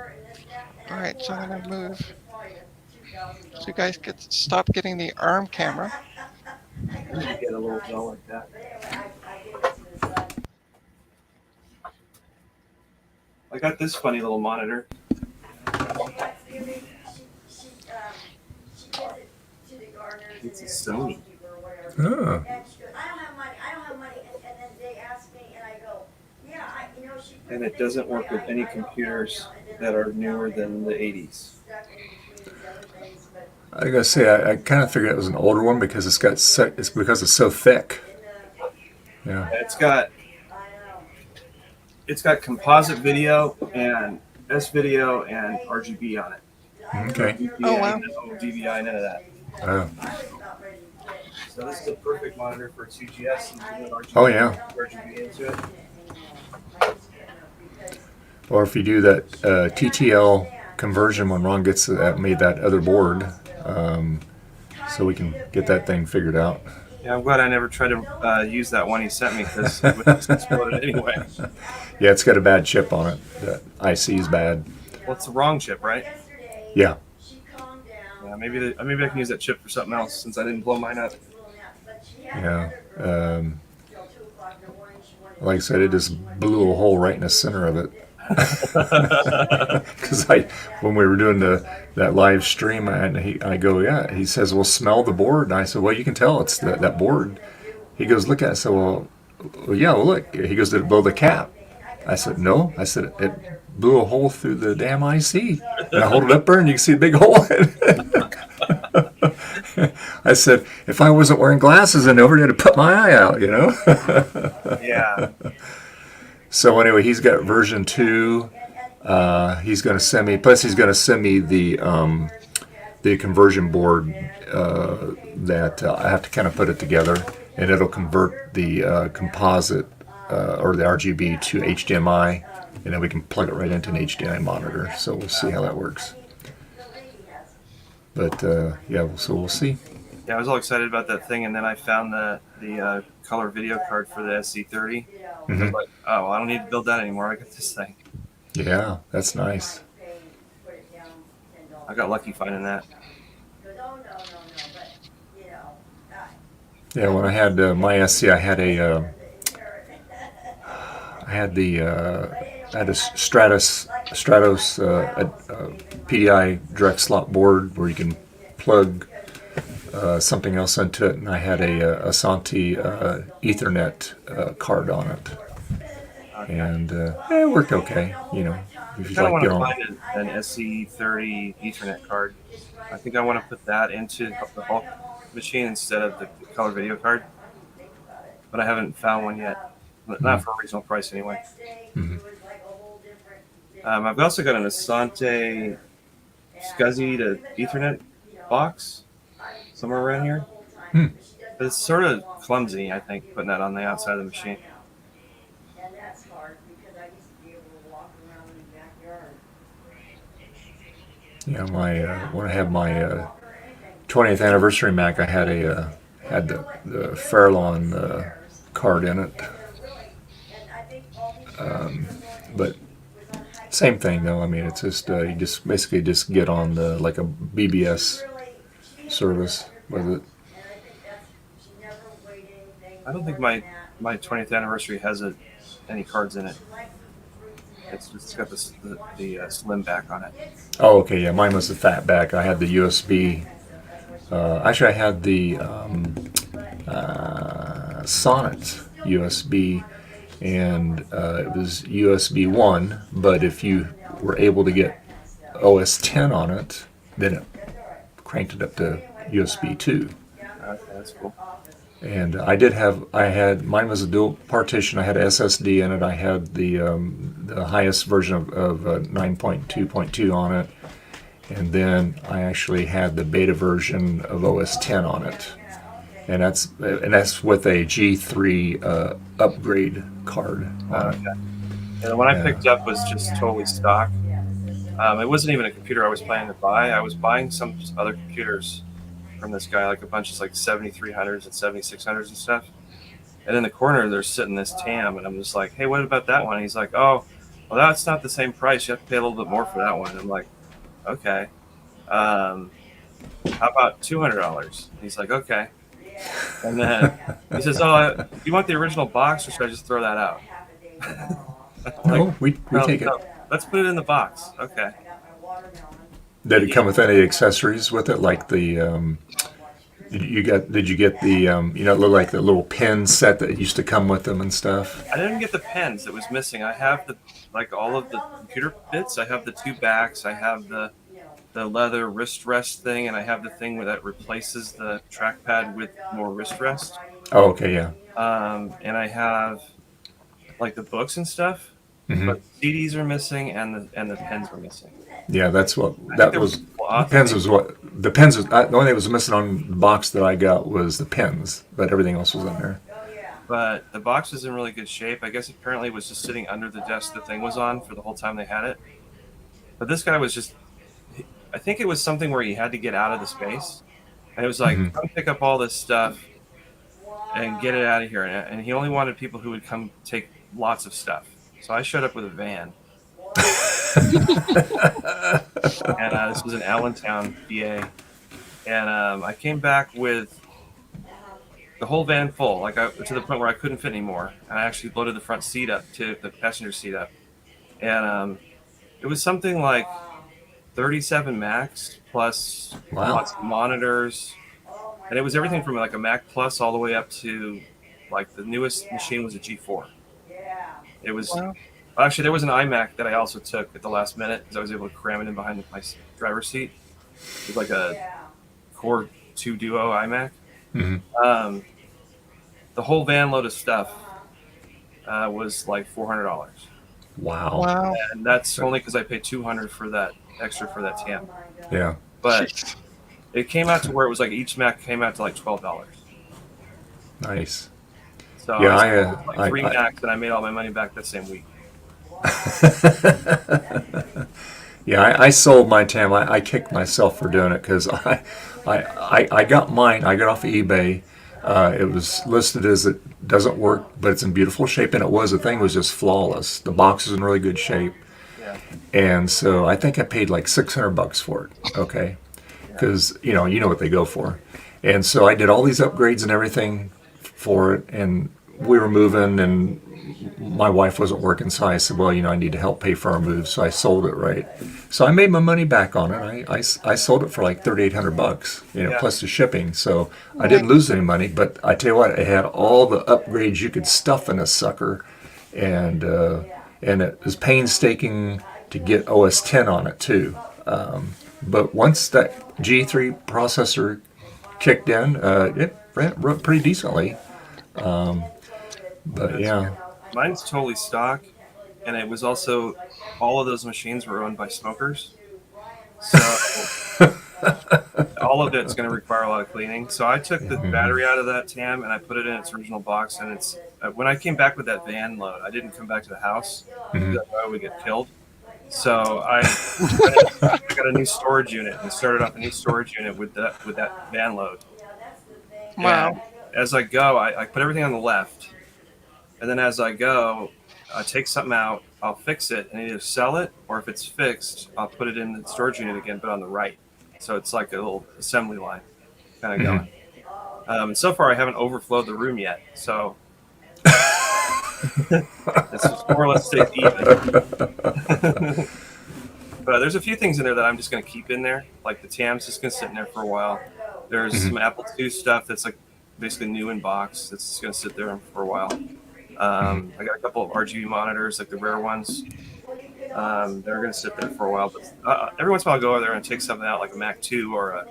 right, so I'm gonna move so you guys stop getting the arm camera. You should get a little Dell like that. I got this funny little monitor. It's a Sony. Oh. And it doesn't work with any computers that are newer than the 80s. I gotta say, I kind of figured it was an older one because it's because it's so thick. Yeah. It's got composite video and S video and RGB on it. Okay. DPI, Oh, wow. no DVI, none of that. Oh. So this is a perfect monitor for 2GS and RGB, Oh, yeah. RGB into it. Or if you do that TTL conversion when Ron gets made that other board, so we can get that thing figured out. Yeah, I'm glad I never tried to use that one he sent me because it would have exploded anyway. Yeah, it's got a bad chip on it. The IC is bad. Well, it's the wrong chip, right? Yeah. Yeah, maybe I can use that chip for something else since I didn't blow mine up. Yeah. Like I said, it just blew a hole right in the center of it. Because when we were doing that live stream, and I go, yeah. He says, well, smell the board. And I said, well, you can tell it's that board. He goes, look at it. I said, well, yeah, well, look. He goes, did it blow the cap? I said, no. I said, it blew a hole through the damn IC. And I hold it up there, and you can see a big hole in it. I said, if I wasn't wearing glasses, I never did to put my eye out, you know? Yeah. So anyway, he's got version 2. He's going to send me. Plus, he's going to send me the conversion board that I have to kind of put it together, and it'll convert the composite or the RGB to HDMI, and then we can plug it right into an HDMI monitor. So we'll see how that works. But yeah, so we'll see. Yeah, I was all excited about that thing, and then I found the color video card for the SC30. I was like, oh, well, I don't need to build that anymore. I got this thing. Yeah, that's nice. I got lucky finding that. Yeah, when I had my SC, I had a Stratos PDI direct slot board where you can plug something else into it, and I had a Asante Ethernet card on it, and it worked okay. You know, if you I like want get to on. find an SC30 Ethernet card. I think I want to put that into the bulk machine instead of the color video card, but I haven't found one yet. Not for a reasonable price anyway. Mhm. I've also got an Asante SCSI to Ethernet box somewhere around here. Hmm. But it's sort of clumsy, I think, putting that on the outside of the machine. Yeah, when I had my 20th anniversary Mac, I had had the Fairlawn card in it. But same thing though. I mean, it's just you just basically just get on like a BBS service with it. I don't think my 20th anniversary has any cards in it. It's got the slim back on it. Oh, okay, yeah. Mine was the fat back. I had the USB. Actually, I had the Sonnet USB, and it was USB 1. But if you were able to get OS 10 on it, then it cranked it up to USB 2. Okay, that's cool. And mine was a dual partition. I had SSD in it. I had the highest version of 9.2.2 on it, and then I actually had the beta version of OS 10 on it, and that's with a G3 upgrade card. Okay. Yeah, the one I picked up was just totally stock. It wasn't even a computer I was planning to buy. I was buying some other computers from this guy, like a bunch of like 7300s and 7600s and stuff. And in the corner, there's sitting this TAM, and I'm just like, hey, what about that one? And he's like, oh, well, that's not the same price. You have to pay a little bit more for that one. And I'm like, okay. How about $200? He's like, okay. And then he says, oh, you want the original box, or should I just throw that out? No, we take it. No, let's put it in the box. Okay. Did it come with any accessories with it, like the? Did you get the it looked like the little pen set that used to come with them and stuff? I didn't get the pens that was missing. I have all of the computer bits. I have the two backs. I have the leather wrist rest thing, and I have the thing that replaces the trackpad with more wrist rest. Oh, okay, yeah. And I have like the books and stuff, Mhm. but CDs are missing, and the pens were missing. Yeah, that's what I think that there was. cloth. The pens was what the pens was. The only thing that was missing on the box that I got was the pens, but everything else was in there. But the box was in really good shape. I guess apparently it was just sitting under the desk the thing was on for the whole time they had it. But this guy was just, I think it was something where he had to get out of the space. And it was like, Mhm. come pick up all this stuff and get it out of here. And he only wanted people who would come take lots of stuff. So I showed up with a van. And this was in Allentown, PA. And I came back with the whole van full, to the point where I couldn't fit anymore. And I actually loaded the front seat up to the passenger seat up. and it was something like 37 Macs plus Wow. lots of monitors, and it was everything from like a Mac Plus all the way up to like the newest machine was a G4. It was Wow. actually there was an iMac that I also took at the last minute because I was able to cram it in behind my driver's seat. It was like a Core 2 Duo iMac. Mhm. The whole van load of stuff was like $400, Wow. Wow. and that's only because I paid $200 for that extra for that TAM. Yeah. But Jeez. it came out to where it was like each Mac came out to like $12. Nice. So Yeah, I sold like three I- Macs, and I made all my money back that same week. Yeah, I sold my TAM. I kicked myself for doing it because I got mine. I got off of eBay. It was listed as it doesn't work, but it's in beautiful shape, and it was. The thing was just flawless. The box is in really good shape, Yeah, and so I think I paid like $600 for it. Okay, because you know what they go for, and so I did all these upgrades and everything for it, and we were moving, and my wife wasn't working, so I said, well, I need to help pay for our move, so I sold it, right? So I made my money back on it. I sold it for like $3,800, Yeah. plus the shipping. So I didn't lose any money, but I tell you what, it had all the upgrades you could stuff in a sucker, and it was painstaking to get OS 10 on it too. But once that G3 processor kicked in, it ran pretty decently. But yeah. mine's totally stock, and it was also all of those machines were owned by smokers, so all of it's going to require a lot of cleaning. So I took the battery out of that TAM and I put it in its original box. And it's when I came back with that van load, I didn't come back to the house because I would get killed. So I got a new storage unit and started off a new storage unit with that van load. Wow. And as I go, I put everything on the left, and then as I go, I take something out, I'll fix it, and either sell it, or if it's fixed, I'll put it in the storage unit again, but on the right. So it's like a little assembly line kind of going. And so far, I haven't overflowed the room yet, so it's just more or less stayed even. But there's a few things in there that I'm just going to keep in there, like the TAM's just going to sit in there for a while. There's some Apple II stuff that's like basically new in box that's just going to sit there for a while. I got a couple of RGB monitors, like the rare ones. They're going to sit there for a while, but every once in a while I'll go over there and take something out, like a Mac 2 or a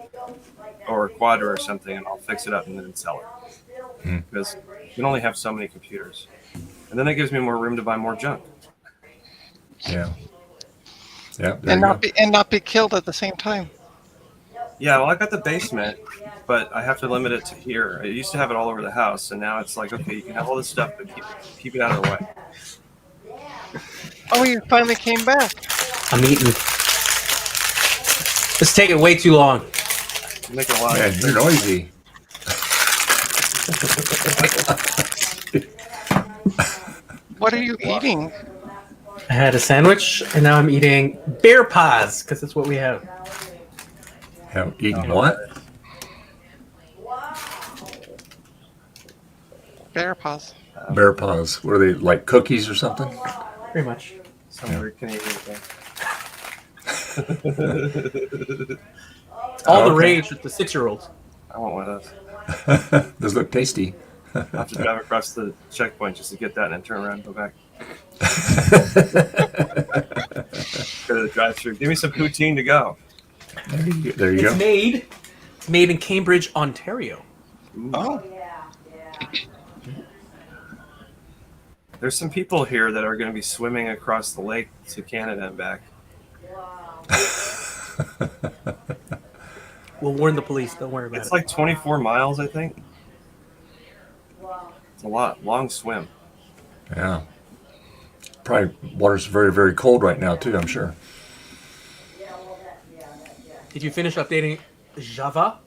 Quadro or something, and I'll fix it up and then sell it. Because you can only have so many computers. And then that gives me more room to buy more junk. Yeah. Yeah. And not be killed at the same time. Yeah, well, I got the basement, but I have to limit it to here. I used to have it all over the house, and now it's like, okay, you can have all this stuff, but keep it out of the way. Oh, you finally came back. I'm eating. It's taking way too long. You make a lot Man, of you're noisy. What are you eating? I had a sandwich, and now I'm eating bear paws because that's what we have. Have eaten what? Bear paws. Bear paws. What are they, like cookies or something? Pretty much. some weird Canadian thing. It's all the Okay. rage with the 6-year-olds. I want one of those. Those look tasty. I'll have to drive across the checkpoint just to get that and then turn around and go back. Go to the drive-thru. Give me some poutine to go. There you It's go. made in Cambridge, Ontario. Oh, There's some people here that are going to be swimming across the lake to Canada and back. We'll warn the police. Don't worry about It's it. like 24 miles, I think. It's a lot. Long swim. Yeah. Probably water's very, very cold right now too, I'm sure. Did you finish updating Java?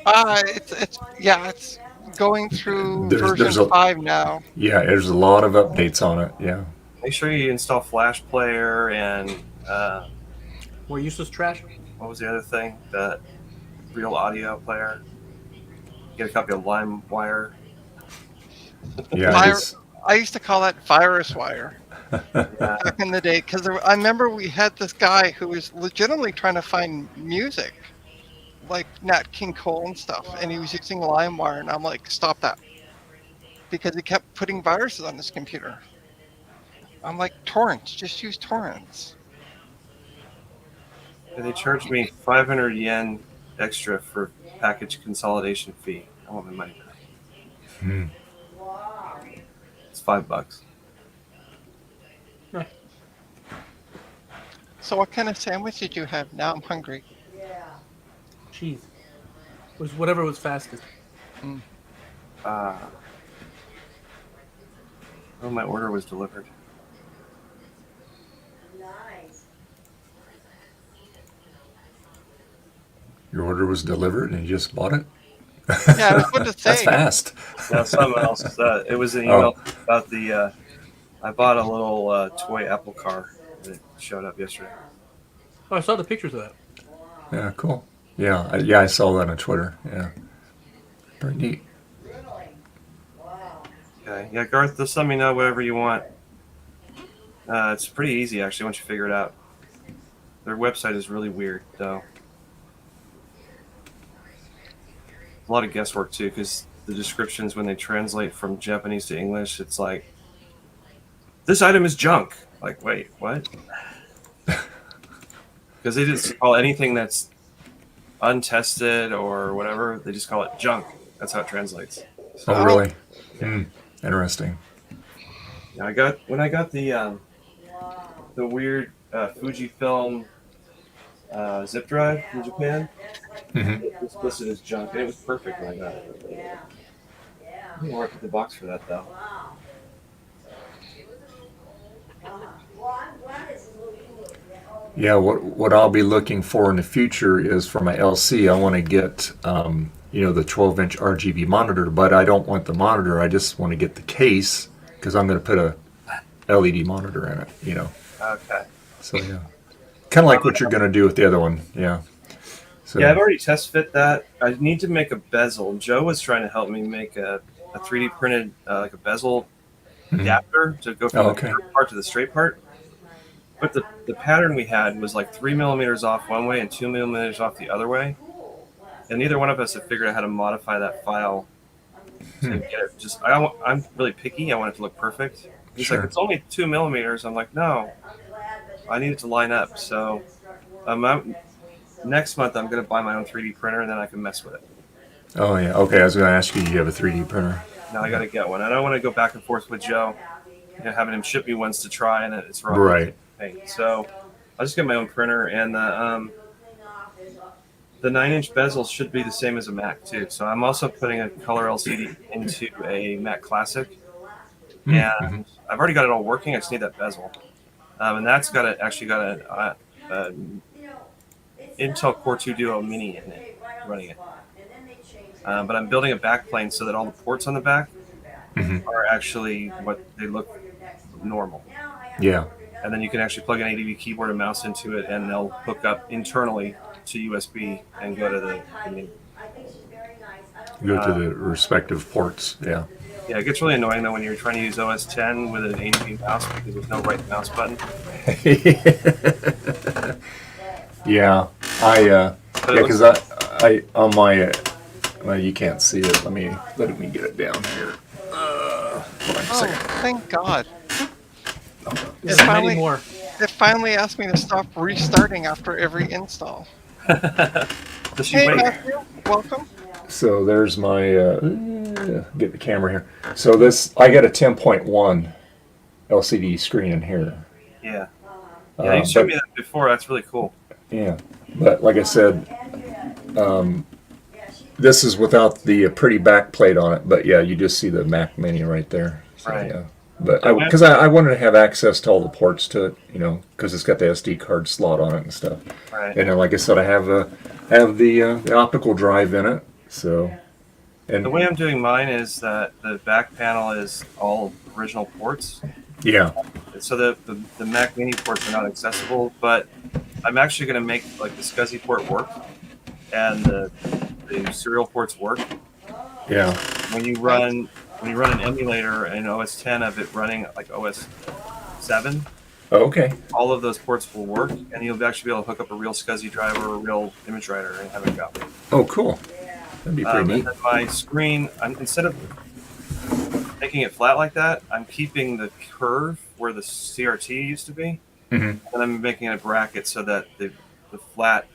it's going through There's version a- 5 now. Yeah, there's a lot of updates on it. Yeah. Make sure you install Flash Player and More useless trash? what was the other thing? The Real Audio Player. Get a copy of LimeWire. Yeah. Fire- it's- I used to call that virus wire. Yeah. back in the day, because I remember we had this guy who was legitimately trying to find music, like Nat King Cole and stuff, and he was using LimeWire, and I'm like, stop that, because he kept putting viruses on his computer. I'm like, torrents, just use torrents. And they charged me 500 yen extra for package consolidation fee. I want my money back. Hmm. It's $5. So what kind of sandwich did you have? Now I'm hungry. Cheese. It was whatever was fastest. Oh, my order was delivered. Your order was delivered and you just bought it? Yeah, I was about to That's say. fast. No, someone else. It was an email about the. I bought a little toy Apple car that showed up yesterday. Oh, I saw the pictures of that. Yeah, cool. Yeah, I saw that on Twitter. Yeah. Very neat. Okay. Yeah, Garth, just let me know whatever you want. It's pretty easy, actually, once you figure it out. Their website is really weird, though. A lot of guesswork, too, because the descriptions, when they translate from Japanese to English, it's like, this item is junk. Like, wait, what? Because they just call anything that's untested or whatever, they just call it junk. That's how it translates. So, Oh, really? Hmm. Interesting. yeah, when I got the weird Fujifilm zip drive from Japan, Hmm. it was listed as junk, and it was perfect when I got it. I didn't work at the box for that though. Yeah, what I'll be looking for in the future is for my LC, I want to get the 12-inch RGB monitor, but I don't want the monitor. I just want to get the case because I'm going to put a LED monitor in it. Okay. So yeah, kind of like what you're going to do with the other one. Yeah. So, Yeah, I've already test fit that. I need to make a bezel. Joe was trying to help me make a 3D printed like a bezel Mhm. adapter to go from Oh, okay. the curved part to the straight part. But the pattern we had was like 3 millimeters off one way and 2 millimeters off the other way. And neither one of us had figured out how to modify that file to get it. I'm really picky. I want it to look perfect. He's Sure. like, it's only 2 millimeters. I'm like, no, I need it to line up. So next month I'm going to buy my own 3D printer and then I can mess with it. Oh yeah. Okay. I was going to ask you. Do you have a 3D printer? Now I got to get one. I don't want to go back and forth with Joe, having him ship me ones to try and it's wrong. Right. So I'll just get my own printer, and the 9-inch bezel should be the same as a Mac too. So I'm also putting a color LCD into a Mac Classic, Mm-hmm. and I've already got it all working. I just need that bezel, and that's got a Intel Core 2 Duo Mini in it, running it. But I'm building a backplane so that all the ports on the back Mm-hmm. are actually what they look normal. Yeah. And then you can actually plug an ADB keyboard and mouse into it, and they'll hook up internally to USB and go to the menu. Go to the respective ports. Yeah. Yeah, it gets really annoying though when you're trying to use OS 10 with an ADB mouse because there's no right mouse button. Yeah. Because I on my well, you can't see it. Let me get it down here. Hold on a Oh, second. thank God. There's It's many finally, more. it finally asked me to stop restarting after every install. Just you Hey, wait. Matthew, welcome. So there's my get the camera here. So I got a 10.1 LCD screen in here. Yeah. Yeah, you showed me that before. That's really cool. Yeah, but like I said, this is without the pretty back plate on it. But yeah, you just see the Mac Mini right there. So, Right. yeah. But because I wanted to have access to all the ports to it, because it's got the SD card slot on it and stuff. Right. And then, like I said, I have the optical drive in it. So, and The way I'm doing mine is that the back panel is all original ports. yeah, So the Mac Mini ports are not accessible, but I'm actually going to make like the SCSI port work and the serial ports work. yeah, When you run an emulator in OS 10 of it running like OS 7, Oh, okay. all of those ports will work, and you'll actually be able to hook up a real SCSI driver or a real image writer and have it go. Oh, cool. That'd be pretty And neat. then my screen, instead of making it flat like that, I'm keeping the curve where the CRT used to be, Mhm. and I'm making it a bracket so that the flat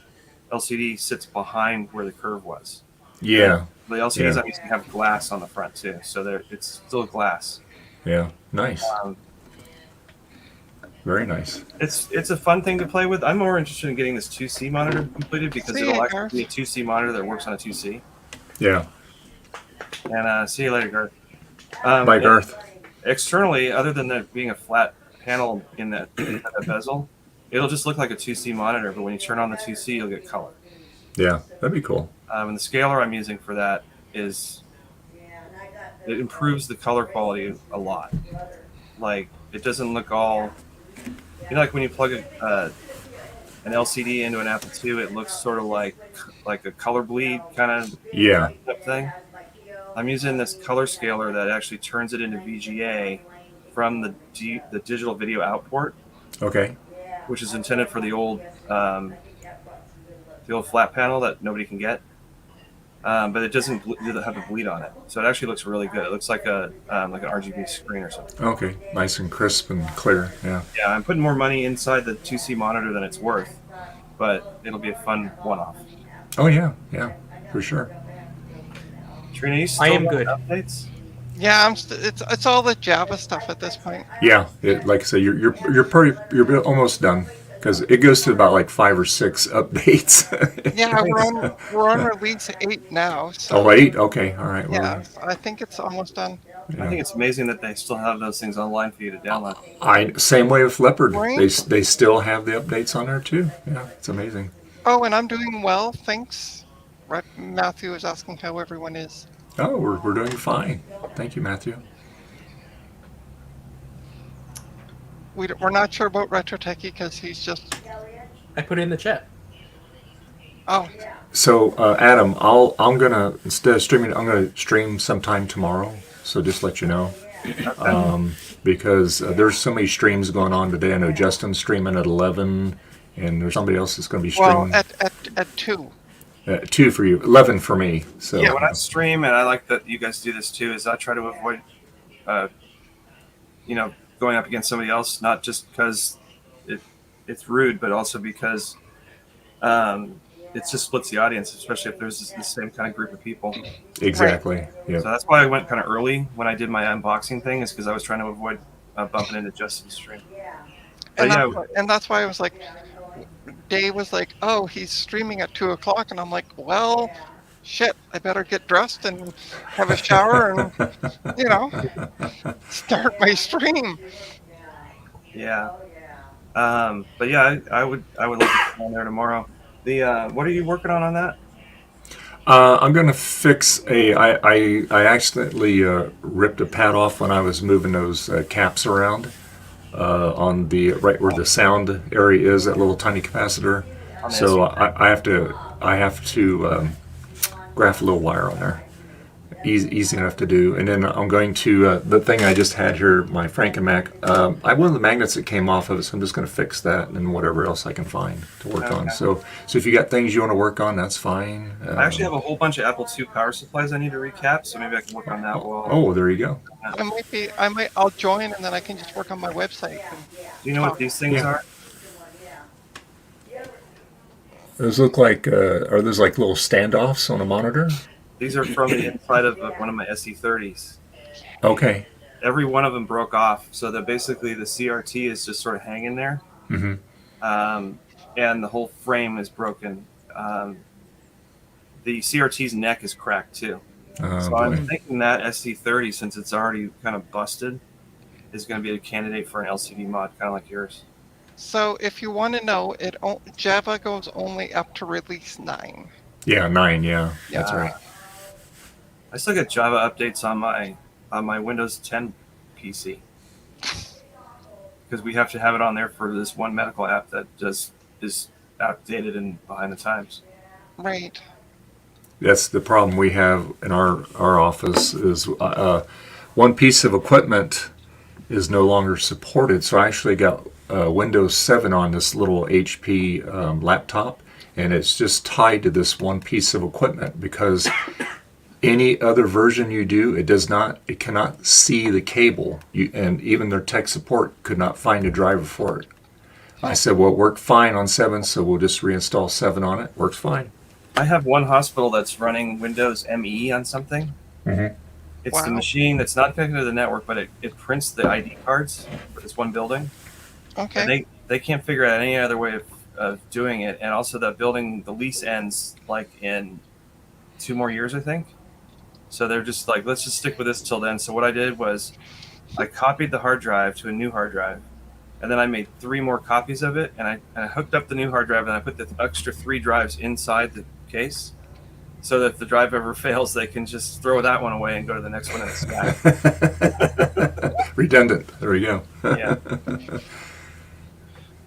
LCD sits behind where the curve was. Yeah. The LCDs Yeah. I'm using have glass on the front too, so it's still glass. Yeah. Nice. Um, Very nice. it's a fun thing to play with. I'm more interested in getting this 2C monitor completed because See it'll ya, actually Garth. be a 2C monitor that works on a 2C. Yeah. And see you later, Garth. Bye, Garth. Externally, other than there being a flat panel in that bezel, it'll just look like a 2C monitor. But when you turn on the 2C, you'll get color. Yeah. That'd be cool. And the scaler I'm using for that is it improves the color quality a lot. Like it doesn't look all. You know, like when you plug an LCD into an Apple II, it looks sort of like a color bleed kind of Yeah. thing. I'm using this color scaler that actually turns it into VGA from the digital video out port, Okay. which is intended for the old flat panel that nobody can get. But it doesn't have a bleed on it, so it actually looks really good. It looks like an RGB screen or something. Okay. Nice and crisp and clear. Yeah. Yeah, I'm putting more money inside the 2C monitor than it's worth, but it'll be a fun one-off. Oh yeah. Yeah. For sure. Trina, you still I am got good. updates? Yeah, it's all the Java stuff at this point. Yeah. Like I say, you're almost done because it goes to about like 5 or 6 updates. Yeah, we're on release 8 now. So Oh, 8. Okay. All right. yeah, I think it's almost done. I think it's amazing that they still have those things online for you to download. Same way with Leopard. Right. They still have the updates on there too. Yeah. It's amazing. Oh, and I'm doing well, thanks. Right, Matthew is asking how everyone is. Oh, we're doing fine. Thank you, Matthew. We're not sure about Retro Techie because he's just. I put it in the chat. Oh, So, Adam, I'm gonna instead of streaming, I'm gonna stream sometime tomorrow. So just let you know, because there's so many streams going on today. I know Justin's streaming at 11, and there's somebody else that's gonna be well, streaming at 2. 2 for you, 11 for me. So Yeah, when I stream, and I like that you guys do this too, is I try to avoid, going up against somebody else, not just because it's rude, but also because it just splits the audience, especially if there's the same kind of group of people. exactly. Yeah. So that's why I went kind of early when I did my unboxing thing, is because I was trying to avoid bumping into Justin's stream. And, But that's why I was like, Dave was like, oh, he's streaming at 2 o'clock. And I'm like, well, shit, I better get dressed and have a shower and, start my stream. Yeah. But yeah, I would like to come on there tomorrow. What are you working on that? I'm gonna fix I accidentally ripped a pad off when I was moving those caps around on the right where the sound area is, that little tiny capacitor. On the So SU? I have to graph a little wire on there. Easy enough to do. And then I'm going to the thing I just had here, my Frankenmac. I have one of the magnets that came off of it, so I'm just going to fix that and whatever else I can find to work on. Okay. So if you got things you want to work on, that's fine. I actually have a whole bunch of Apple II power supplies I need to recap, so maybe I can work on that while. Oh, there you go. I'll join and then I can just work on my website. Do you know what these things Yeah. are? Those look like are those like little standoffs on a monitor? These are from the inside of one of my SE30s. Okay. Every one of them broke off, so that basically the CRT is just sort of hanging there, Mm-hmm. and the whole frame is broken. The CRT's neck is cracked too. Oh, So boy. I'm thinking that SE30, since it's already kind of busted, is going to be a candidate for an LCD mod, kind of like yours. So if you want to know, Java goes only up to release 9. Yeah, 9. Yeah, that's Yeah. right. I still get Java updates on my Windows 10 PC because we have to have it on there for this one medical app that just is outdated and behind the times. Right. That's the problem we have in our office is one piece of equipment is no longer supported. So I actually got Windows 7 on this little HP laptop, and it's just tied to this one piece of equipment because any other version you do, it cannot see the cable, and even their tech support could not find a driver for it. I said, well, it worked fine on 7, so we'll just reinstall 7 on it. Works fine. I have one hospital that's running Windows ME on something. Mhm. It's the Wow. machine that's not connected to the network, but it prints the ID cards for this one building. Okay. And they can't figure out any other way of doing it. And also, that building, the lease ends like in 2 more years, I think. So they're just like, let's just stick with this till then. So what I did was I copied the hard drive to a new hard drive. And then I made 3 more copies of it. And I hooked up the new hard drive, and I put the extra 3 drives inside the case. So that if the drive ever fails, they can just throw that one away and go to the next one in the stack. Redundant. There we go. Yeah.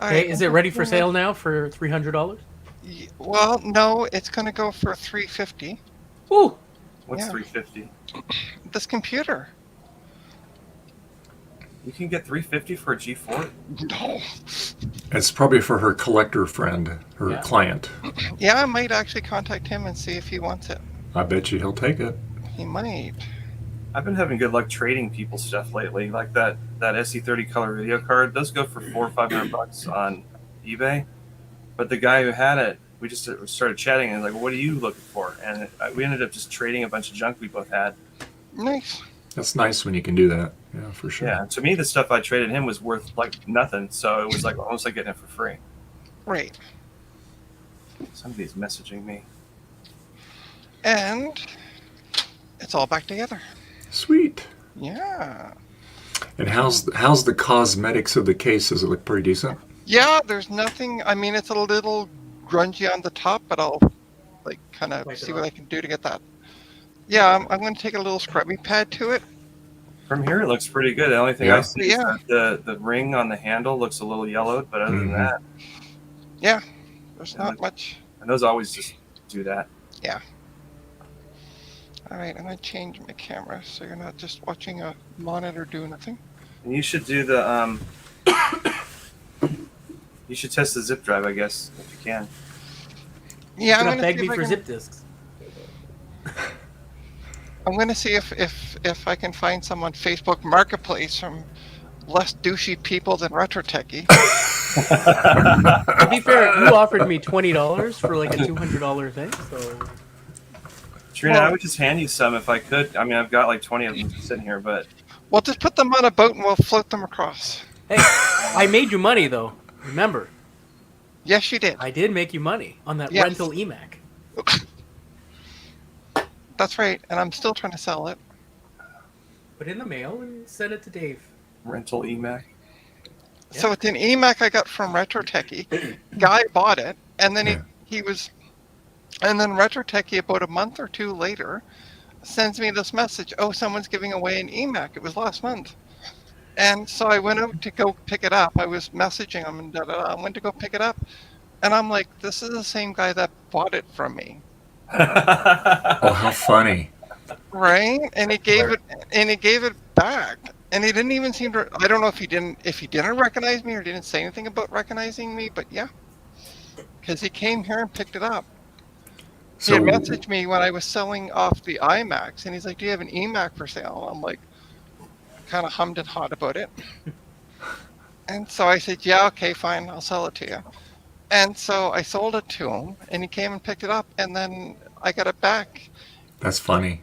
All Hey, right. is it ready for sale now for $300? Well, no, it's going to go for $350. Ooh, What's Yeah. $350? This computer. You can get $350 for a G4? No. It's probably for her collector friend, her Yeah. client. Yeah, I might actually contact him and see if he wants it. I bet you he'll take it. He might. I've been having good luck trading people stuff lately, like that SE30 color video card. Those go for $400 or $500 on eBay. But the guy who had it, we just started chatting and like, well, what are you looking for? And we ended up just trading a bunch of junk we both had. Nice. That's nice when you can do that. Yeah, for sure. Yeah, to me, the stuff I traded him was worth like nothing. So it was like almost like getting it for free. Right. Somebody's messaging me. And it's all back together. Sweet. Yeah. And how's the cosmetics of the case? Does it look pretty decent? Yeah, there's nothing. I mean, it's a little grungy on the top, but I'll like kind of Wipe it see what off. I can do to get that. Yeah, I'm going to take a little scrubbing pad to it. From here, it looks pretty good. The only thing Yeah. I see is Yeah. that the ring on the handle looks a little yellowed, but other than Mhm. that, There's Yeah, not much. and those always just do that. All right, I'm going to change my camera so you're not just watching a monitor do nothing. And you should do the you should test the zip drive, I guess, if you can. Yeah, I'm gonna going beg to me for zip disks. I'm going to see if I can find some on Facebook Marketplace from less douchey people than Retro Techie. To be fair, you offered me $20 for like a $200 thing, so Trina, I Well- would just hand you some if I could. I mean, I've got like 20 of them sitting here, but Well, just put them on a boat and we'll float them across. hey, I made you money though. Remember, Yes, you did. I did make you money on that Yes. rental EMAC. That's right, and I'm still trying to sell it. Put it in the mail and send it to Dave. rental EMAC. So it's an EMAC I got from Retro Techie. Guy bought it, and then Yeah. he was, and then Retro Techie about a month or 2 later sends me this message. Oh, someone's giving away an EMAC. It was last month. And so I went out to go pick it up. I was messaging him and I went to go pick it up. And I'm like, this is the same guy that bought it from me. Oh, how funny. Right? And he gave it back. And he didn't even seem to, I don't know if he didn't recognize me or didn't say anything about recognizing me, but yeah. Because he came here and picked it up. He had messaged me when I was selling off the iMacs, and he's like, do you have an EMAC for sale? I'm like, kind of hummed and hawed about it. And so I said, yeah, okay, fine, I'll sell it to you. And so I sold it to him, and he came and picked it up, and then I got it back That's funny.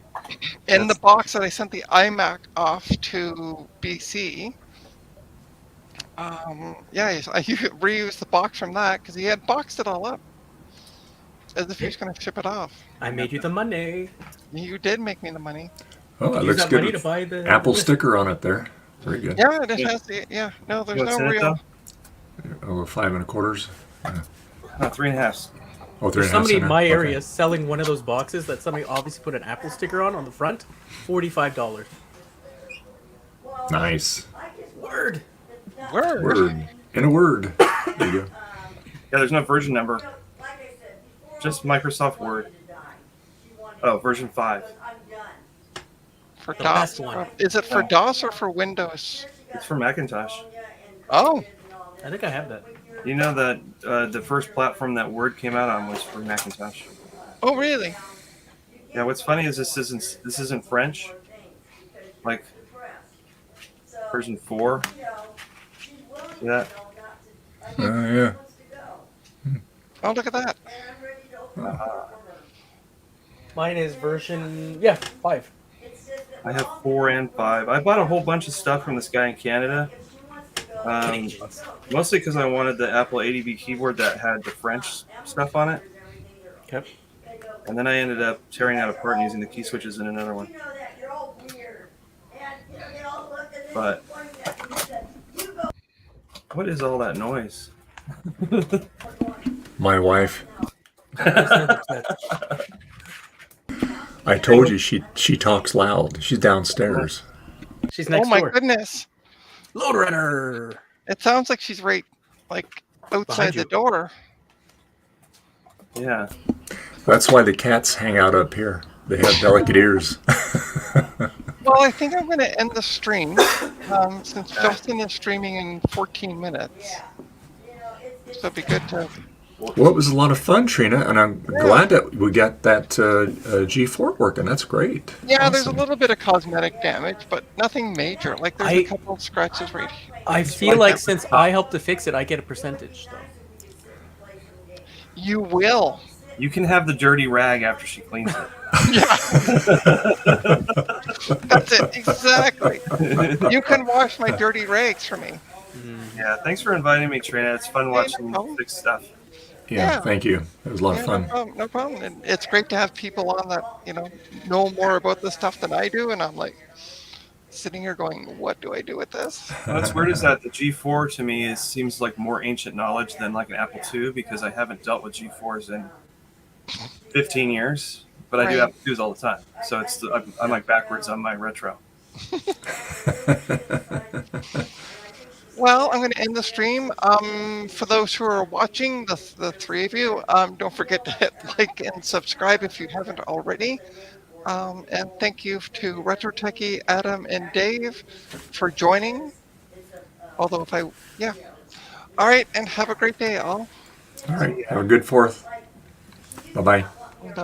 in the box that I sent the iMac off to BC. Yeah, I reused the box from that because he had boxed it all up as if he was going to ship it off. I made you the money. You did make me the money. Oh, that Use looks that good. money to with buy the Apple the- sticker on it there. Very good. Yeah, it has the, yeah, no, there's What's no in it, real. though? Oh, 5 1/4. No, 3.5. Oh, 3 There's 1/2 somebody in center. my Okay. area selling one of those boxes that somebody obviously put an Apple sticker on the front. $45. Nice. Word. Word. Word. In a word. There you go. Yeah, there's no version number. Just Microsoft Word. Oh, version 5. For The DOS. best one. Is it for DOS or for Windows? It's for Macintosh. Oh, I think I have that. You know that the first platform that Word came out on was for Macintosh. oh, really? Yeah. What's funny is this isn't French. Like version 4. See that? Yeah. Oh, look at that. Mine is version 5. I have 4 and 5. I bought a whole bunch of stuff from this guy in Canada. Mostly because I wanted the Apple ADB keyboard that had the French stuff on it. Okay. And then I ended up tearing that apart and using the key switches in another one. But what is all that noise? My wife. I told you she talks loud. She's downstairs. She's Oh next my door. goodness. Load Runner. It sounds like she's right, like, outside Behind the you. door. Yeah. That's why the cats hang out up here. They have delicate ears. Well, I think I'm going to end the stream since Justin is streaming in 14 minutes. So it'd be good to. Well, it was a lot of fun, Trina, and I'm glad that we got that G4 working. That's great. Yeah, there's a Awesome. little bit of cosmetic damage, but nothing major. Like there's I- a couple of scratches right here. I feel like since I helped to fix it, I get a percentage though. You will. You can have the dirty rag after she cleans it. Yeah. That's it. Exactly. You can wash my dirty rags for me. Yeah, thanks for inviting me, Trina. It's fun watching problem. you fix stuff. Yeah, Yeah. thank you. It was a lot of Yeah, fun. no problem. No problem. And it's great to have people on that, know more about this stuff than I do. And I'm like sitting here going, what do I do with this? What's weird is that the G4 to me seems like more ancient knowledge than like an Apple II because I haven't dealt with G4s in 15 years, but I do Right. Apple IIs all the time. So I'm like backwards on my retro. Well, I'm going to end the stream. For those who are watching, the three of you, don't forget to hit like and subscribe if you haven't already. And thank you to Retro Techie, Adam, and Dave for joining. Although yeah. All right, and have a great day, all. All right. Have a good 4th. Bye-bye.